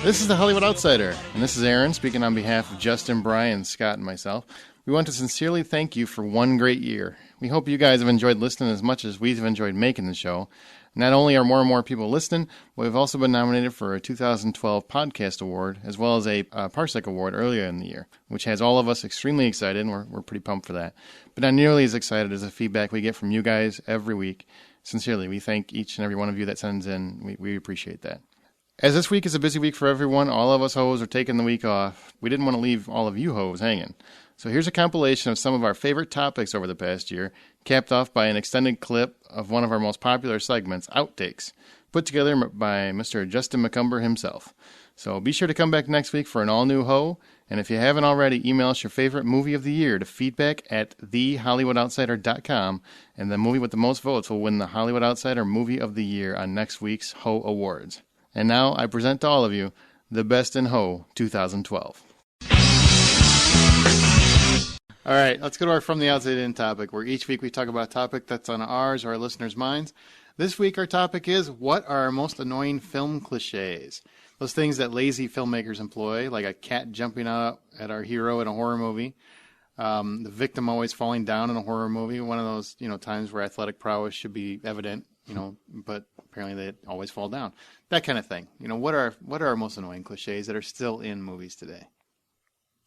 This is the Hollywood Outsider, and this is Aaron speaking on behalf of Justin, Brian, Scott, and myself. We want to sincerely thank you for one great year. We hope you guys have enjoyed listening as much as we've enjoyed making the show. Not only are more and more people listening, but we've also been nominated for a 2012 Podcast Award, as well as a Parsec Award earlier in the year, which has all of us extremely excited, and we're pretty pumped for that. But not nearly as excited as the feedback we get from you guys every week. Sincerely, we thank each and every one of you that sends in. We appreciate that. As this week is a busy week for everyone, all of us hoes are taking the week off. We didn't want to leave all of you hoes hanging. So here's a compilation of some of our favorite topics over the past year, capped off by an extended clip of one of our most popular segments, Outtakes, put together by Mr. Justin McCumber himself. So be sure to come back next week for an all-new hoe, and if you haven't already, email us your favorite movie of the year to feedback@thehollywoodoutsiders.com, and the movie with the most votes will win the Hollywood Outsider Movie of the Year on next week's Ho Awards. And now I present to all of you the Best in Ho 2012. All right, let's go to our From the Outside In topic, where each week we talk about a topic that's on ours or our listeners' minds. This week our topic is, what are our most annoying film cliches? Those things that lazy filmmakers employ, like a cat jumping out at our hero in a horror movie, the victim always falling down in a horror movie, one of those times where athletic prowess should be evident, but apparently they always fall down. That kind of thing. What are our most annoying cliches that are still in movies today?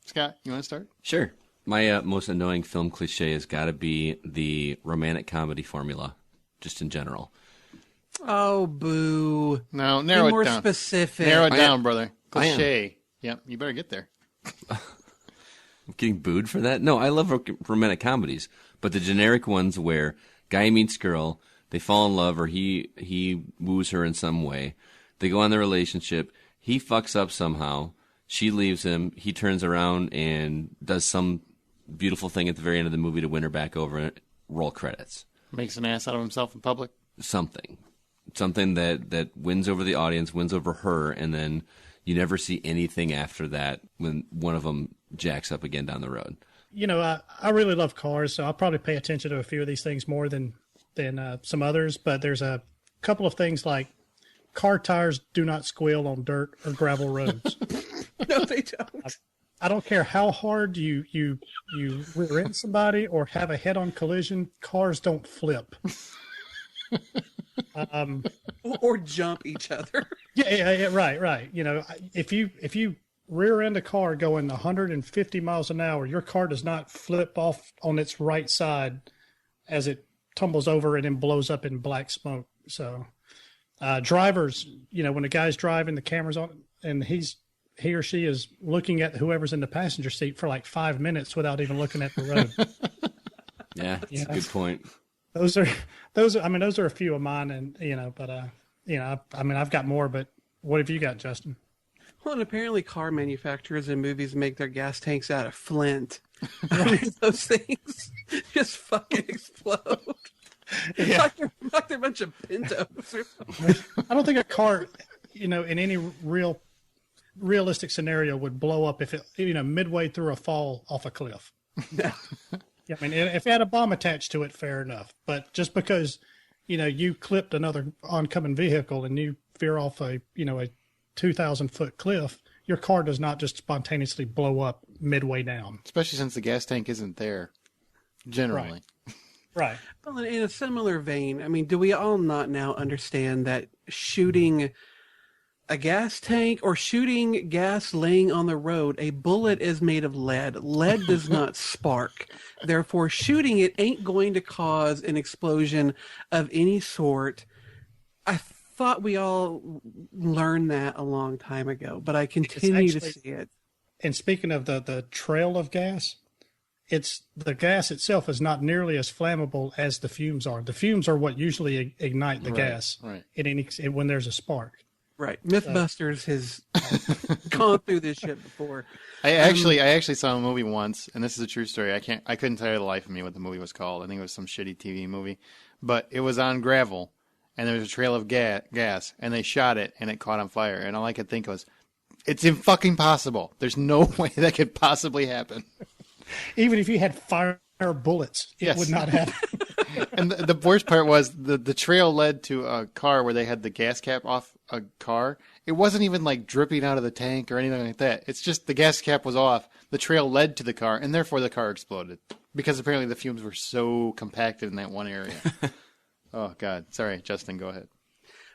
Scott, you want to start? Sure. My most annoying film cliche has got to be the romantic comedy formula, just in general. Oh, boo. No, narrow it down. Be more specific. Narrow it down, brother. Cliche. Yep, you better get there. I'm getting booed for that? No, I love romantic comedies, but the generic ones where guy meets girl, they fall in love, or he woos her in some way. They go on their relationship. He fucks up somehow. She leaves him. He turns around and does some beautiful thing at the very end of the movie to win her back over, and roll credits. Makes an ass out of himself in public. Something that wins over the audience, wins over her, and then you never see anything after that when one of them jacks up again down the road. I really love cars, so I'll probably pay attention to a few of these things more than some others, but there's a couple of things like car tires do not squeal on dirt or gravel roads. No, they don't. I don't care how hard you rear end somebody or have a head-on collision, cars don't flip. Or jump each other. Yeah, right. If you rear end a car going 150 miles an hour, your car does not flip off on its right side as it tumbles over and then blows up in black smoke. So drivers, when a guy's driving, the camera's on, and he or she is looking at whoever's in the passenger seat for like 5 minutes without even looking at the road. Yeah, that's a good point. Those are a few of mine, and I've got more, but what have you got, Justin? Well, and apparently car manufacturers in movies make their gas tanks out of flint. Those things just fucking explode. Yeah. Like they're a bunch of Pintos. I don't think a car, in any realistic scenario would blow up if it, midway through a fall off a cliff. Yeah, if it had a bomb attached to it, fair enough. But just because, you clipped another oncoming vehicle and you veer off a 2,000-foot cliff, your car does not just spontaneously blow up midway down. Especially since the gas tank isn't there, generally. Right. Well, in a similar vein, do we all not now understand that shooting a gas tank or shooting gas laying on the road, a bullet is made of lead. Lead does not spark. Therefore, shooting it ain't going to cause an explosion of any sort. I thought we all learned that a long time ago, but I continue to see it. And speaking of the trail of gas, the gas itself is not nearly as flammable as the fumes are. The fumes are what usually ignite the gas when there's a spark. Right. Mythbusters has gone through this shit before. I actually saw a movie once, and this is a true story. I couldn't tell you the life of me what the movie was called. I think it was some shitty TV movie, but it was on gravel, and there was a trail of gas, and they shot it, and it caught on fire. And all I could think was, it's fucking possible. There's no way that could possibly happen. Even if you had fire bullets, it would not happen. And the worst part was the trail led to a car where they had the gas cap off a car. It wasn't even like dripping out of the tank or anything like that. It's just the gas cap was off. The trail led to the car, and therefore the car exploded because apparently the fumes were so compacted in that one area. Oh God! Sorry, Justin. Go ahead.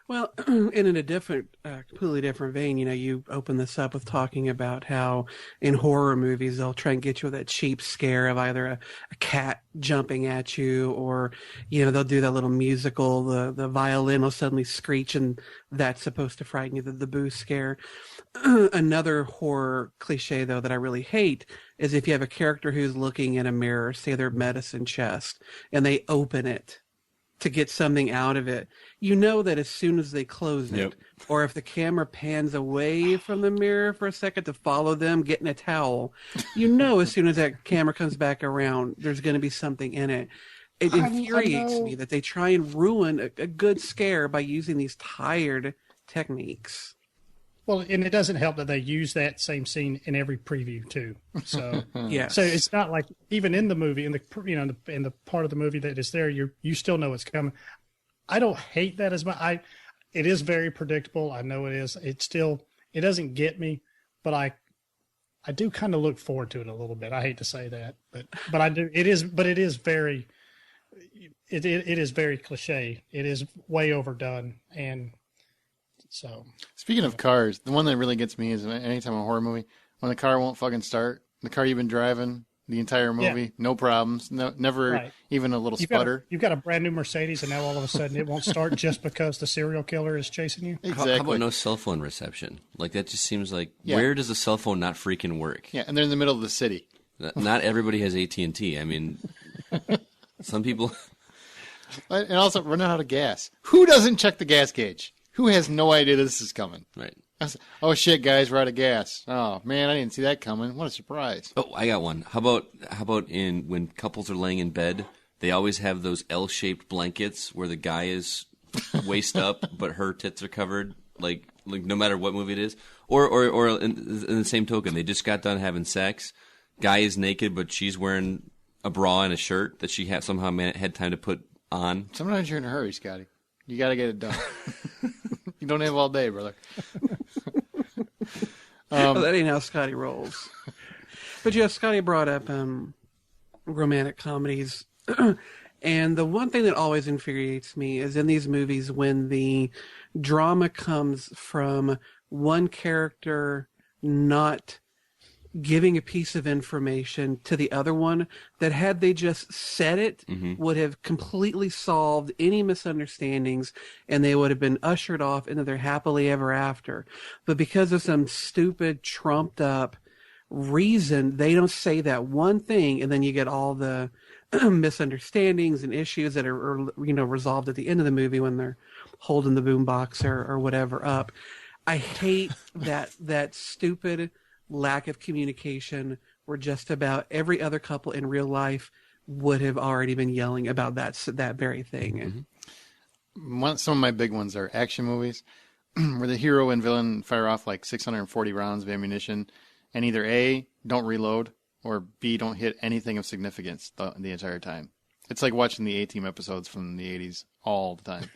Well, and in a completely different vein, you open this up with talking about how in horror movies they'll try and get you with that cheap scare of either a cat jumping at you, or they'll do that little musical, the violin will suddenly screech, and that's supposed to frighten you, the boo scare. Another horror cliche though that I really hate is if you have a character who's looking in a mirror, say their medicine chest, and they open it to get something out of it. That as soon as they close it, or if the camera pans away from the mirror for a second to follow them getting a towel, as soon as that camera comes back around, there's going to be something in it. It infuriates me that they try and ruin a good scare by using these tired techniques. Well, and it doesn't help that they use that same scene in every preview too. So yeah. So it's not like even in the movie, in the part of the movie that is there, you still know it's coming. I don't hate that as much. It is very predictable. I know it is. It doesn't get me, but I do kind of look forward to it a little bit. I hate to say that, but I do. It is very. It is very cliche. It is way overdone, and so. Speaking of cars, the one that really gets me is anytime a horror movie, when the car won't fucking start, the car you've been driving the entire movie, no problems, never even a little sputter. You've got a brand new Mercedes, and now all of a sudden it won't start just because the serial killer is chasing you. Exactly. How about no cell phone reception? Like that just seems like where does a cell phone not freaking work? Yeah, and they're in the middle of the city. Not everybody has AT&T. I mean, some people. And also running out of gas. Who doesn't check the gas gauge? Who has no idea this is coming? Right. Oh shit, guys, we're out of gas. Oh man, I didn't see that coming. What a surprise! Oh, I got one. How about when couples are laying in bed, they always have those L-shaped blankets where the guy is waist up, but her tits are covered. Like no matter what movie it is, or in the same token, they just got done having sex. Guy is naked, but she's wearing a bra and a shirt that she somehow had time to put on. Sometimes you're in a hurry, Scotty. You got to get it done. You don't have all day, brother. That ain't how Scotty rolls. But Scotty brought up romantic comedies. And the one thing that always infuriates me is in these movies when the drama comes from one character not giving a piece of information to the other one that had they just said it would have completely solved any misunderstandings, and they would have been ushered off into their happily ever after. But because of some stupid trumped up reason, they don't say that one thing, and then you get all the misunderstandings and issues that are resolved at the end of the movie when they're holding the boombox or whatever up. I hate that stupid lack of communication where just about every other couple in real life would have already been yelling about that very thing. Some of my big ones are action movies where the hero and villain fire off like 640 rounds of ammunition and either A, don't reload, or B, don't hit anything of significance the entire time. It's like watching the A-Team episodes from the 80s all the time.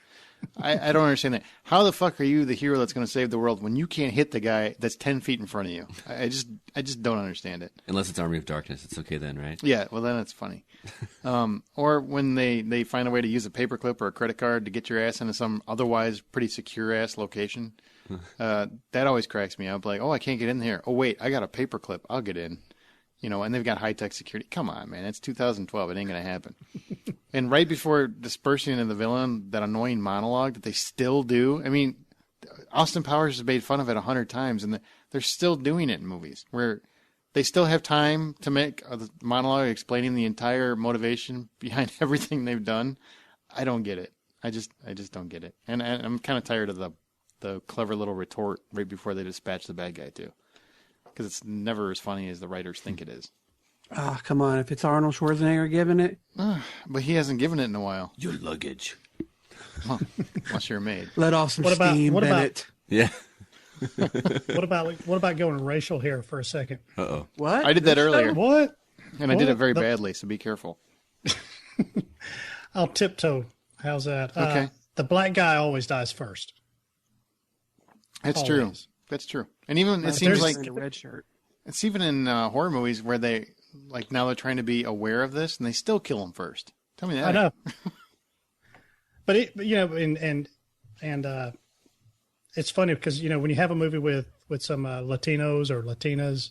I don't understand that. How the fuck are you the hero that's going to save the world when you can't hit the guy that's 10 feet in front of you? I just don't understand it. Unless it's Army of Darkness, it's okay then, right? Yeah, well then it's funny. Or when they find a way to use a paperclip or a credit card to get your ass into some otherwise pretty secure ass location. That always cracks me up. Like, oh, I can't get in here. Oh wait, I got a paperclip. I'll get in. And they've got high-tech security. Come on, man. It's 2012. It ain't going to happen. And right before dispersing into the villain, that annoying monologue that they still do. I mean, Austin Powers has made fun of it 100 times, and they're still doing it in movies where they still have time to make a monologue explaining the entire motivation behind everything they've done. I don't get it. I just don't get it. And I'm kind of tired of the clever little retort right before they dispatch the bad guy, too. Because it's never as funny as the writers think it is. Ah, come on. If it's Arnold Schwarzenegger giving it. But he hasn't given it in a while. Your luggage. Well, unless you're a maid. Let off some steam, Bennett. Yeah. What about going racial here for a second? Uh-oh. What? I did that earlier. What? And I did it very badly, so be careful. I'll tiptoe. How's that? Okay. The black guy always dies first. That's true. Always. That's true. And even it There's seems like a red shirt. it's even in horror movies where they like now they're trying to be aware of this and they still kill him first. Tell me that. I know. But and it's funny because when you have a movie with some Latinos or Latinas,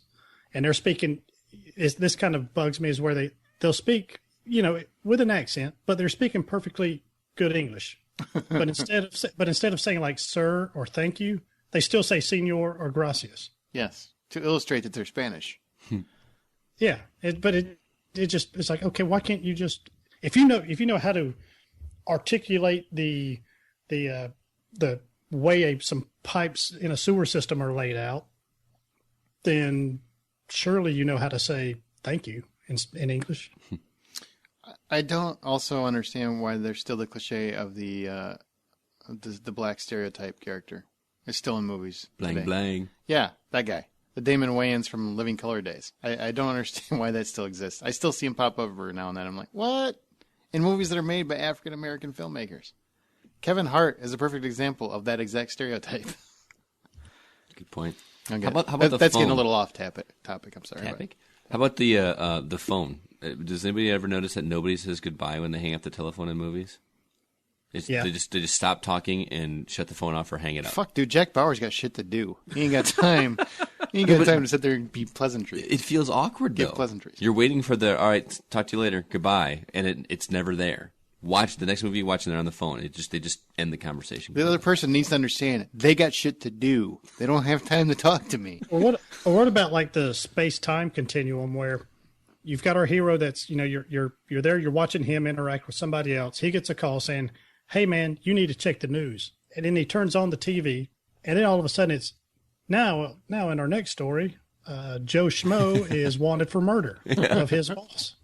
and they're speaking, this kind of bugs me is where they'll speak with an accent, but they're speaking perfectly good English. But instead of saying like sir or thank you, they still say senor or gracias. Yes, to illustrate that they're Spanish. Yeah, it's like, okay, why can't you just if you know how to articulate the way some pipes in a sewer system are laid out, then surely you know how to say thank you in English. I don't also understand why there's still the cliche of the black stereotype character. It's still in movies. Blang today. blang. Yeah, that guy. The Damon Wayans from Living Color days. I don't understand why that still exists. I still see him pop up every now and then. I'm like, what? In movies that are made by African American filmmakers. Kevin Hart is a perfect example of that exact stereotype. Good point. Okay. How about the That's phone? getting a little off topic. I'm sorry. Topic? How about the phone? Does anybody ever notice that nobody says goodbye when they hang up the telephone in movies? Yeah. They just stop talking and shut the phone off or hang it up. Fuck, dude. Jack Bauer's got shit to do. He ain't got time. He ain't got time to sit there and be pleasantries. It feels awkward though. Give pleasantries. You're waiting for all right, talk to you later, goodbye, and it's never there. Watch the next movie you watch and they're on the phone. They just end the conversation. The other person needs to understand they got shit to do. They don't have time to talk to me. Or what about like the space-time continuum where you've got our hero that's you're there, you're watching him interact with somebody else. He gets a call saying, "Hey man, you need to check the news," and then he turns on the TV, and then all of a sudden it's now in our next story, Joe Schmo is wanted for murder of his boss.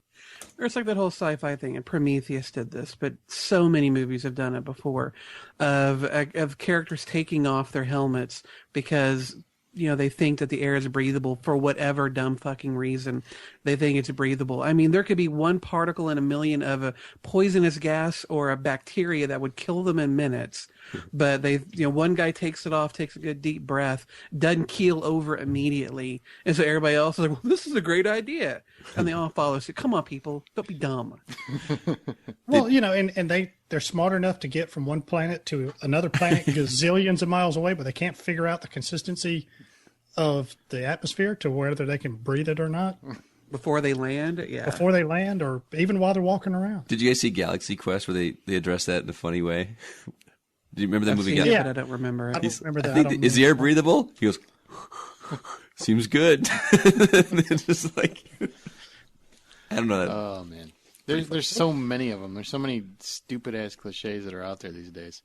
Or it's like that whole sci-fi thing, and Prometheus did this, but so many movies have done it before, of characters taking off their helmets because they think that the air is breathable for whatever dumb fucking reason. They think it's breathable. I mean, there could be one particle in a million of a poisonous gas or a bacteria that would kill them in minutes. But one guy takes it off, takes a good deep breath, doesn't keel over immediately. And so everybody else is like, well, this is a great idea. And they all follow suit. Come on, people. Don't be dumb. Well, and they're smart enough to get from one planet to another planet gazillions of miles away, but they can't figure out the consistency of the atmosphere to whether they can breathe it or not. Before they land, yeah. Before they land or even while they're walking around. Did you guys see Galaxy Quest where they address that in a funny way? Do you remember that movie? Seen it, Yeah. but I don't remember it. I don't remember that. I think is the air breathable? He goes, seems good. It's just like, I don't know. Oh man, there's so many of them. There's so many stupid ass cliches that are out there these days.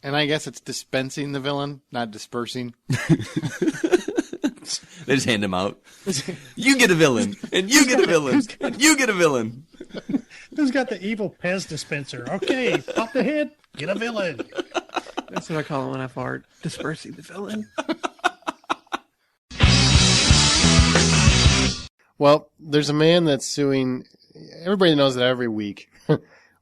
And I guess it's dispensing the villain, not dispersing. They just hand him out. You get a villain, and you get a villain, and you get a villain. Who's got the evil Pez dispenser? Okay, pop the head, get a villain. That's what I call it when I fart. Dispersing the villain. Well, there's a man that's suing. Everybody knows that every week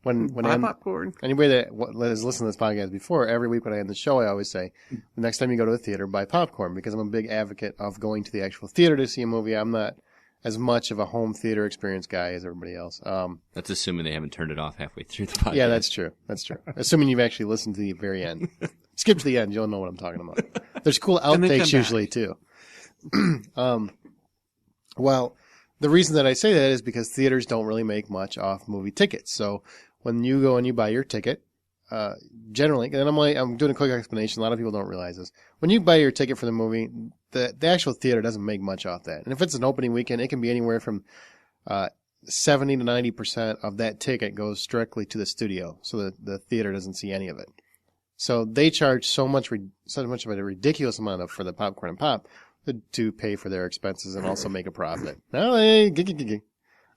when Buy popcorn. anybody that has listened to this podcast before, every week when I end the show, I always say, the next time you go to the theater, buy popcorn, because I'm a big advocate of going to the actual theater to see a movie. I'm not as much of a home theater experience guy as everybody else. That's assuming they haven't turned it off halfway through the podcast. Yeah, that's true. That's true. Assuming you've actually listened to the very end. Skip to the end, you'll know what I'm talking about. There's cool And then come outtakes usually too. Well, the reason that I say that is because theaters don't really make much off movie tickets. So when you go and you buy your ticket, generally, and I'm doing a quick explanation. A lot of people don't realize this. When you buy your ticket for the movie, the actual theater doesn't make much off that. And if it's an opening weekend, it can be anywhere from 70 to 90% of that ticket goes directly to the studio, so the theater doesn't see any of it. So they charge so much of a ridiculous amount for the popcorn and pop to pay for their expenses and also make a profit. Now,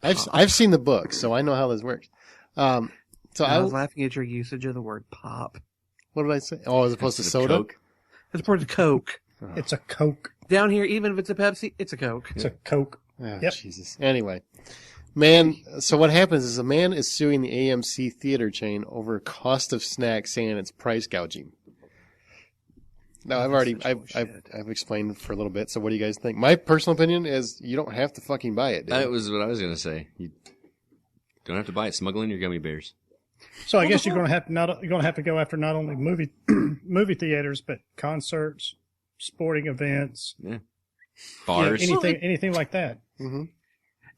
I've seen the book, so I know how this works. So I was laughing at your usage of the word pop. What did I say? Oh, as opposed to soda? Coke. As opposed to Coke. It's a Coke. Down here, even if it's a Pepsi, it's a Coke. It's a Coke. Oh, Yep. Jesus. Anyway, So what happens is a man is suing the AMC theater chain over cost of snacks, saying it's price gouging. Now I've explained for a little bit. So what do you guys think? My personal opinion is you don't have to fucking buy it. That was what I was going to say. You don't have to buy it. Smuggle in your gummy bears. So I guess you're going to have to go after not only movie theaters, but concerts, sporting events, bars, anything like that. Mm-hmm.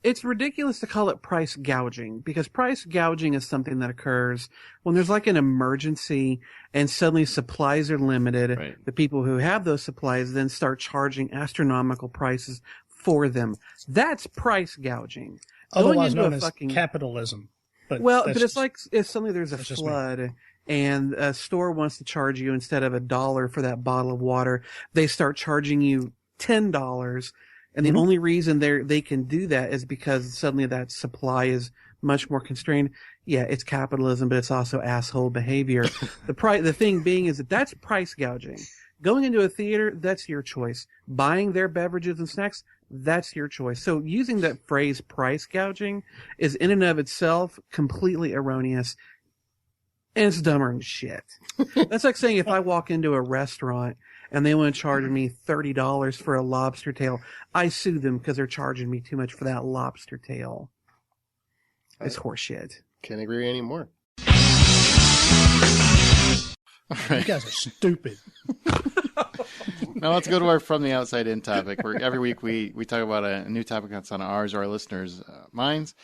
It's ridiculous to call it price gouging, because price gouging is something that occurs when there's like an emergency and suddenly supplies are limited. Right. The people who have those supplies then start charging astronomical prices for them. That's price gouging. Otherwise known as capitalism. But it's like if suddenly there's a flood and a store wants to charge you, instead of $1 for that bottle of water, they start charging you $10. And the only reason they can do that is because suddenly that supply is much more constrained. Yeah, it's capitalism, but it's also asshole behavior. The thing being is that's price gouging. Going into a theater, that's your choice. Buying their beverages and snacks, that's your choice. So using that phrase price gouging is in and of itself completely erroneous. And it's dumber than shit. That's like saying if I walk into a restaurant and they want to charge me $30 for a lobster tail, I sue them because they're charging me too much for that lobster tail. It's horseshit. Can't agree anymore. You guys are stupid. Now let's go to our From the Outside In topic, where every week we talk about a new topic that's on ours or our listeners' minds.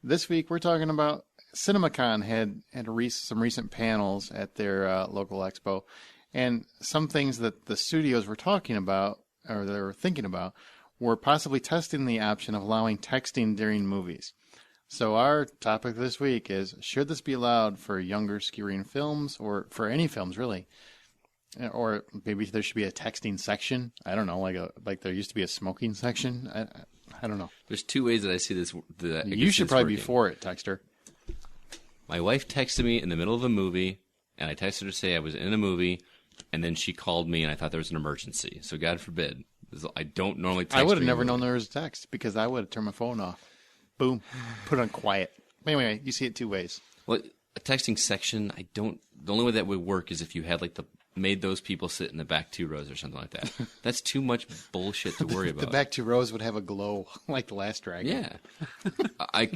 This week we're talking about CinemaCon had some recent panels at their local expo, and some things that the studios were talking about, or they were thinking about, were possibly testing the option of allowing texting during movies. So our topic this week is, should this be allowed for younger skewering films, or for any films really? Or maybe there should be a texting section. I don't know, like there used to be a smoking section. I don't know. There's two ways that I see this. You should probably be for it, Texter. My wife texted me in the middle of a movie, and I texted her to say I was in a movie, and then she called me, and I thought there was an emergency. So God forbid. I don't normally text. I would have never known there was a text, because I would have turned my phone off. Boom. Put it on quiet. Anyway, you see it two ways. Well, a texting section, the only way that would work is if you had made those people sit in the back 2 rows or something like that. That's too much bullshit to worry about. The back 2 rows would have a glow like the Last Dragon. Yeah.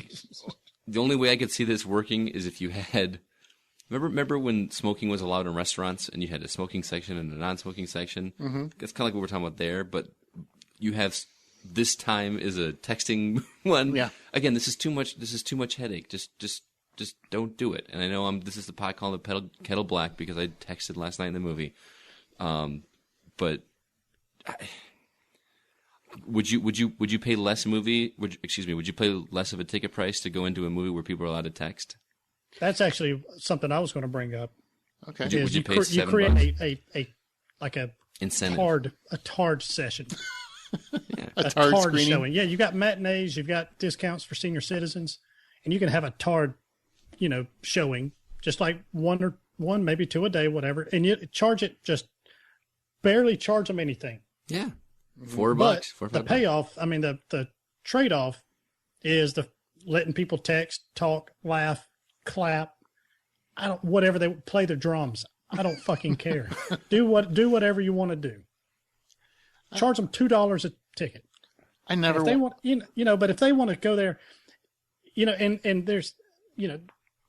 The only way I could see this working is if you had... Remember when smoking was allowed in restaurants and you had a smoking section and a non-smoking section? Mm-hmm. That's kind of like what we're talking about there, but you have... This time is a texting one. Yeah. Again, this is too much headache. Just don't do it. And I know this is the pot calling the kettle black because I texted last night in the movie. But would you pay less would you pay less of a ticket price to go into a movie where people are allowed to text? That's actually something I was going to bring up. Okay. Would you pay $7? You create a incentive. a tard session. Yeah. A tard showing. Yeah, you got matinees, you've got discounts for senior citizens, and you can have a tard, showing, just like one, maybe 2 a day, whatever, and you barely charge them anything. Yeah. $4. But the payoff, the trade-off is the letting people text, talk, laugh, clap, whatever they play their drums. I don't fucking care. Do whatever you want to do. Charge them $2 a ticket. I never. If they want, but if they want to go there, and there's,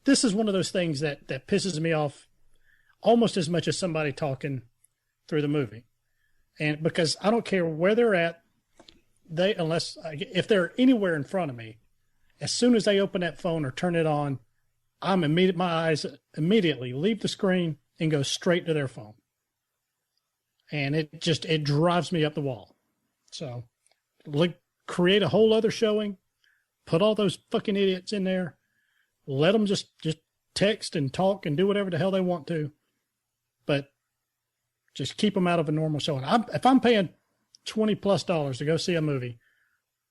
this is one of those things that pisses me off almost as much as somebody talking through the movie, and because I don't care where they're at, if they're anywhere in front of me, as soon as they open that phone or turn it on, my eyes immediately leave the screen and go straight to their phone. And it drives me up the wall. So, create a whole other showing, put all those fucking idiots in there, let them just text and talk and do whatever the hell they want to, but just keep them out of a normal showing. If I'm paying $20+ to go see a movie,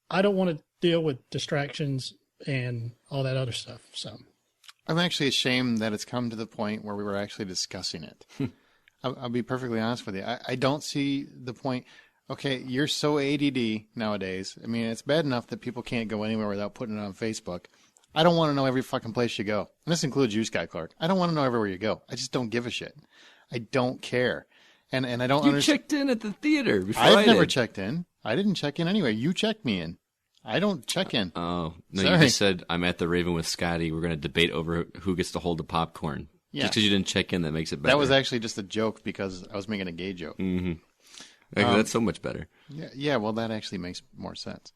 I don't want to deal with distractions and all that other stuff. So, I'm actually ashamed that it's come to the point where we were actually discussing it. I'll be perfectly honest with you. I don't see the point. Okay, you're so ADD nowadays. I mean, it's bad enough that people can't go anywhere without putting it on Facebook. I don't want to know every fucking place you go. And this includes you, Scott Clark. I don't want to know everywhere you go. I just don't give a shit. I don't care. And I don't understand. You checked in at the theater before I've never checked in. I didn't check in anywhere. You checked me in. I don't check in. Oh, no, Sorry. you just said, I'm at the Raven with Scotty. We're going to debate over who gets to hold the popcorn. Yeah. Just because you didn't check in, that makes it better. That was actually just a joke because I was making a gay joke. Mm-hmm. That's so much better. Yeah, well, that actually makes more sense.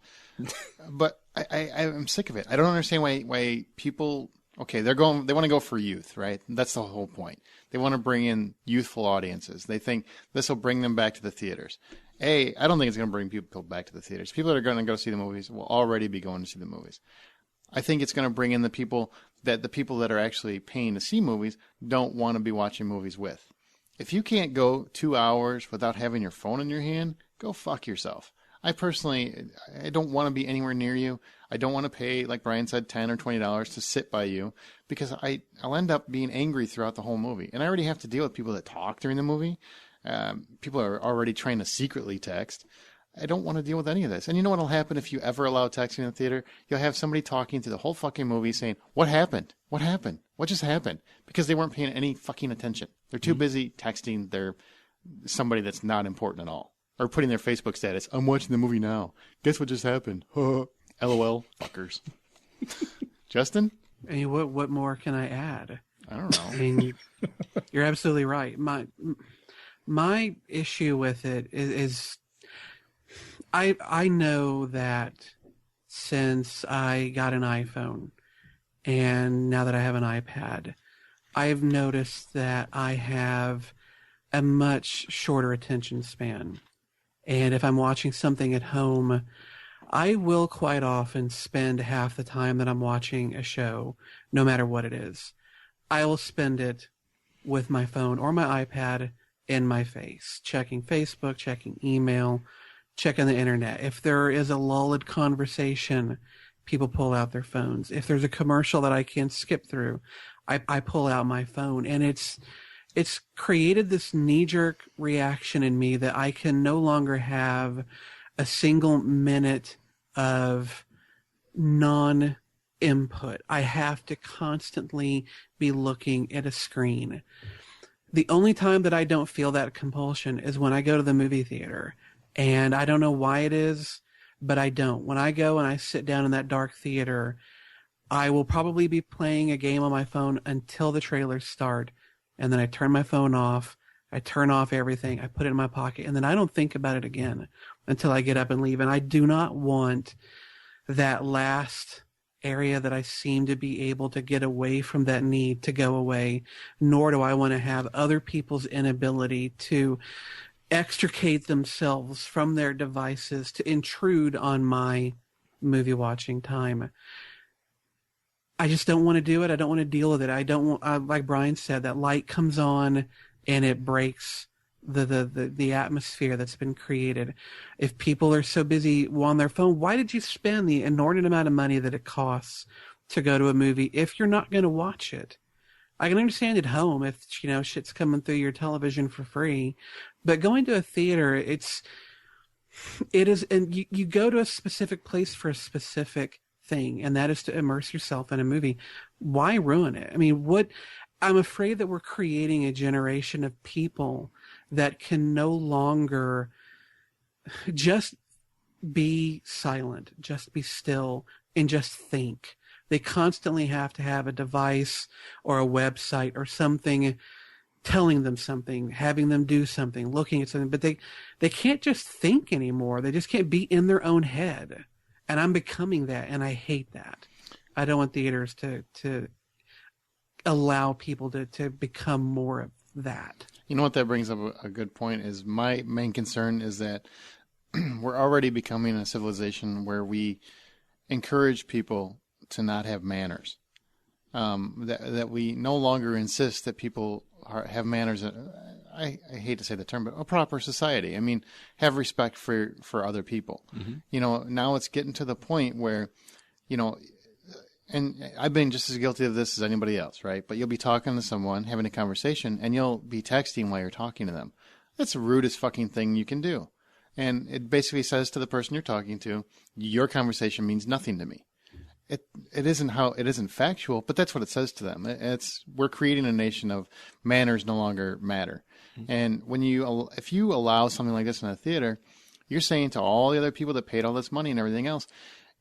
But I'm sick of it. I don't understand why people. Okay, they want to go for youth, right? That's the whole point. They want to bring in youthful audiences. They think this will bring them back to the theaters. I don't think it's going to bring people back to the theaters. People that are going to go see the movies will already be going to see the movies. I think it's going to bring in the people that are actually paying to see movies don't want to be watching movies with. If you can't go 2 hours without having your phone in your hand, go fuck yourself. I don't want to be anywhere near you. I don't want to pay, like Brian said, $10 or $20 to sit by you because I'll end up being angry throughout the whole movie. And I already have to deal with people that talk during the movie. People are already trying to secretly text. I don't want to deal with any of this. And you know what will happen if you ever allow texting in the theater? You'll have somebody talking through the whole fucking movie saying, what happened? What happened? What just happened? Because they weren't paying any fucking attention. They're too busy texting somebody that's not important at all. Or putting their Facebook status, I'm watching the movie now. Guess what just happened? LOL, fuckers. Justin? I mean, what more can I add? I don't know. I mean, you're absolutely right. My issue with it is I know that since I got an iPhone and now that I have an iPad, I've noticed that I have a much shorter attention span. And if I'm watching something at home, I will quite often spend half the time that I'm watching a show, no matter what it is. I will spend it with my phone or my iPad in my face, checking Facebook, checking email, checking the internet. If there is a lulled conversation, people pull out their phones. If there's a commercial that I can't skip through, I pull out my phone. And it's created this knee-jerk reaction in me that I can no longer have a single minute of non-input. I have to constantly be looking at a screen. The only time that I don't feel that compulsion is when I go to the movie theater. And I don't know why it is, but I don't. When I go and I sit down in that dark theater, I will probably be playing a game on my phone until the trailers start. And then I turn my phone off. I turn off everything. I put it in my pocket. And then I don't think about it again until I get up and leave. And I do not want that last area that I seem to be able to get away from that need to go away, nor do I want to have other people's inability to extricate themselves from their devices to intrude on my movie watching time. I just don't want to do it. I don't want to deal with it. I don't want, like Brian said, that light comes on and it breaks the atmosphere that's been created. If people are so busy on their phone, why did you spend the inordinate amount of money that it costs to go to a movie if you're not going to watch it? I can understand at home if, shit's coming through your television for free, but going to a theater, it is, and you go to a specific place for a specific thing, and that is to immerse yourself in a movie. Why ruin it? I mean, I'm afraid that we're creating a generation of people that can no longer just be silent, just be still, and just think. They constantly have to have a device or a website or something telling them something, having them do something, looking at something, but they can't just think anymore. They just can't be in their own head. And I'm becoming that, and I hate that. I don't want theaters to allow people to become more of that. You know what that brings up a good point is my main concern is that we're already becoming a civilization where we encourage people to not have manners. That we no longer insist that people have manners. I hate to say the term, but a proper society. I mean, have respect for other people. Mm-hmm. Now it's getting to the point where, and I've been just as guilty of this as anybody else, right? But you'll be talking to someone, having a conversation, and you'll be texting while you're talking to them. That's the rudest fucking thing you can do. And it basically says to the person you're talking to, your conversation means nothing to me. It isn't factual, but that's what it says to them. We're creating a nation of manners no longer matter. Mm-hmm. And if you allow something like this in a theater, you're saying to all the other people that paid all this money and everything else,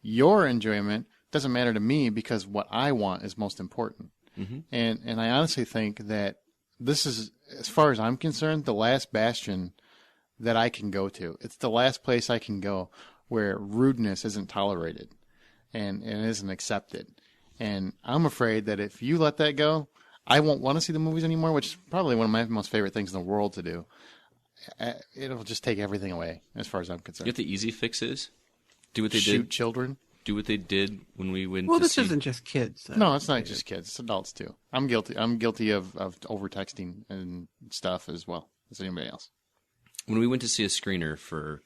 your enjoyment doesn't matter to me because what I want is most important. Mm-hmm. And I honestly think that this is, as far as I'm concerned, the last bastion that I can go to. It's the last place I can go where rudeness isn't tolerated and isn't accepted. And I'm afraid that if you let that go, I won't want to see the movies anymore, which is probably one of my most favorite things in the world to do. It'll just take everything away, as far as I'm concerned. You know what the easy fix is? Do what they did. Shoot children. Do what they did when we went Well, to this see... isn't just kids. Though. No, it's not just kids. It's adults, too. I'm guilty of over-texting and stuff as well as anybody else. When we went to see a screener for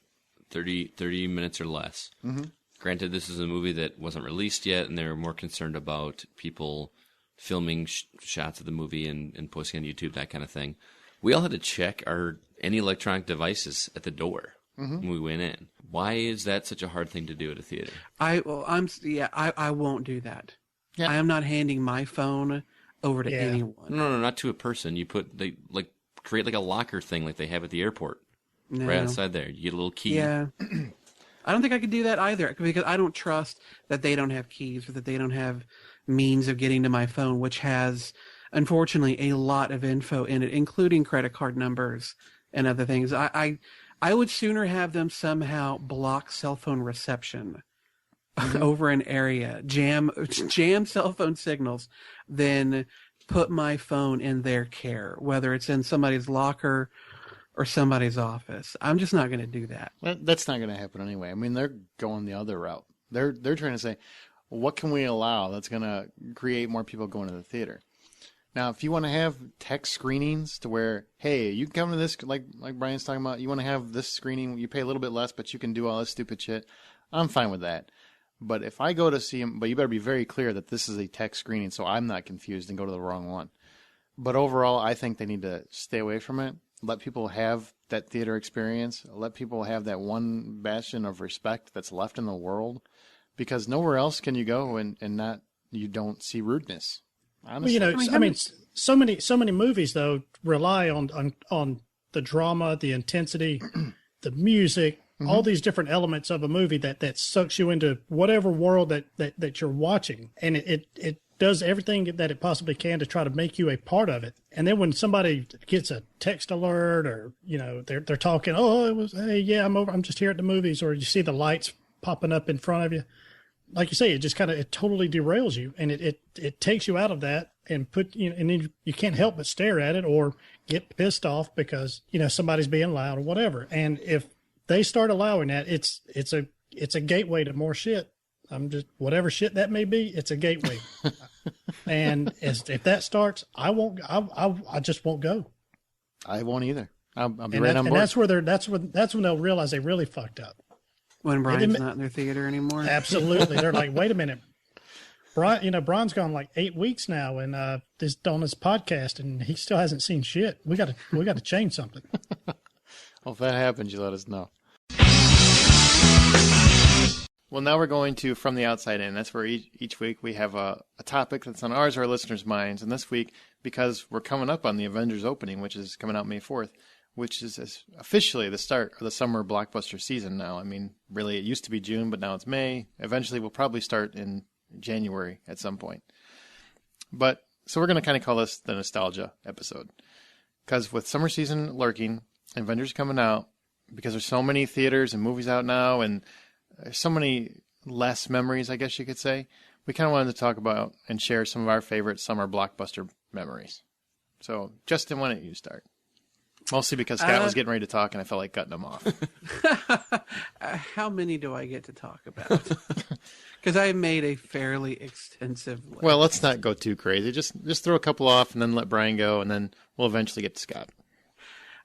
30 minutes or less, mm-hmm. Granted, this is a movie that wasn't released yet, and they were more concerned about people filming shots of the movie and posting on YouTube, that kind of thing. We all had to check any electronic devices at the door mm-hmm. when we went in. Why is that such a hard thing to do at a theater? I won't do that. Yeah. I am not handing my phone over to anyone. No, not to a person. You create like a locker thing like they have at the airport. No. Right outside there. You get a little key. Yeah. I don't think I could do that either because I don't trust that they don't have keys or that they don't have means of getting to my phone, which has, unfortunately, a lot of info in it, including credit card numbers and other things. I would sooner have them somehow block cell phone reception over an area, jam cell phone signals, than put my phone in their care, whether it's in somebody's locker or somebody's office. I'm just not going to do that. Well, that's not going to happen anyway. I mean, they're going the other route. They're trying to say, what can we allow that's going to create more people going to the theater? Now, if you want to have tech screenings to where, hey, you can come to this, like Brian's talking about, you want to have this screening, you pay a little bit less, but you can do all this stupid shit, I'm fine with that. But if I go to see him, but you better be very clear that this is a tech screening so I'm not confused and go to the wrong one. But overall, I think they need to stay away from it. Let people have that theater experience. Let people have that one bastion of respect that's left in the world, because nowhere else can you go and you don't see rudeness. Honestly. Well, so many movies though rely on the drama, the intensity, the music, mm-hmm. all these different elements of a movie that sucks you into whatever world that you're watching, and it does everything that it possibly can to try to make you a part of it. And then when somebody gets a text alert or, they're talking, I'm just here at the movies, or you see the lights popping up in front of you. Like you say, it totally derails you, and it takes you out of that and and then you can't help but stare at it or get pissed off because, somebody's being loud or whatever. And if they start allowing that, it's a gateway to more shit. Whatever shit that may be, it's a gateway. And if that starts, I just won't go. I won't either. I'll be right on board. And that's when they'll realize they really fucked up. When Brian's not in their theater anymore. Absolutely. They're like, wait a minute. Brian's gone like 8 weeks now and on his podcast, and he still hasn't seen shit. We got to change something. Well, if that happens, you let us know. Well, now we're going to From the Outside In. That's where each week we have a topic that's on ours or our listeners' minds. And this week, because we're coming up on the Avengers opening, which is coming out May 4th, which is officially the start of the summer blockbuster season now. I mean, really, it used to be June, but now it's May. Eventually, we'll probably start in January at some point. So we're going to kind of call this the nostalgia episode. Because with summer season lurking, Avengers coming out, because there's so many theaters and movies out now, and there's so many less memories, I guess you could say, we kind of wanted to talk about and share some of our favorite summer blockbuster memories. So, Justin, why don't you start? Mostly because Scott was getting ready to talk and I felt like cutting him off. How many do I get to talk about? Because I made a fairly extensive list. Well, let's not go too crazy. Just throw a couple off and then let Brian go, and then we'll eventually get to Scott.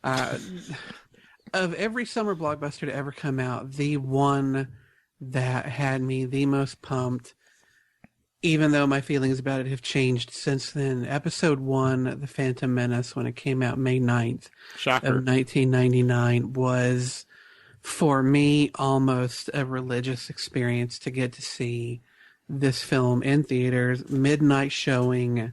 Of every summer blockbuster to ever come out, the one that had me the most pumped, even though my feelings about it have changed since then, Episode 1, The Phantom Menace, when it came out May 9th Shocker. of 1999, was for me, almost a religious experience to get to see this film in theaters, midnight showing.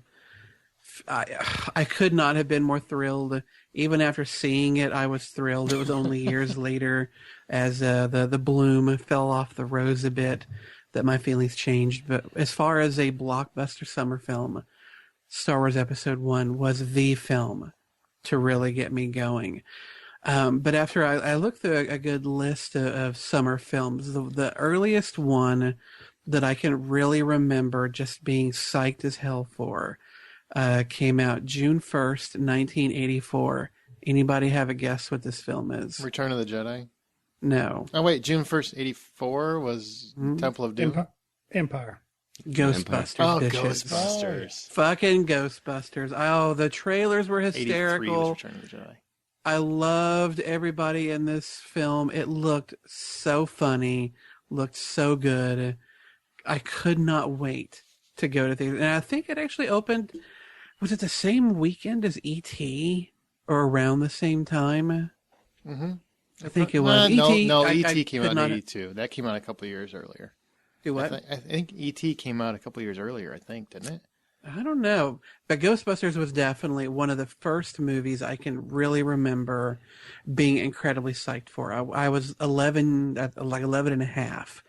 I could not have been more thrilled. Even after seeing it, I was thrilled. It was only years later, as the bloom fell off the rose a bit, that my feelings changed. But as far as a blockbuster summer film, Star Wars Episode 1 was the film to really get me going. But after I looked through a good list of summer films, the earliest one that I can really remember just being psyched as hell for came out June 1st, 1984. Anybody have a guess what this film is? Return of the Jedi? No. Oh, wait. June 1st, 84 was Temple of Doom? Empire. Ghostbusters. Oh, bitches. Ghostbusters. Fucking Ghostbusters. Oh, the trailers were 83 hysterical. was Return of the Jedi. I loved everybody in this film. It looked so funny, looked so good. I could not wait to go to theaters. And I think it actually opened, was it the same weekend as E.T. or around the same time? Mm-hmm. I think it was. No, E.T. E.T. came out in not- 82. That came out a couple of years earlier. Do what? I think E.T. came out a couple of years earlier, I think, didn't it? I don't know. But Ghostbusters was definitely one of the first movies I can really remember being incredibly psyched for. I was 11, like 11 and a half.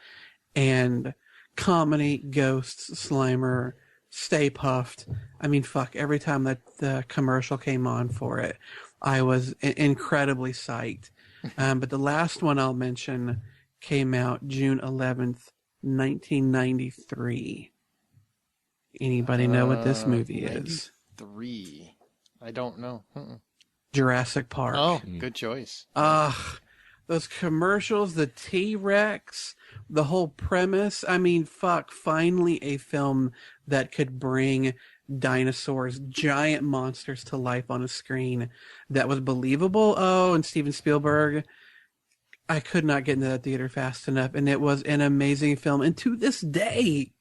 And comedy, ghosts, Slimer, Stay Puffed. I mean, fuck, every time that the commercial came on for it, I was incredibly psyched. But the last one I'll mention came out June 11th, 1993. Anybody know what this movie is? 3. I don't know. Jurassic Park. Oh, good choice. Those commercials, the T-Rex, the whole premise. I mean, fuck, finally a film that could bring dinosaurs, giant monsters to life on a screen that was believable. Oh, and Steven Spielberg. I could not get into that theater fast enough, and it was an amazing film. And to this day,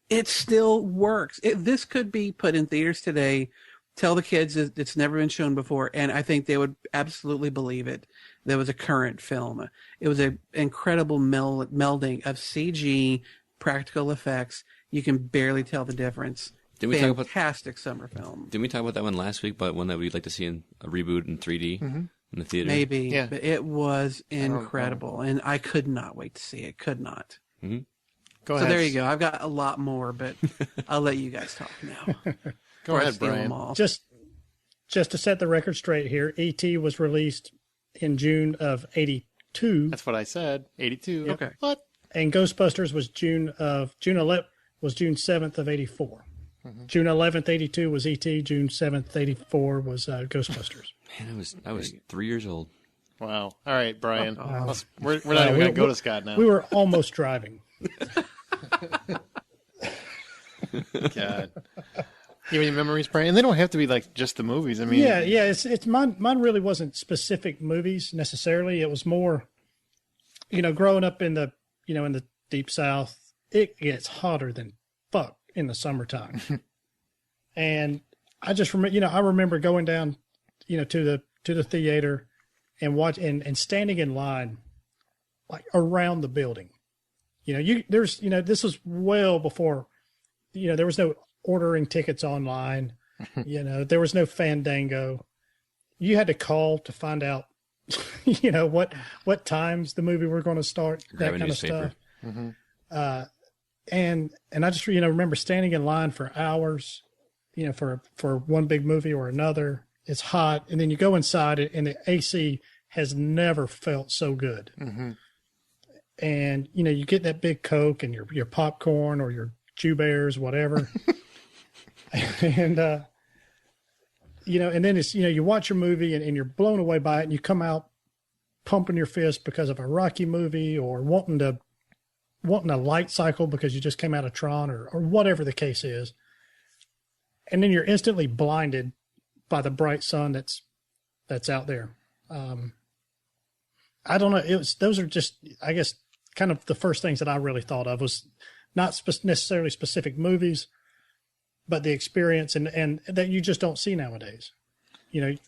it still works. This could be put in theaters today. Tell the kids it's never been shown before, and I think they would absolutely believe it. There was a current film. It was an incredible melding of CG, practical effects. You can barely tell the difference. Fantastic summer film. Didn't we talk about that one last week? About one that we'd like to see in a reboot in 3D in the theater? Maybe, Yeah. but it was incredible, and I could not wait to see it. Could not. Mm-hmm. Go So ahead. there you go. I've got a lot more, but I'll let you guys talk now. Go Or I ahead, steal them Brian. all. Just to set the record straight here, E.T. was released in June of 82, That's what I said. 82. Okay. What? and Ghostbusters was June 7th of 84. June 11th, 82 was E.T. June 7th, 84 was Ghostbusters. Man, I was 3 years old. Wow. All right, Brian. Oh. We're not even going to go to Scott now. We were almost driving. God. You have any memories, Brian? And they don't have to be like just the movies. I mean, Yeah. It's mine really wasn't specific movies necessarily. It was more, growing up in the deep South, it gets hotter than fuck in the summertime. And I just remember, I remember going down, to the theater and and standing in line like around the building. This was well before, there was no ordering tickets online. There was no Fandango. You had to call to find out, what times the movie were going to start, Grab that a kind newspaper. of stuff. And I just, remember standing in line for hours, for one big movie or another. It's hot. And then you go inside and the AC has never felt so good. Mm-hmm. And, you get that big Coke and your popcorn or your Chew Bears, whatever. And, and then it's, you watch your movie and you're blown away by it and you come out pumping your fist because of a Rocky movie or wanting a light cycle because you just came out of Tron or whatever the case is. And then you're instantly blinded by the bright sun that's out there. I don't know. Those are just, I guess, kind of the first things that I really thought of was not necessarily specific movies, but the experience and that you just don't see nowadays.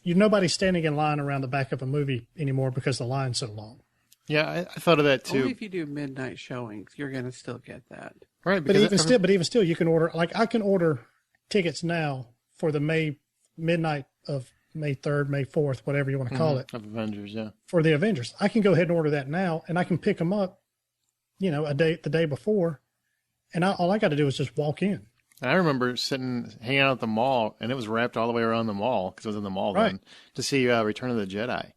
Nobody's standing in line around the back of a movie anymore because the line's so long. Yeah, I thought of that too. Only if you do midnight showings, you're going to still get that. Right, But because even still, you can order. Like I can order tickets now for the midnight of May 3rd, May 4th, whatever you want to call it, of Avengers, yeah. for the Avengers. I can go ahead and order that now, and I can pick them up, the day before, and all I got to do is just walk in. And I remember hanging out at the mall, and it was wrapped all the way around the mall because I was in the mall Right. then to see Return of the Jedi,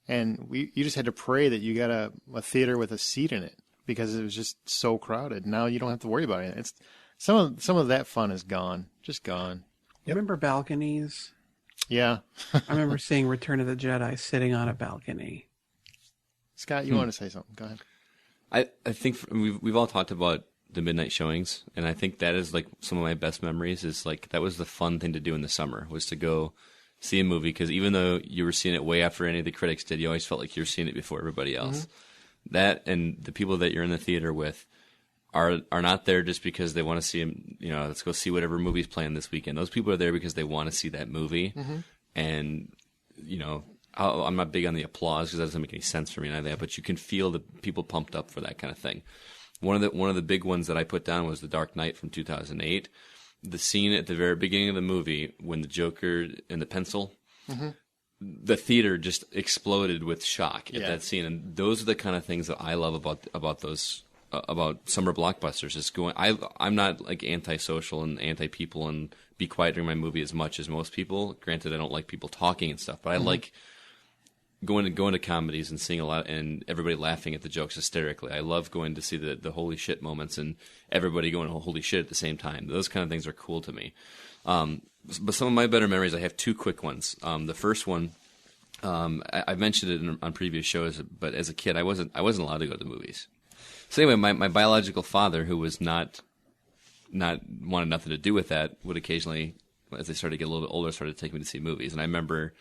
and you just had to pray that you got a theater with a seat in it because it was just so crowded. Now you don't have to worry about it. It's some of that fun is gone, just gone. Yep. Remember balconies? Yeah, I remember seeing Return of the Jedi sitting on a balcony. Scott, you want to say something? Go ahead. I think we've all talked about the midnight showings, and I think that is like some of my best memories. Is like that was the fun thing to do in the summer, was to go see a movie, because even though you were seeing it way after any of the critics did, you always felt like you were seeing it before everybody else. Mm-hmm. That and the people that you're in the theater with are not there just because they want to see them. Let's go see whatever movie's playing this weekend. Those people are there because they want to see that movie, and I'm not big on the applause because that doesn't make any sense for me and that, but you can feel the people pumped up for that kind of thing. One of the big ones that I put down was The Dark Knight from 2008. The scene at the very beginning of the movie when the Joker and the pencil, the theater just exploded with shock at that scene, and those are the kind of things that I love about those about summer blockbusters. Is I'm not like antisocial and anti-people and be quiet during my movie as much as most people. Granted, I don't like people talking and stuff, but I like going to comedies and seeing a lot and everybody laughing at the jokes hysterically. I love going to see the holy shit moments and everybody going holy shit at the same time. Those kind of things are cool to me. But some of my better memories, I have two quick ones. The first one, I've mentioned it on previous shows, but as a kid, I wasn't allowed to go to the movies. So anyway, my biological father, who was not wanted nothing to do with that, would occasionally, as they started to get a little bit older, started to take me to see movies. And I remember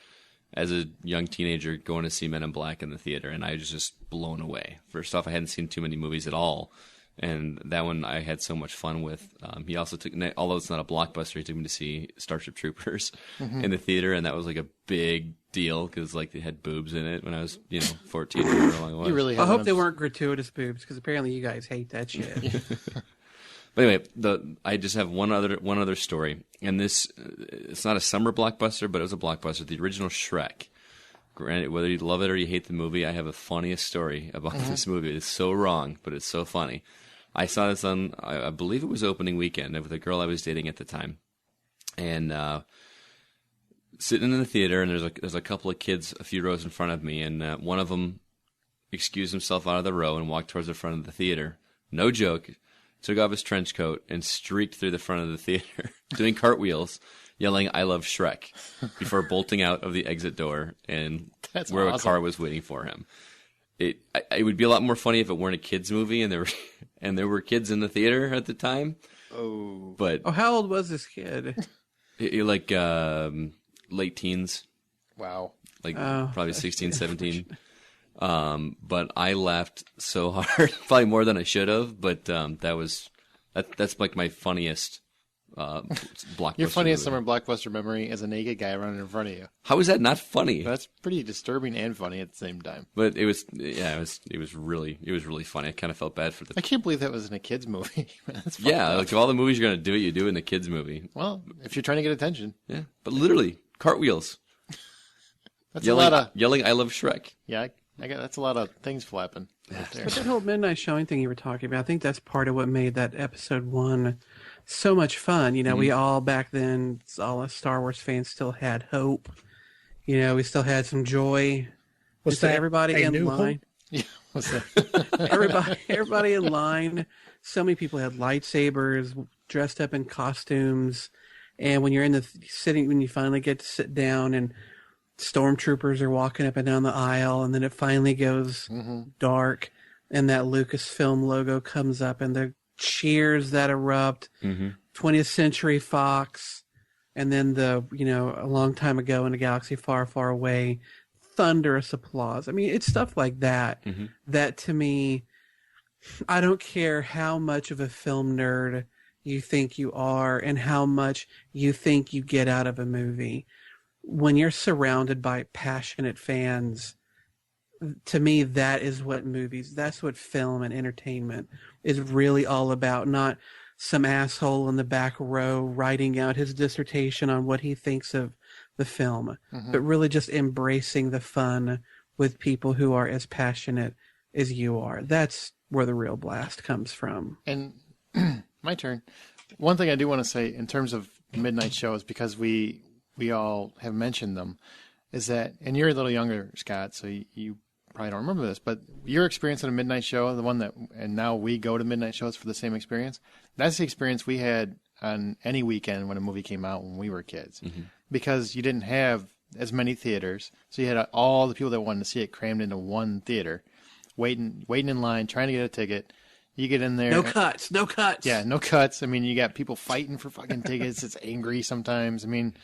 as a young teenager going to see Men in Black in the theater, and I was just blown away. First off, I hadn't seen too many movies at all, and that one I had so much fun with. He also took, although it's not a blockbuster, he took me to see Starship Troopers in the theater, and that was like a big deal because like they had boobs in it when I was 14 or however long I was. You really I hope they weren't gratuitous boobs, because apparently you guys hate that shit. But anyway, I just have one other story, and this it's not a summer blockbuster, but it was a blockbuster. The original Shrek. Granted, whether you love it or you hate the movie, I have the funniest story about this movie. It's so wrong, but it's so funny. I saw this on, I believe it was opening weekend, with a girl I was dating at the time, and sitting in the theater, and there's a couple of kids a few rows in front of me, and one of them excused himself out of the row and walked towards the front of the theater. No joke. Took off his trench coat and streaked through the front of the theater, doing cartwheels, yelling, "I love Shrek," before bolting out of the exit door and where a car was waiting for him. It would be a lot more funny if it weren't a kids movie and there were kids in the theater at the time. Oh, but how old was this kid? Like late teens. Wow. Like probably 16, 17. But I laughed so hard, probably more than I should have. But that's like my funniest blockbuster. Your funniest movie. summer blockbuster memory is a naked guy running in front of you. How is that not funny? That's pretty disturbing and funny at the same time. But it was really funny. I kind of felt bad for the. I can't believe that was in a kids movie. That's like of all the movies you're gonna do it, you do it in a kids movie. Well, if you're trying to get attention. Yeah, but literally cartwheels. That's yelling, a lot of yelling. I love Shrek. Yeah, that's a lot of things flapping. Right there. But that whole midnight showing thing you were talking about, I think that's part of what made that episode 1 so much fun. We all back then, all us Star Wars fans still had hope. We still had some joy. Was that everybody a in new line? hope? Yeah, what's that? everybody in line. So many people had lightsabers, dressed up in costumes, and when you're in the when you finally get to sit down and stormtroopers are walking up and down the aisle, and then it finally goes dark, and that Lucasfilm logo comes up, and the cheers that erupt, 20th Century Fox, and then a long time ago in a galaxy far, far away, thunderous applause. I mean, it's stuff like that that to me, I don't care how much of a film nerd you think you are and how much you think you get out of a movie. When you're surrounded by passionate fans, to me, that is what movies, that's what film and entertainment is really all about. Not some asshole in the back row writing out his dissertation on what he thinks of the film, but really just embracing the fun with people who are as passionate as you are. That's where the real blast comes from. And my turn. One thing I do want to say in terms of midnight shows, because we all have mentioned them, is that, and you're a little younger, Scott, so you probably don't remember this, but your experience at a midnight show, the one that, and now we go to midnight shows for the same experience, that's the experience we had on any weekend when a movie came out when we were kids. Because you didn't have as many theaters, so you had all the people that wanted to see it crammed into one theater, waiting in line, trying to get a ticket. You get in there. No cuts. Yeah, no cuts. I mean, you got people fighting for fucking tickets. It's angry sometimes. I mean,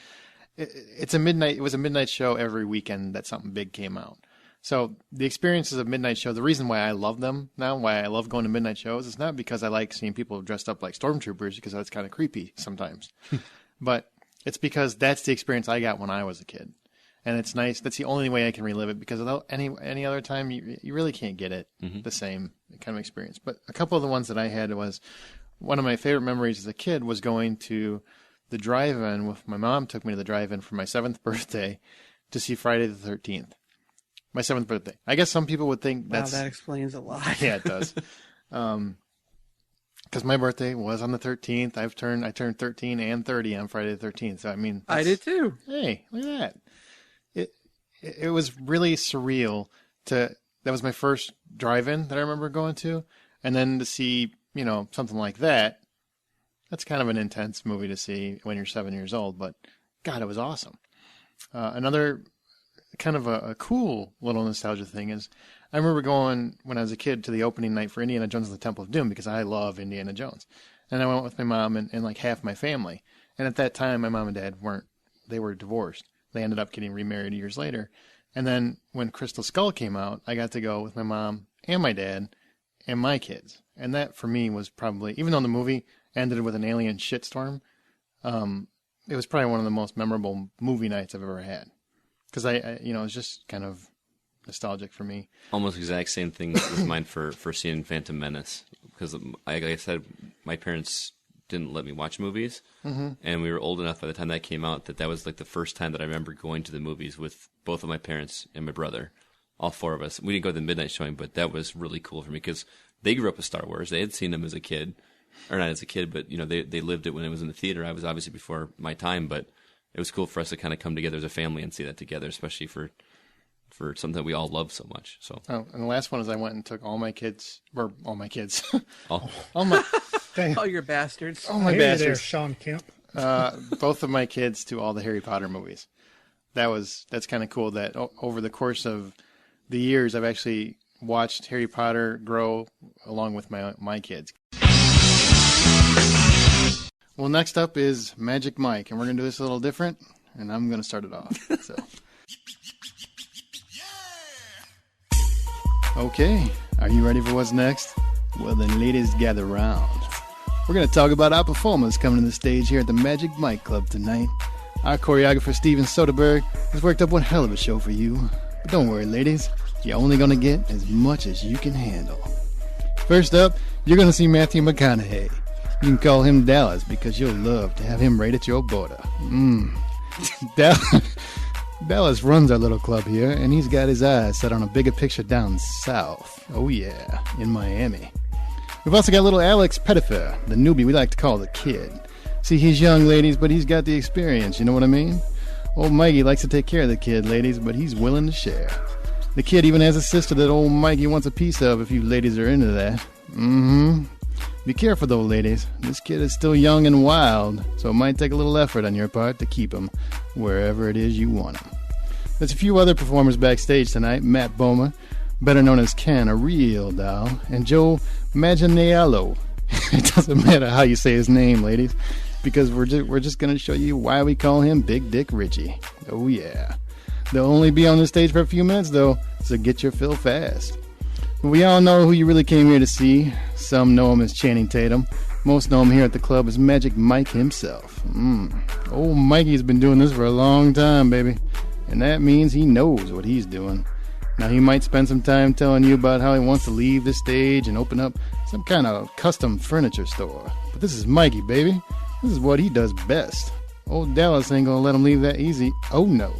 it was a midnight show every weekend that something big came out. So the experiences of midnight show, the reason why I love them now, why I love going to midnight shows, is not because I like seeing people dressed up like stormtroopers, because that's kind of creepy sometimes. But it's because that's the experience I got when I was a kid. And it's nice. That's the only way I can relive it, because any other time, you really can't get it, the same kind of experience. But a couple of the ones that I had was, one of my favorite memories as a kid was going to the drive-in with my mom. Took me to the drive-in for my 7th birthday to see Friday the 13th. My 7th birthday. I guess some people would think wow, that explains a lot. Yeah, it does. Because my birthday was on the 13th. I turned 13 and 30 on Friday the 13th. So I mean, I did too. Hey, look at that. It was really surreal that was my first drive-in that I remember going to, and then to see, something like that. That's kind of an intense movie to see when you're 7 years old, but God, it was awesome. Another kind of a cool little nostalgia thing is, I remember going when I was a kid to the opening night for Indiana Jones and the Temple of Doom, because I love Indiana Jones. And I went with my mom and like half my family. And at that time, my mom and dad they were divorced. They ended up getting remarried years later. And then when Crystal Skull came out, I got to go with my mom and my dad and my kids. And that for me was probably, even though the movie ended with an alien shitstorm, it was probably one of the most memorable movie nights I've ever had. Because it was just kind of nostalgic for me. Almost exact same thing with mine for seeing Phantom Menace. Because, like I said, my parents didn't let me watch movies. And we were old enough by the time that came out that was like the first time that I remember going to the movies with both of my parents and my brother. All 4 of us. We didn't go to the midnight showing, but that was really cool for me because they grew up with Star Wars. They had seen them as a kid. Or not as a kid, but they lived it when it was in the theater. I was obviously before my time, but it was cool for us to kind of come together as a family and see that together, especially for something that we all love so much. So. Oh, and the last one is I went and took all my kids. All your bastards. All my bastards. There, Sean Kemp. Both of my kids to all the Harry Potter movies. That's kind of cool that over the course of the years, I've actually watched Harry Potter grow along with my kids. Well, next up is Magic Mike, and we're going to do this a little different, and I'm going to start it off. So. Okay, are you ready for what's next? Well then, ladies, gather round. We're going to talk about our performers coming to the stage here at the Magic Mike Club tonight. Our choreographer, Steven Soderbergh, has worked up one hell of a show for you. But don't worry, ladies, you're only going to get as much as you can handle. First up, you're going to see Matthew McConaughey. You can call him Dallas because you'll love to have him right at your border. Dallas runs our little club here, and he's got his eyes set on a bigger picture down south. Oh yeah, in Miami. We've also got little Alex Pettifer, the newbie we like to call the kid. See, he's young, ladies, but he's got the experience, you know what I mean? Old Mikey likes to take care of the kid, ladies, but he's willing to share. The kid even has a sister that old Mikey wants a piece of if you ladies are into that. Be careful though, ladies. This kid is still young and wild, so it might take a little effort on your part to keep him wherever it is you want him. There's a few other performers backstage tonight. Matt Bomer, better known as Ken, a real doll, and Joe Manganiello. It doesn't matter how you say his name, ladies, because we're just going to show you why we call him Big Dick Richie. Oh yeah. They'll only be on the stage for a few minutes though, so get your fill fast. We all know who you really came here to see. Some know him as Channing Tatum. Most know him here at the club as Magic Mike himself. Old Mikey's been doing this for a long time, baby. And that means he knows what he's doing. Now, he might spend some time telling you about how he wants to leave the stage and open up some kind of custom furniture store. But this is Mikey, baby. This is what he does best. Old Dallas ain't gonna let him leave that easy. Oh, no.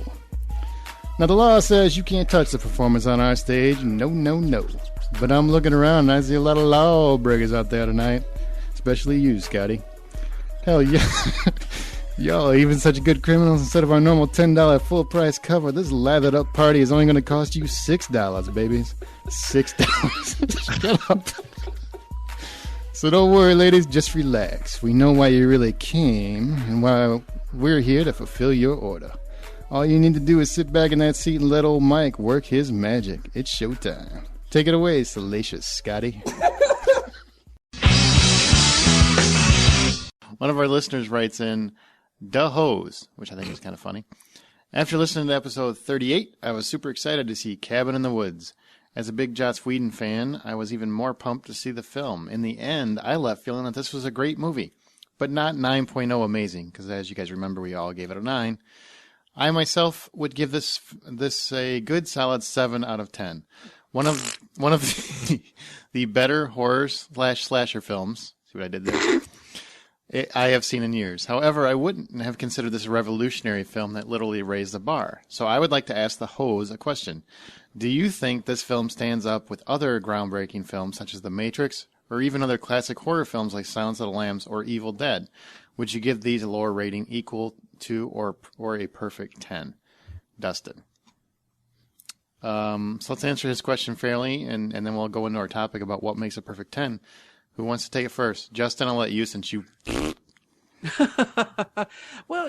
Now, the law says you can't touch the performance on our stage. No, no, no. But I'm looking around and I see a lot of lawbreakers out there tonight. Especially you, Scotty. Hell yeah. Y'all are even such good criminals. Instead of our normal $10 full price cover, this lathered up party is only going to cost you $6, babies. $6. Shut up. So don't worry, ladies, just relax. We know why you really came and why we're here to fulfill your order. All you need to do is sit back in that seat and let old Mike work his magic. It's showtime. Take it away, salacious Scotty. One of our listeners writes in, "Da hose," which I think is kind of funny. After listening to episode 38, I was super excited to see Cabin in the Woods. As a big Joss Whedon fan, I was even more pumped to see the film. In the end, I left feeling that this was a great movie, but not 9.0 amazing, because as you guys remember, we all gave it a 9. I myself would give this a good solid 7 out of 10. One of the better horror / slasher films. See what I did there? I have seen in years. However, I wouldn't have considered this a revolutionary film that literally raised the bar. So I would like to ask the hose a question. Do you think this film stands up with other groundbreaking films such as The Matrix, or even other classic horror films like Silence of the Lambs or Evil Dead? Would you give these a lower rating equal to or a perfect 10? Dustin. So let's answer his question fairly, and then we'll go into our topic about what makes a perfect 10. Who wants to take it first? Justin, I'll let you since you... Well,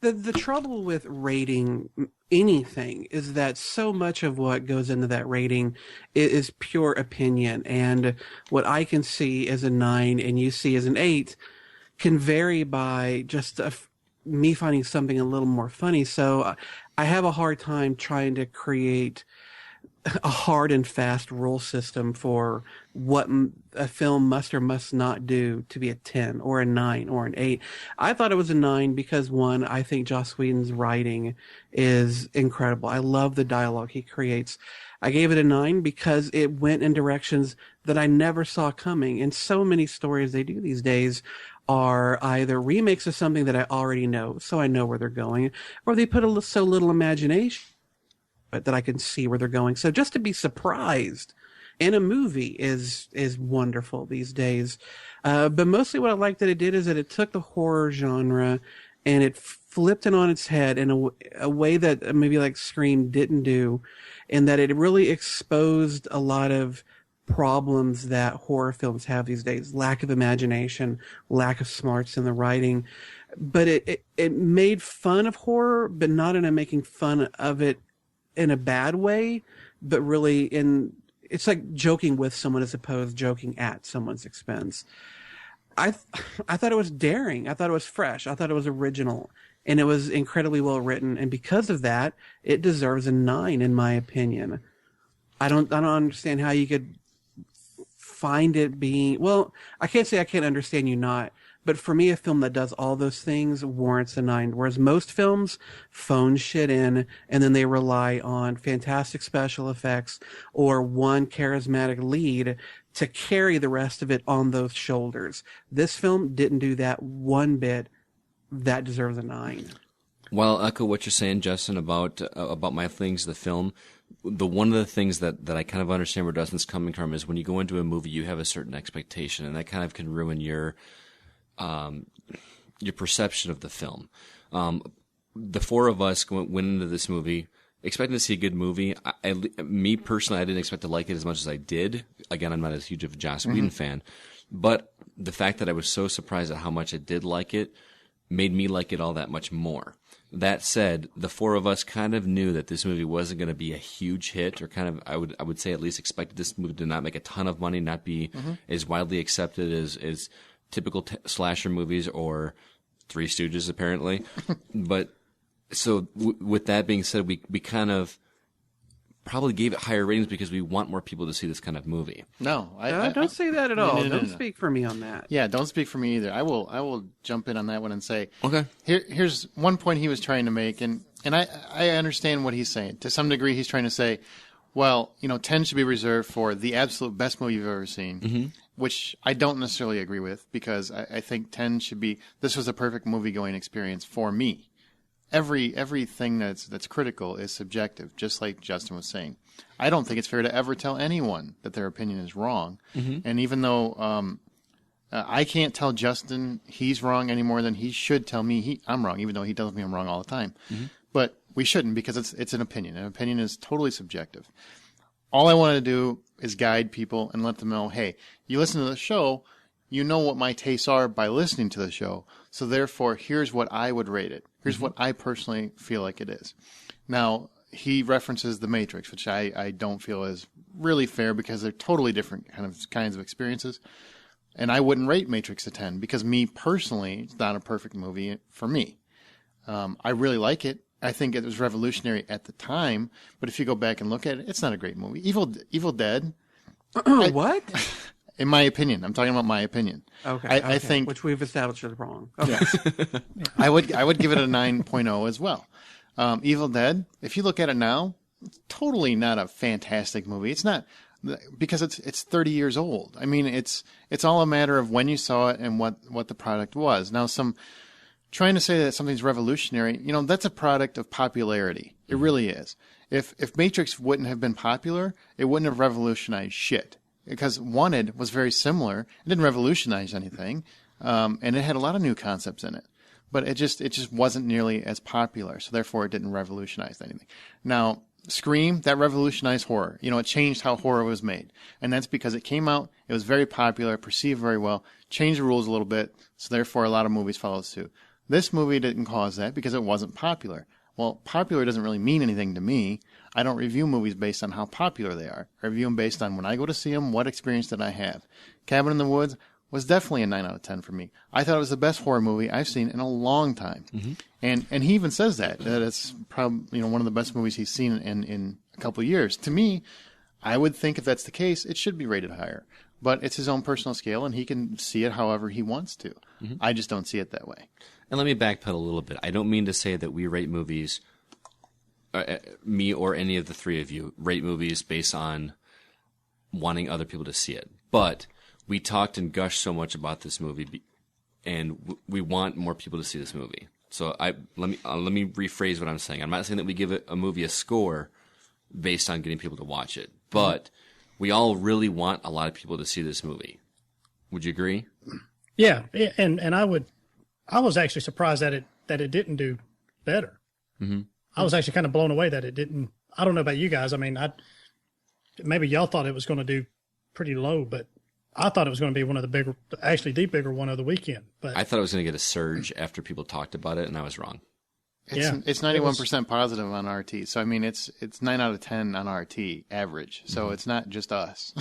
the trouble with rating anything is that so much of what goes into that rating is pure opinion. And what I can see as a 9 and you see as an 8 can vary by just me finding something a little more funny. So I have a hard time trying to create a hard and fast rule system for what a film must or must not do to be a 10 or a 9 or an 8. I thought it was a 9 because, one, I think Joss Whedon's writing is incredible. I love the dialogue he creates. I gave it a 9 because it went in directions that I never saw coming. And so many stories they do these days are either remakes of something that I already know, so I know where they're going, or they put so little imagination but that I can see where they're going. So just to be surprised in a movie is wonderful these days. But mostly what I like that it did is that it took the horror genre and it flipped it on its head in a way that maybe like Scream didn't do, and that it really exposed a lot of problems that horror films have these days. Lack of imagination, lack of smarts in the writing. But it made fun of horror, but not in a making fun of it in a bad way, but really it's like joking with someone as opposed to joking at someone's expense. I thought it was daring. I thought it was fresh. I thought it was original, and it was incredibly well written. And because of that, it deserves a 9 in my opinion. I don't understand how you could find it being, well, I can't say I can't understand you not, but for me, a film that does all those things warrants a 9. Whereas most films phone shit in, and then they rely on fantastic special effects or one charismatic lead to carry the rest of it on those shoulders. This film didn't do that one bit. That deserves a 9. Well, I'll echo what you're saying, Justin, about my feelings of the film. One of the things that I kind of understand where Dustin's coming from is when you go into a movie, you have a certain expectation, and that kind of can ruin your perception of the film. The four of us went into this movie expecting to see a good movie. Me personally, I didn't expect to like it as much as I did. Again, I'm not as huge of a Joss Whedon fan, but the fact that I was so surprised at how much I did like it made me like it all that much more. That said, the four of us kind of knew that this movie wasn't going to be a huge hit, or kind of, I would say at least expected this movie to not make a ton of money, not be as widely accepted as typical slasher movies or Three Stooges, apparently. But so with that being said, we kind of probably gave it higher ratings because we want more people to see this kind of movie. No, I don't say that at all. Don't speak for me on that. Yeah, don't speak for me either. I will jump in on that one and say, okay, here's one point he was trying to make, and And I understand what he's saying. To some degree, he's trying to say, well, 10 should be reserved for the absolute best movie you've ever seen, which I don't necessarily agree with, because I think 10 should be, this was a perfect movie-going experience for me. Everything that's critical is subjective, just like Justin was saying. I don't think it's fair to ever tell anyone that their opinion is wrong. And even though I can't tell Justin he's wrong any more than he should tell me I'm wrong, even though he tells me I'm wrong all the time. But we shouldn't, because it's an opinion. An opinion is totally subjective. All I want to do is guide people and let them know, hey, you listen to the show, you know what my tastes are by listening to the show. So therefore, here's what I would rate it. Here's what I personally feel like it is. Now, he references The Matrix, which I don't feel is really fair, because they're totally different kinds of experiences. And I wouldn't rate Matrix a 10, because me personally, it's not a perfect movie for me. I really like it. I think it was revolutionary at the time, but if you go back and look at it, it's not a great movie. Evil Dead. What? In my opinion, I'm talking about my opinion. Okay. I think, which we've established is wrong. Okay. yes, I would give it a 9.0 as well. Evil Dead. If you look at it now, it's totally not a fantastic movie. It's not, because it's 30 years old. I mean, it's all a matter of when you saw it and what the product was. Now, trying to say that something's revolutionary, that's a product of popularity. It really is. If Matrix wouldn't have been popular, it wouldn't have revolutionized shit. Because Wanted was very similar. It didn't revolutionize anything, and it had a lot of new concepts in it. But it just wasn't nearly as popular, so therefore it didn't revolutionize anything. Now, Scream, that revolutionized horror. It changed how horror was made. And that's because it came out, it was very popular, perceived very well, changed the rules a little bit, so therefore a lot of movies followed suit. This movie didn't cause that because it wasn't popular. Well, popular doesn't really mean anything to me. I don't review movies based on how popular they are. I review them based on when I go to see them, what experience did I have. Cabin in the Woods was definitely a 9 out of 10 for me. I thought it was the best horror movie I've seen in a long time. And he even says that it's probably one of the best movies he's seen in a couple of years. To me, I would think if that's the case, it should be rated higher. But it's his own personal scale, and he can see it however he wants to. I just don't see it that way. And let me backpedal a little bit. I don't mean to say that we rate movies, me or any of the three of you, rate movies based on wanting other people to see it. But we talked and gushed so much about this movie, and we want more people to see this movie. So let me rephrase what I'm saying. I'm not saying that we give a movie a score based on getting people to watch it, but we all really want a lot of people to see this movie. Would you agree? Yeah, and I was actually surprised that it didn't do better. I was actually kind of blown away that it didn't. I don't know about you guys. I mean, maybe y'all thought it was going to do pretty low, but I thought it was going to be one of the bigger, actually the bigger one of the weekend. But I thought it was going to get a surge after people talked about it, and I was wrong. It's 91% positive on RT. So I mean, it's 9 out of 10 on RT average. So it's not just us.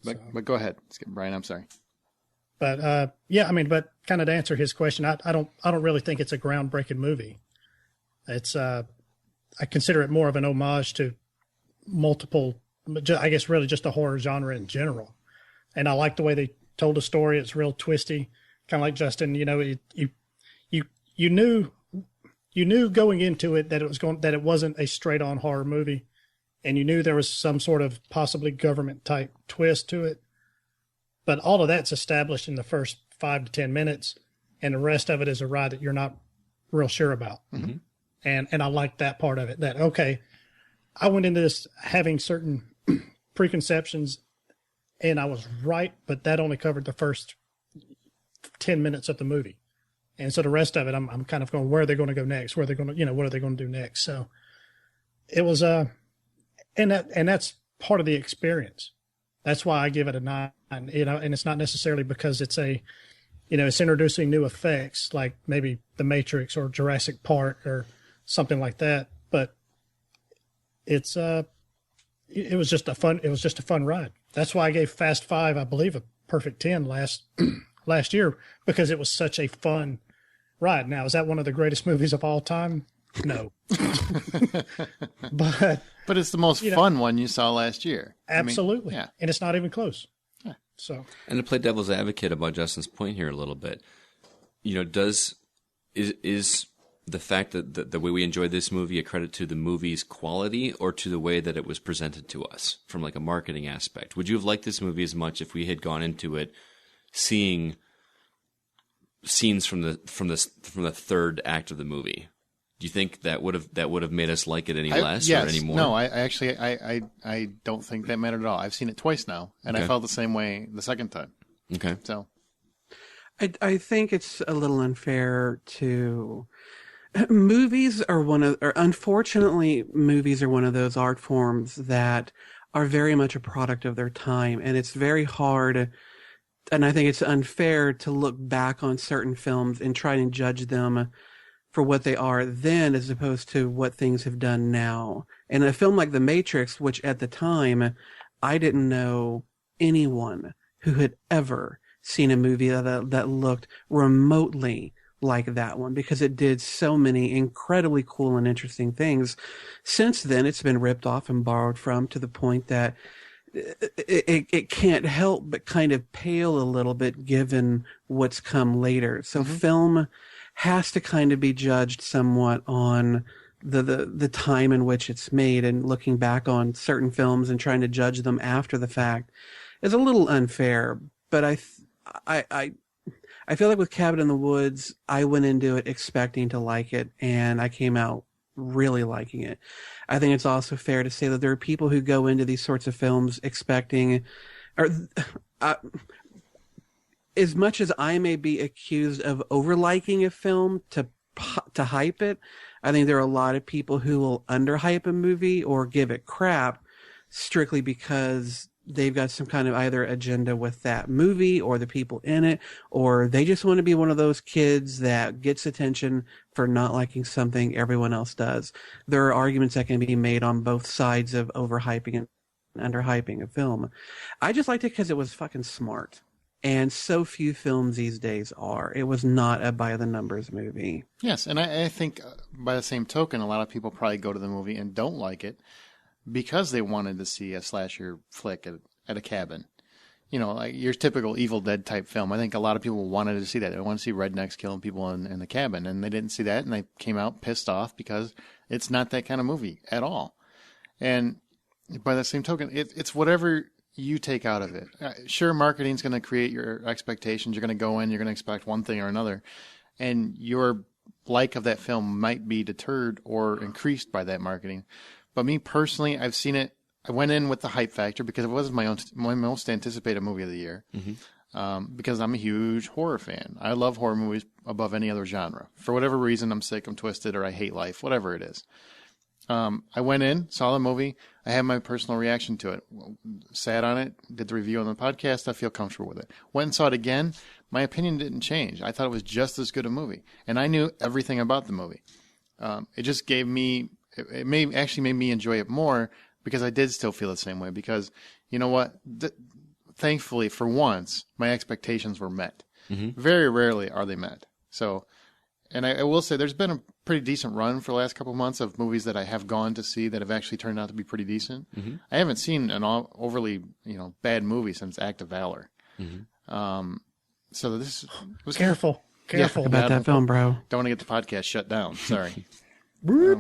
But go ahead, Brian. I'm sorry. But yeah, I mean, but kind of to answer his question, I don't really think it's a groundbreaking movie. It's I consider it more of an homage to multiple, I guess, really just the horror genre in general. And I like the way they told the story. It's real twisty, kind of like Justin. You knew going into it that it wasn't a straight on horror movie, and you knew there was some sort of possibly government type twist to it. But all of that's established in the first 5 to 10 minutes, and the rest of it is a ride that you're not real sure about. And I like that part of it. That, okay, I went into this having certain preconceptions, and I was right, but that only covered the first 10 minutes of the movie. And so the rest of it, I'm kind of going, where are they going to go next? Where are they going to, what are they going to do next? So it was, and that's part of the experience. That's why I give it a 9, and it's not necessarily because it's it's introducing new effects like maybe The Matrix or Jurassic Park or something like that. But it was just a fun ride. That's why I gave Fast 5, I believe, a perfect 10 last year, because it was such a fun ride. Now, is that one of the greatest movies of all time? No. But it's the most fun one you saw last year. Absolutely. I mean, yeah. And it's not even close. Yeah. So. And to play devil's advocate about Justin's point here a little bit, is the fact that the way we enjoyed this movie a credit to the movie's quality or to the way that it was presented to us from like a marketing aspect? Would you have liked this movie as much if we had gone into it seeing scenes from the third act of the movie? Do you think that would have made us like it any less or any more? No, I actually don't think that mattered at all. I've seen it twice now, and I felt the same way the second time. Okay. So I think it's a little unfair to movies unfortunately movies are one of those art forms that are very much a product of their time, and it's very hard, and I think it's unfair to look back on certain films and try and judge them for what they are then as opposed to what things have done now. And a film like The Matrix, which at the time I didn't know anyone who had ever seen a movie that looked remotely like that one, because it did so many incredibly cool and interesting things. Since then, it's been ripped off and borrowed from to the point that it can't help but kind of pale a little bit given what's come later. So film has to kind of be judged somewhat on the time in which it's made, and looking back on certain films and trying to judge them after the fact is a little unfair. But I feel like with Cabin in the Woods, I went into it expecting to like it, and I came out really liking it. I think it's also fair to say that there are people who go into these sorts of films expecting, or as much as I may be accused of over-liking a film to hype it, I think there are a lot of people who will underhype a movie or give it crap strictly because they've got some kind of either agenda with that movie or the people in it, or they just want to be one of those kids that gets attention for not liking something everyone else does. There are arguments that can be made on both sides of overhyping and underhyping a film. I just liked it because it was fucking smart. And so few films these days are. It was not a by-the-numbers movie. yes, and I think by the same token, a lot of people probably go to the movie and don't like it because they wanted to see a slasher flick at a cabin. You know, like your typical Evil Dead type film. I think a lot of people wanted to see that. They wanted to see rednecks killing people in the cabin, and they didn't see that, and they came out pissed off because it's not that kind of movie at all. And by the same token, it's whatever you take out of it. Sure, marketing's going to create your expectations. You're going to go in, you're going to expect one thing or another, and your like of that film might be deterred or increased by that marketing. But me personally, I've seen it. I went in with the hype factor because it was my most anticipated movie of the year. Because I'm a huge horror fan. I love horror movies above any other genre. For whatever reason, I'm sick, I'm twisted, or I hate life, whatever it is. I went in, saw the movie. I had my personal reaction to it. Sat on it, did the review on the podcast. I feel comfortable with it. Went and saw it again. My opinion didn't change. I thought it was just as good a movie. And I knew everything about the movie. It just gave me... It actually made me enjoy it more because I did still feel the same way. Because, you know what? Thankfully, for once, my expectations were met. Very rarely are they met. So, and I will say there's been a pretty decent run for the last couple of months of movies that I have gone to see that have actually turned out to be pretty decent. I haven't seen an overly, bad movie since Act of Valor. So this was Careful About that film, bro. Don't want to get the podcast shut down. Sorry. But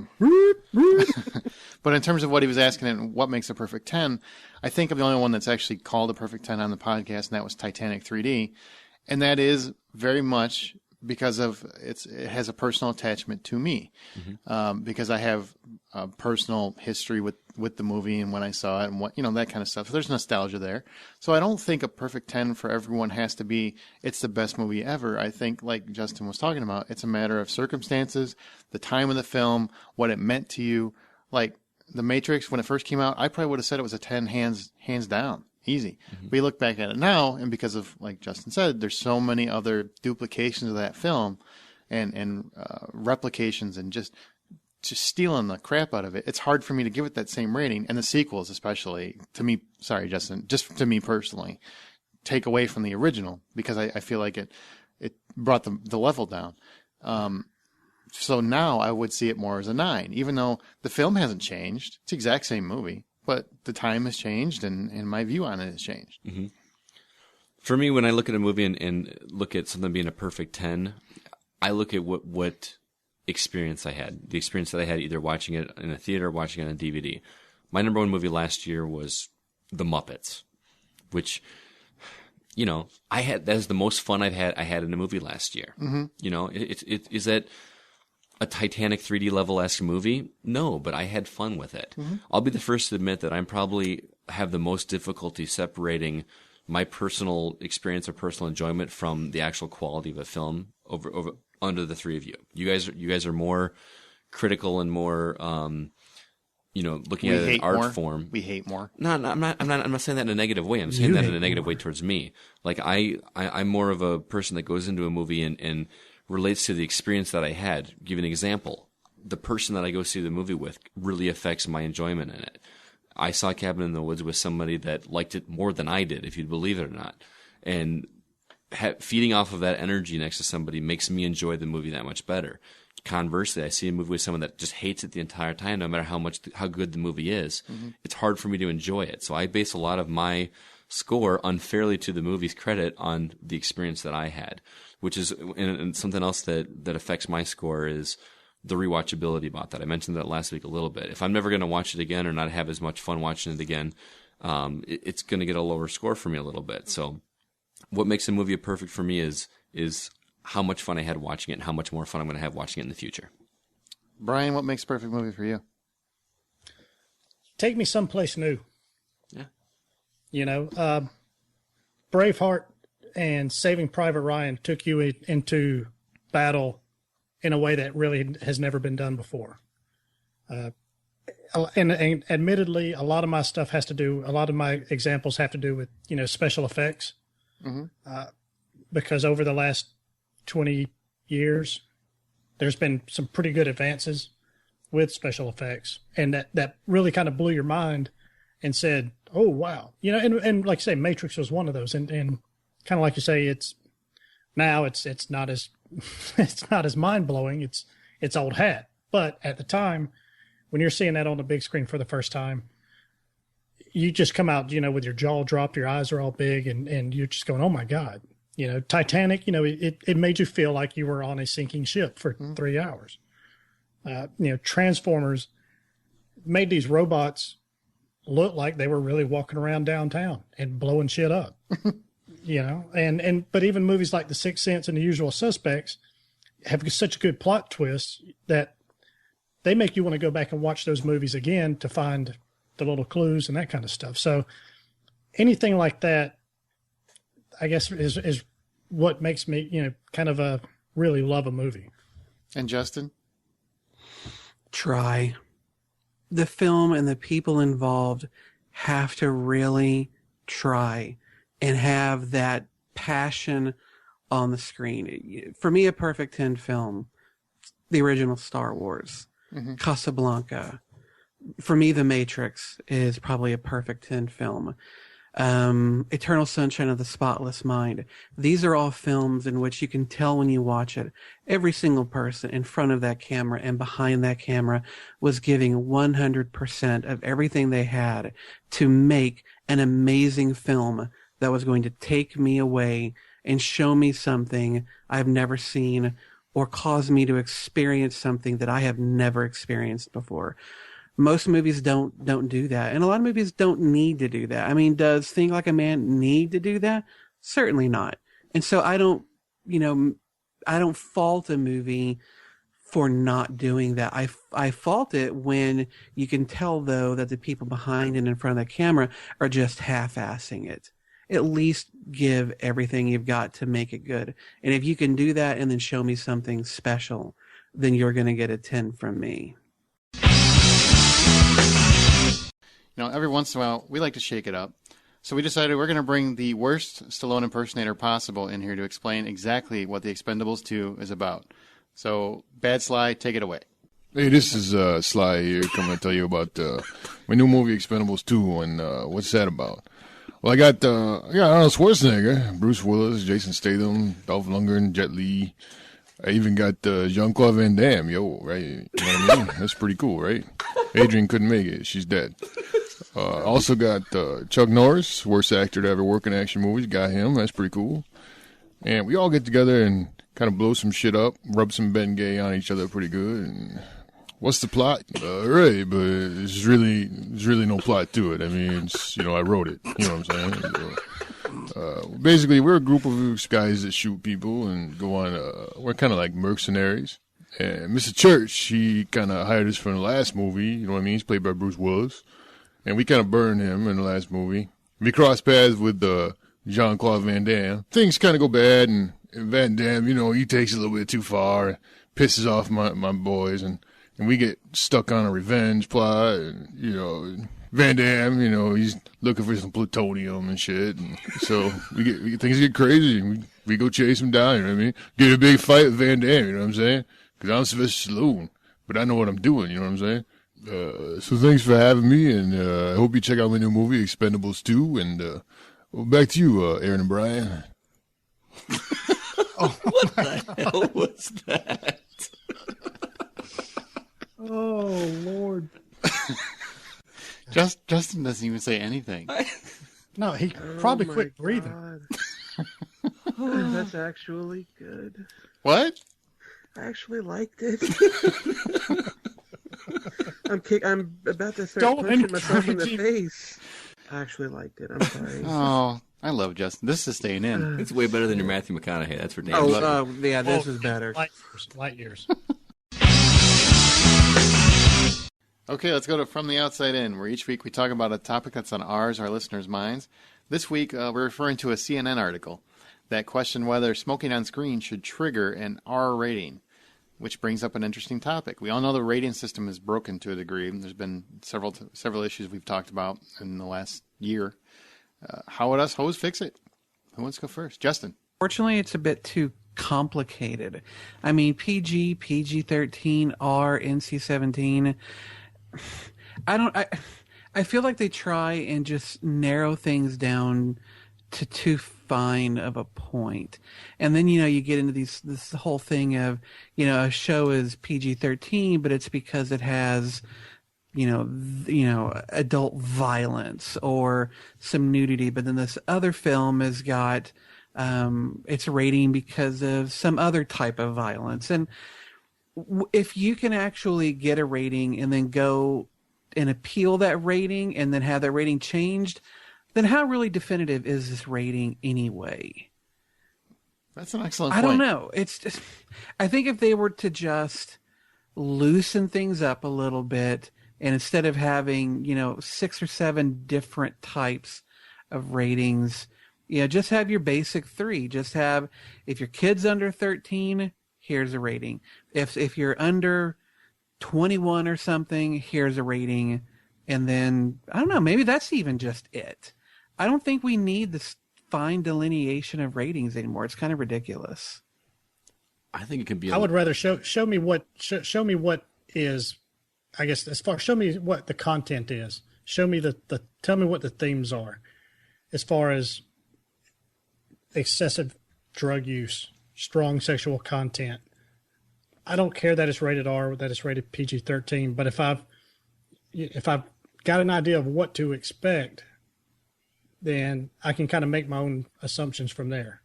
in terms of what he was asking and what makes a perfect 10, I think I'm the only one that's actually called a perfect 10 on the podcast, and that was Titanic 3D. And that is very much because of it has a personal attachment to me, because I have a personal history with the movie and when I saw it and what, that kind of stuff. So there's nostalgia there. So I don't think a perfect 10 for everyone has to be, it's the best movie ever. I think, like Justin was talking about, it's a matter of circumstances, the time of the film, what it meant to you. Like The Matrix, when it first came out, I probably would have said it was a 10 hands down. Easy. We look back at it now, and because of, like Justin said, there's so many other duplications of that film and replications and just stealing the crap out of it. It's hard for me to give it that same rating, and the sequels especially, to me, sorry, Justin, just to me personally, take away from the original because I feel like it brought the level down. So now I would see it more as a 9, even though the film hasn't changed. It's the exact same movie. But the time has changed, and my view on it has changed. For me, when I look at a movie and look at something being a perfect 10, I look at what experience I had. The experience that I had either watching it in a theater or watching it on DVD. My number one movie last year was The Muppets, which, you know, that is the most fun I had in a movie last year. Mm-hmm. You know, is that a Titanic 3D level-esque movie? No, but I had fun with it. Mm-hmm. I'll be the first to admit that I'm probably have the most difficulty separating my personal experience or personal enjoyment from the actual quality of a film over under the three of you. You guys are more critical and more looking at an art form. We hate more. No, I'm not saying that in a negative way. I'm saying that in a negative way towards me. Like I'm more of a person that goes into a movie and relates to the experience that I had. Give an example. The person that I go see the movie with really affects my enjoyment in it. I saw Cabin in the Woods with somebody that liked it more than I did, if you'd believe it or not. And feeding off of that energy next to somebody makes me enjoy the movie that much better. Conversely, I see a movie with someone that just hates it the entire time, no matter how good the movie is. Mm-hmm. It's hard for me to enjoy it. So I base a lot of my score unfairly to the movie's credit on the experience that I had, which is and something else that affects my score is the rewatchability about that. I mentioned that last week a little bit. If I'm never going to watch it again or not have as much fun watching it again, it's going to get a lower score for me a little bit. So what makes a movie perfect for me is how much fun I had watching it and how much more fun I'm going to have watching it in the future. Brian, what makes a perfect movie for you? Take me someplace new. Yeah. You know, Braveheart and Saving Private Ryan took you into battle in a way that really has never been done before. And admittedly, a lot of my examples have to do with, special effects. Mm-hmm. Because over the last 20 years, there's been some pretty good advances with special effects. And that really kind of blew your mind and said, oh, wow. And like you say, Matrix was one of those. And kind of like you say, it's not as it's not as mind-blowing. It's old hat. But at the time, when you're seeing that on the big screen for the first time, you just come out, with your jaw dropped, your eyes are all big, and you're just going, oh, my God. Titanic, it made you feel like you were on a sinking ship for 3 hours. Transformers made these robots look like they were really walking around downtown and blowing shit up. But even movies like The Sixth Sense and The Usual Suspects have such good plot twists that they make you want to go back and watch those movies again to find the little clues and that kind of stuff. So anything like that, I guess, is what makes me, kind of really love a movie. And Justin? Try. The film and the people involved have to really try and have that passion on the screen. For me, a perfect 10 film, the original Star Wars, mm-hmm. Casablanca. For me, The Matrix is probably a perfect 10 film. Eternal Sunshine of the Spotless Mind. These are all films in which you can tell when you watch it, every single person in front of that camera and behind that camera was giving 100% of everything they had to make an amazing film that was going to take me away and show me something I've never seen or cause me to experience something that I have never experienced before. Most movies don't do that. And a lot of movies don't need to do that. I mean, does Think Like a Man need to do that? Certainly not. And so I don't fault a movie for not doing that. I fault it when you can tell, though, that the people behind and in front of the camera are just half-assing it. At least give everything you've got to make it good. And if you can do that and then show me something special, then you're going to get a 10 from me. Every once in a while, we like to shake it up. So we decided we're going to bring the worst Stallone impersonator possible in here to explain exactly what The Expendables 2 is about. So, Bad Sly, take it away. Hey, this is Sly here, coming to tell you about my new movie, Expendables 2, and what's that about? Well, I got Arnold Schwarzenegger, Bruce Willis, Jason Statham, Dolph Lundgren, Jet Li. I even got Jean-Claude Van Damme, right? You know what I mean? That's pretty cool, right? Adrian couldn't make it. She's dead. Also got Chuck Norris, worst actor to ever work in action movies. Got him. That's pretty cool. And we all get together and kind of blow some shit up, rub some Bengay on each other pretty good. And what's the plot? Right, but there's really no plot to it. I mean, it's, I wrote it. You know what I'm saying? So, basically, we're a group of guys that shoot people and go on. We're kind of like mercenaries. And Mr. Church, he kind of hired us for the last movie. You know what I mean? He's played by Bruce Willis. And we kind of burned him in the last movie. We crossed paths with Jean-Claude Van Damme. Things kind of go bad, and Van Damme, he takes it a little bit too far, pisses off my boys, and we get stuck on a revenge plot. And, Van Damme, he's looking for some plutonium and shit. And so things get crazy, and we go chase him down, you know what I mean? Get a big fight with Van Damme, you know what I'm saying? Because I'm Sylvester Stallone, but I know what I'm doing, you know what I'm saying? So thanks for having me, and I hope you check out my new movie, Expendables 2, and back to you, Aaron and Brian. What the hell was that? Oh, Lord. Justin doesn't even say anything. No, he probably quit breathing. That's actually good. What? I actually liked it. I'm about to start Don't punching myself in the encourage face. I actually liked it. I'm sorry. Oh, I love Justin. This is staying in. It's way better than your Matthew McConaughey. That's for damn sure. Yeah, this is better. Light years. Okay, let's go to From the Outside In, where each week we talk about a topic that's on our listeners' minds. This week, we're referring to a CNN article that questioned whether smoking on screen should trigger an R rating, which brings up an interesting topic. We all know the rating system is broken to a degree. There's been several issues we've talked about in the last year. How would us hoes fix it? Who wants to go first? Justin. Fortunately, it's a bit too complicated. I mean, PG, PG-13, R, NC-17. I feel like they try and just narrow things down to too fine of a point. And then, you get into this whole thing of, a show is PG-13, but it's because it has, adult violence or some nudity. But then this other film has got, its rating because of some other type of violence. And if you can actually get a rating and then go and appeal that rating and then have that rating changed, then how really definitive is this rating anyway? That's an excellent point. I don't know. It's just, I think if they were to just loosen things up a little bit, and instead of having, 6 or 7 different types of ratings, just have your basic 3. Just have, if your kid's under 13, here's a rating. If you're under 21 or something, here's a rating. And then, I don't know, maybe that's even just it. I don't think we need this fine delineation of ratings anymore. It's kind of ridiculous. I think it could be. I would rather show me what is, I guess, show me what the content is. Show me tell me what the themes are, as far as excessive drug use, strong sexual content. I don't care that it's rated R, that it's rated PG-13, but if I've got an idea of what to expect, then I can kind of make my own assumptions from there.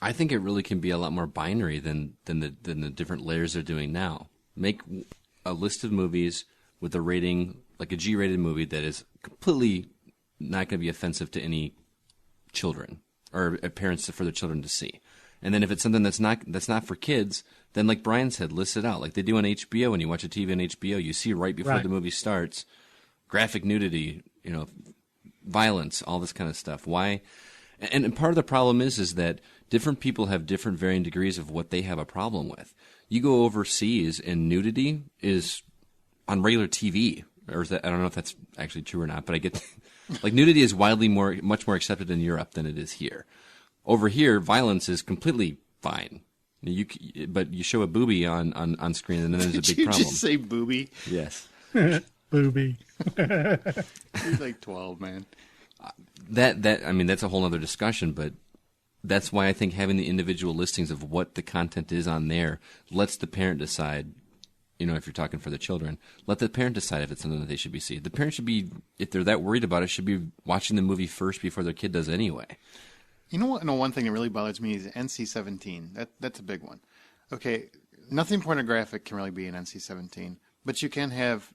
I think it really can be a lot more binary than the different layers they're doing now. Make a list of movies with a rating, like a G-rated movie that is completely not going to be offensive to any children or parents for their children to see. And then if it's something that's not for kids, then like Brian said, list it out like they do on HBO. When you watch a TV on HBO, you see right before the movie starts, graphic nudity, violence, all this kind of stuff. Why? And part of the problem is that different people have different varying degrees of what they have a problem with. You go overseas and nudity is on regular TV, or is that, I don't know if that's actually true or not, but I get like nudity is much more accepted in Europe than it is here. Over here, violence is completely fine. But you show a boobie on screen, and then there's a big problem. Did you just say boobie? Yes. Boobie. He's like 12, man. That's a whole other discussion, but that's why I think having the individual listings of what the content is on there lets the parent decide, if you're talking for the children, let the parent decide if it's something that they should be seeing. The parent should be, if they're that worried about it, should be watching the movie first before their kid does anyway. You know what? No, one thing that really bothers me is NC-17. That's a big one. Okay, nothing pornographic can really be an NC-17, but you can have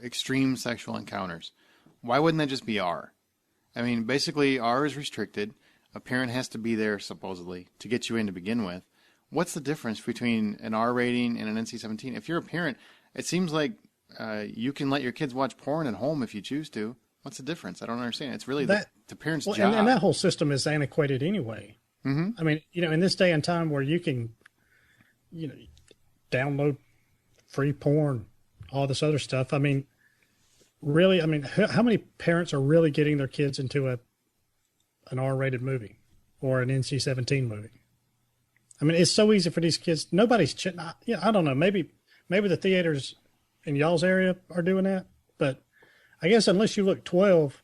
extreme sexual encounters. Why wouldn't that just be R? I mean, basically, R is restricted. A parent has to be there, supposedly, to get you in to begin with. What's the difference between an R rating and an NC-17? If you're a parent, it seems like you can let your kids watch porn at home if you choose to. What's the difference? I don't understand. It's really the parent's job. And that whole system is antiquated anyway. Mm-hmm. I mean, in this day and time where you can, download free porn, all this other stuff. I mean, really, how many parents are really getting their kids into an R-rated movie or an NC-17 movie? I mean, it's so easy for these kids. Nobody's, I don't know. Maybe the theaters in y'all's area are doing that, but I guess unless you look 12,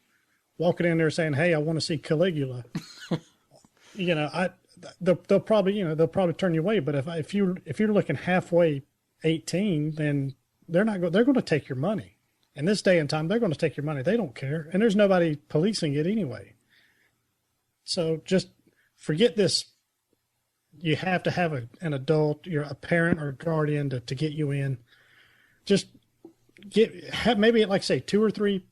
walking in there saying, "Hey, I want to see Caligula," they'll probably turn you away. But if you're looking halfway 18, then they're going to take your money. In this day and time, they're going to take your money. They don't care, and there's nobody policing it anyway. So just forget this. You have to have an adult, you're a parent or a guardian to get you in. Just have maybe, like say, two or three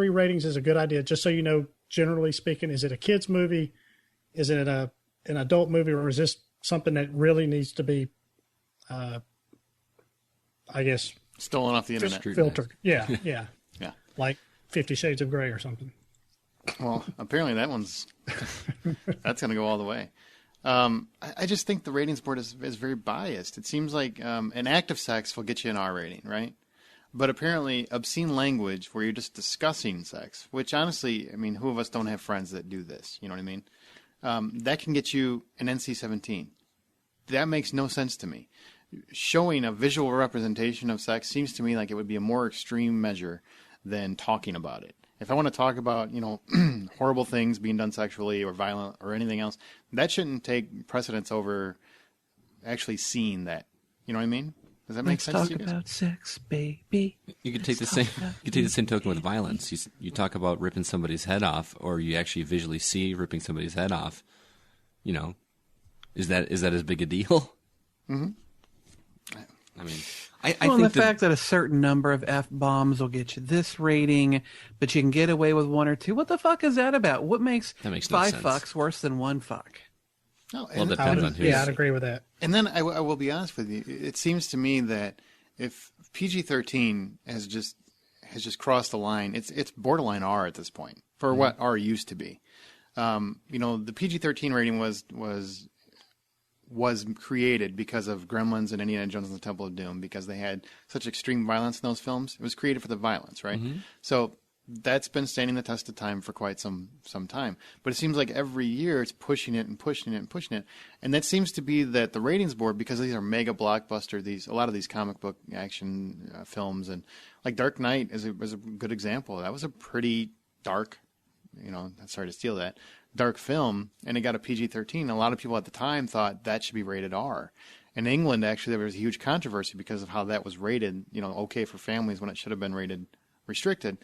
ratings is a good idea, just so you know, generally speaking, is it a kid's movie? Is it an adult movie, or is this something that really needs to be, I guess, stolen off the internet, filtered? Yeah. Yeah, like 50 Shades of Grey or something. Well, apparently that's going to go all the way. I just think the ratings board is very biased. It seems like an act of sex will get you an R rating, right? But apparently obscene language where you're just discussing sex, which honestly, I mean, who of us don't have friends that do this? You know what I mean? That can get you an NC-17. That makes no sense to me. Showing a visual representation of sex seems to me like it would be a more extreme measure than talking about it. If I want to talk about, horrible things being done sexually or violent or anything else, that shouldn't take precedence over actually seeing that. You know what I mean? Does that make sense to you guys? Let's talk about sex, baby. You could take the same. You could take the same token with violence. You talk about ripping somebody's head off, or you actually visually see ripping somebody's head off. Is that as big a deal? Mm-hmm. I mean, I think the fact that a certain number of F-bombs will get you this rating, but you can get away with one or two. What the fuck is that about? What makes no 5 sense. Fucks worse than one fuck? No, well, it depends on who. Yeah, I'd agree with that. And then I will be honest with you. It seems to me that if PG-13 has just crossed the line, it's borderline R at this point for what R used to be. The PG-13 rating was created because of Gremlins and Indiana Jones and the Temple of Doom, because they had such extreme violence in those films. It was created for the violence, right? Mm-hmm. So that's been standing the test of time for quite some time. But it seems like every year it's pushing it and pushing it and pushing it. And that seems to be that the ratings board, because these are mega blockbuster, a lot of these comic book action films, and like Dark Knight was a good example. That was a pretty dark, sorry to steal that, dark film, and it got a PG-13. A lot of people at the time thought that should be rated R. In England, actually, there was a huge controversy because of how that was rated, okay for families when it should have been rated restricted.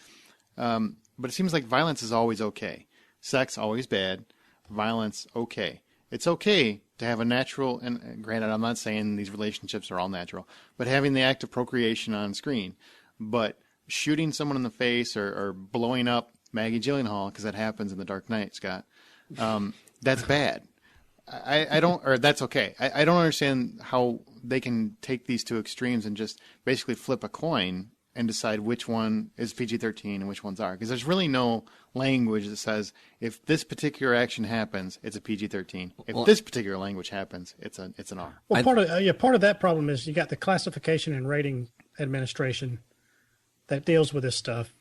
But it seems like violence is always okay. Sex, always bad. Violence, okay. It's okay to have a natural, and granted, I'm not saying these relationships are all natural, but having the act of procreation on screen. But shooting someone in the face or blowing up Maggie Gyllenhaal, because that happens in The Dark Knight, Scott, that's bad. I don't, or that's okay. I don't understand how they can take these two extremes and just basically flip a coin and decide which one is PG-13 and which ones are. Because there's really no language that says if this particular action happens, it's a PG-13. If this particular language happens, it's an R. Well, part of that problem is you got the Classification and Rating Administration that deals with this stuff.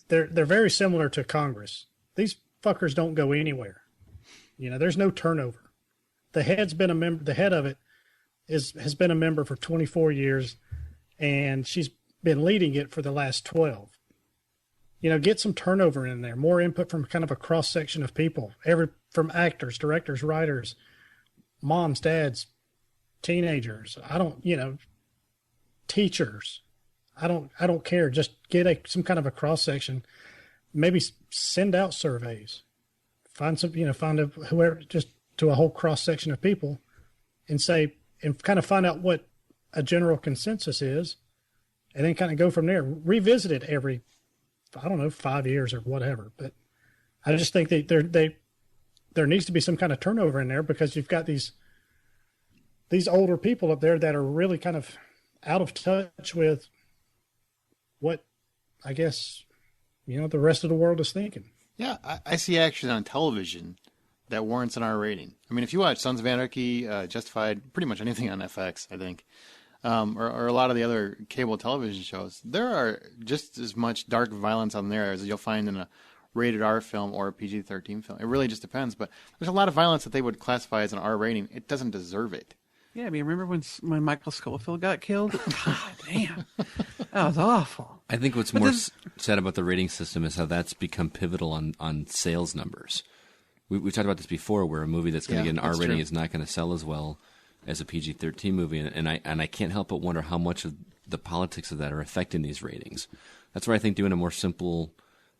They're very similar to Congress. These fuckers don't go anywhere. There's no turnover. The head's been a member. The head of it has been a member for 24 years, and she's been leading it for the last 12. Get some turnover in there, more input from kind of a cross section of people, from actors, directors, writers, moms, dads, teenagers. Teachers. I don't care. Just get some kind of a cross section. Maybe send out surveys. find some, find whoever, just to a whole cross section of people, and say, and kind of find out what a general consensus is, and then kind of go from there. Revisit it every, I don't know, 5 years or whatever. But I just think that there needs to be some kind of turnover in there, because you've got these older people up there that are really kind of out of touch with what, I guess, the rest of the world is thinking. Yeah, I see action on television that warrants an R rating. I mean, if you watch Sons of Anarchy, Justified, pretty much anything on FX, I think, or a lot of the other cable television shows, there are just as much dark violence on there as you'll find in a rated R film or a PG-13 film. It really just depends, but there's a lot of violence that they would classify as an R rating. It doesn't deserve it. Yeah, I mean, remember when Michael Scofield got killed? God damn, that was awful. I think what's more sad about the rating system is how that's become pivotal on sales numbers. We talked about this before, where a movie that's going to get an R rating is not going to sell as well as a PG-13 movie, and I can't help but wonder how much of the politics of that are affecting these ratings. That's why I think doing a more simple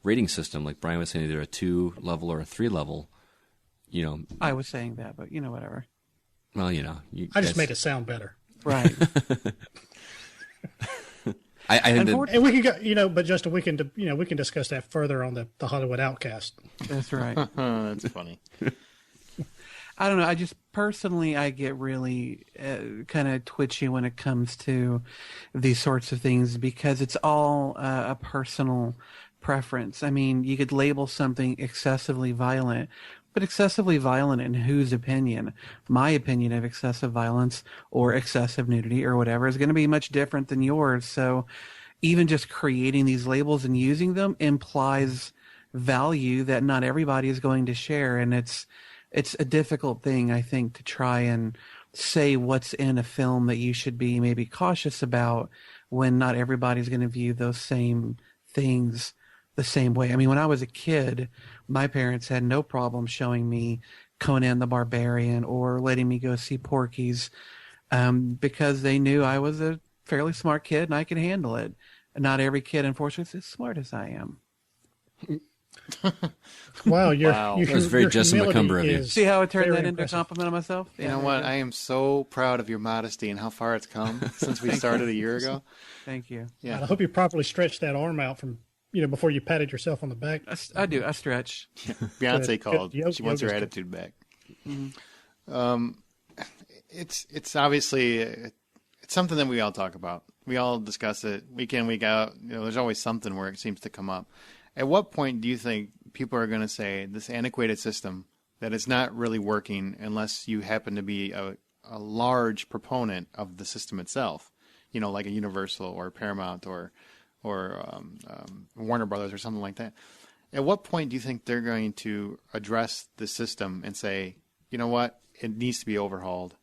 rating system, like Brian was saying, either a 2 level or a 3 level, I was saying that, but whatever. Well, I just made it sound better. Right. And we can go, but Justin, we can discuss that further on the Hollywood Outcast. That's right. That's funny. I don't know. I just personally, I get really kind of twitchy when it comes to these sorts of things, because it's all a personal preference. I mean, you could label something excessively violent, but excessively violent in whose opinion? My opinion of excessive violence or excessive nudity or whatever is going to be much different than yours. So even just creating these labels and using them implies value that not everybody is going to share. And it's a difficult thing, I think, to try and say what's in a film that you should be maybe cautious about when not everybody's going to view those same things the same way. I mean, when I was a kid, my parents had no problem showing me Conan the Barbarian or letting me go see Porky's, because they knew I was a fairly smart kid and I could handle it. Not every kid, unfortunately, is as smart as I am. Wow, that was very Justin McCumber of you. See how I turned that into a compliment on myself? You know what? I am so proud of your modesty and how far it's come since we started a year ago. Thank you. Yeah, I hope you properly stretched that arm out from before you patted yourself on the back. I do. I stretch. Beyonce called. Good. She wants her attitude back. Mm-hmm. It's obviously it's something that we all talk about. We all discuss it week in, week out. There's always something where it seems to come up. At what point do you think people are going to say this antiquated system that it's not really working unless you happen to be a large proponent of the system itself? Like a Universal or Paramount or Warner Brothers or something like that. At what point do you think they're going to address the system and say, you know what, it needs to be overhauled?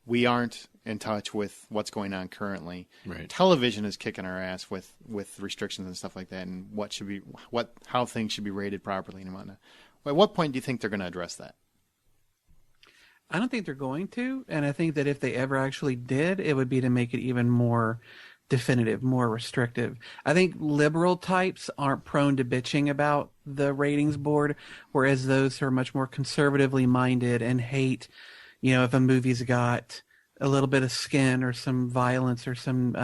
We aren't in touch with what's going on currently. Right. Television is kicking our ass with restrictions and stuff like that, and how things should be rated properly and whatnot. At what point do you think they're going to address that? I don't think they're going to, and I think that if they ever actually did, it would be to make it even more definitive, more restrictive. I think liberal types aren't prone to bitching about the ratings board, whereas those who are much more conservatively minded and hate, if a movie's got a little bit of skin or some violence or some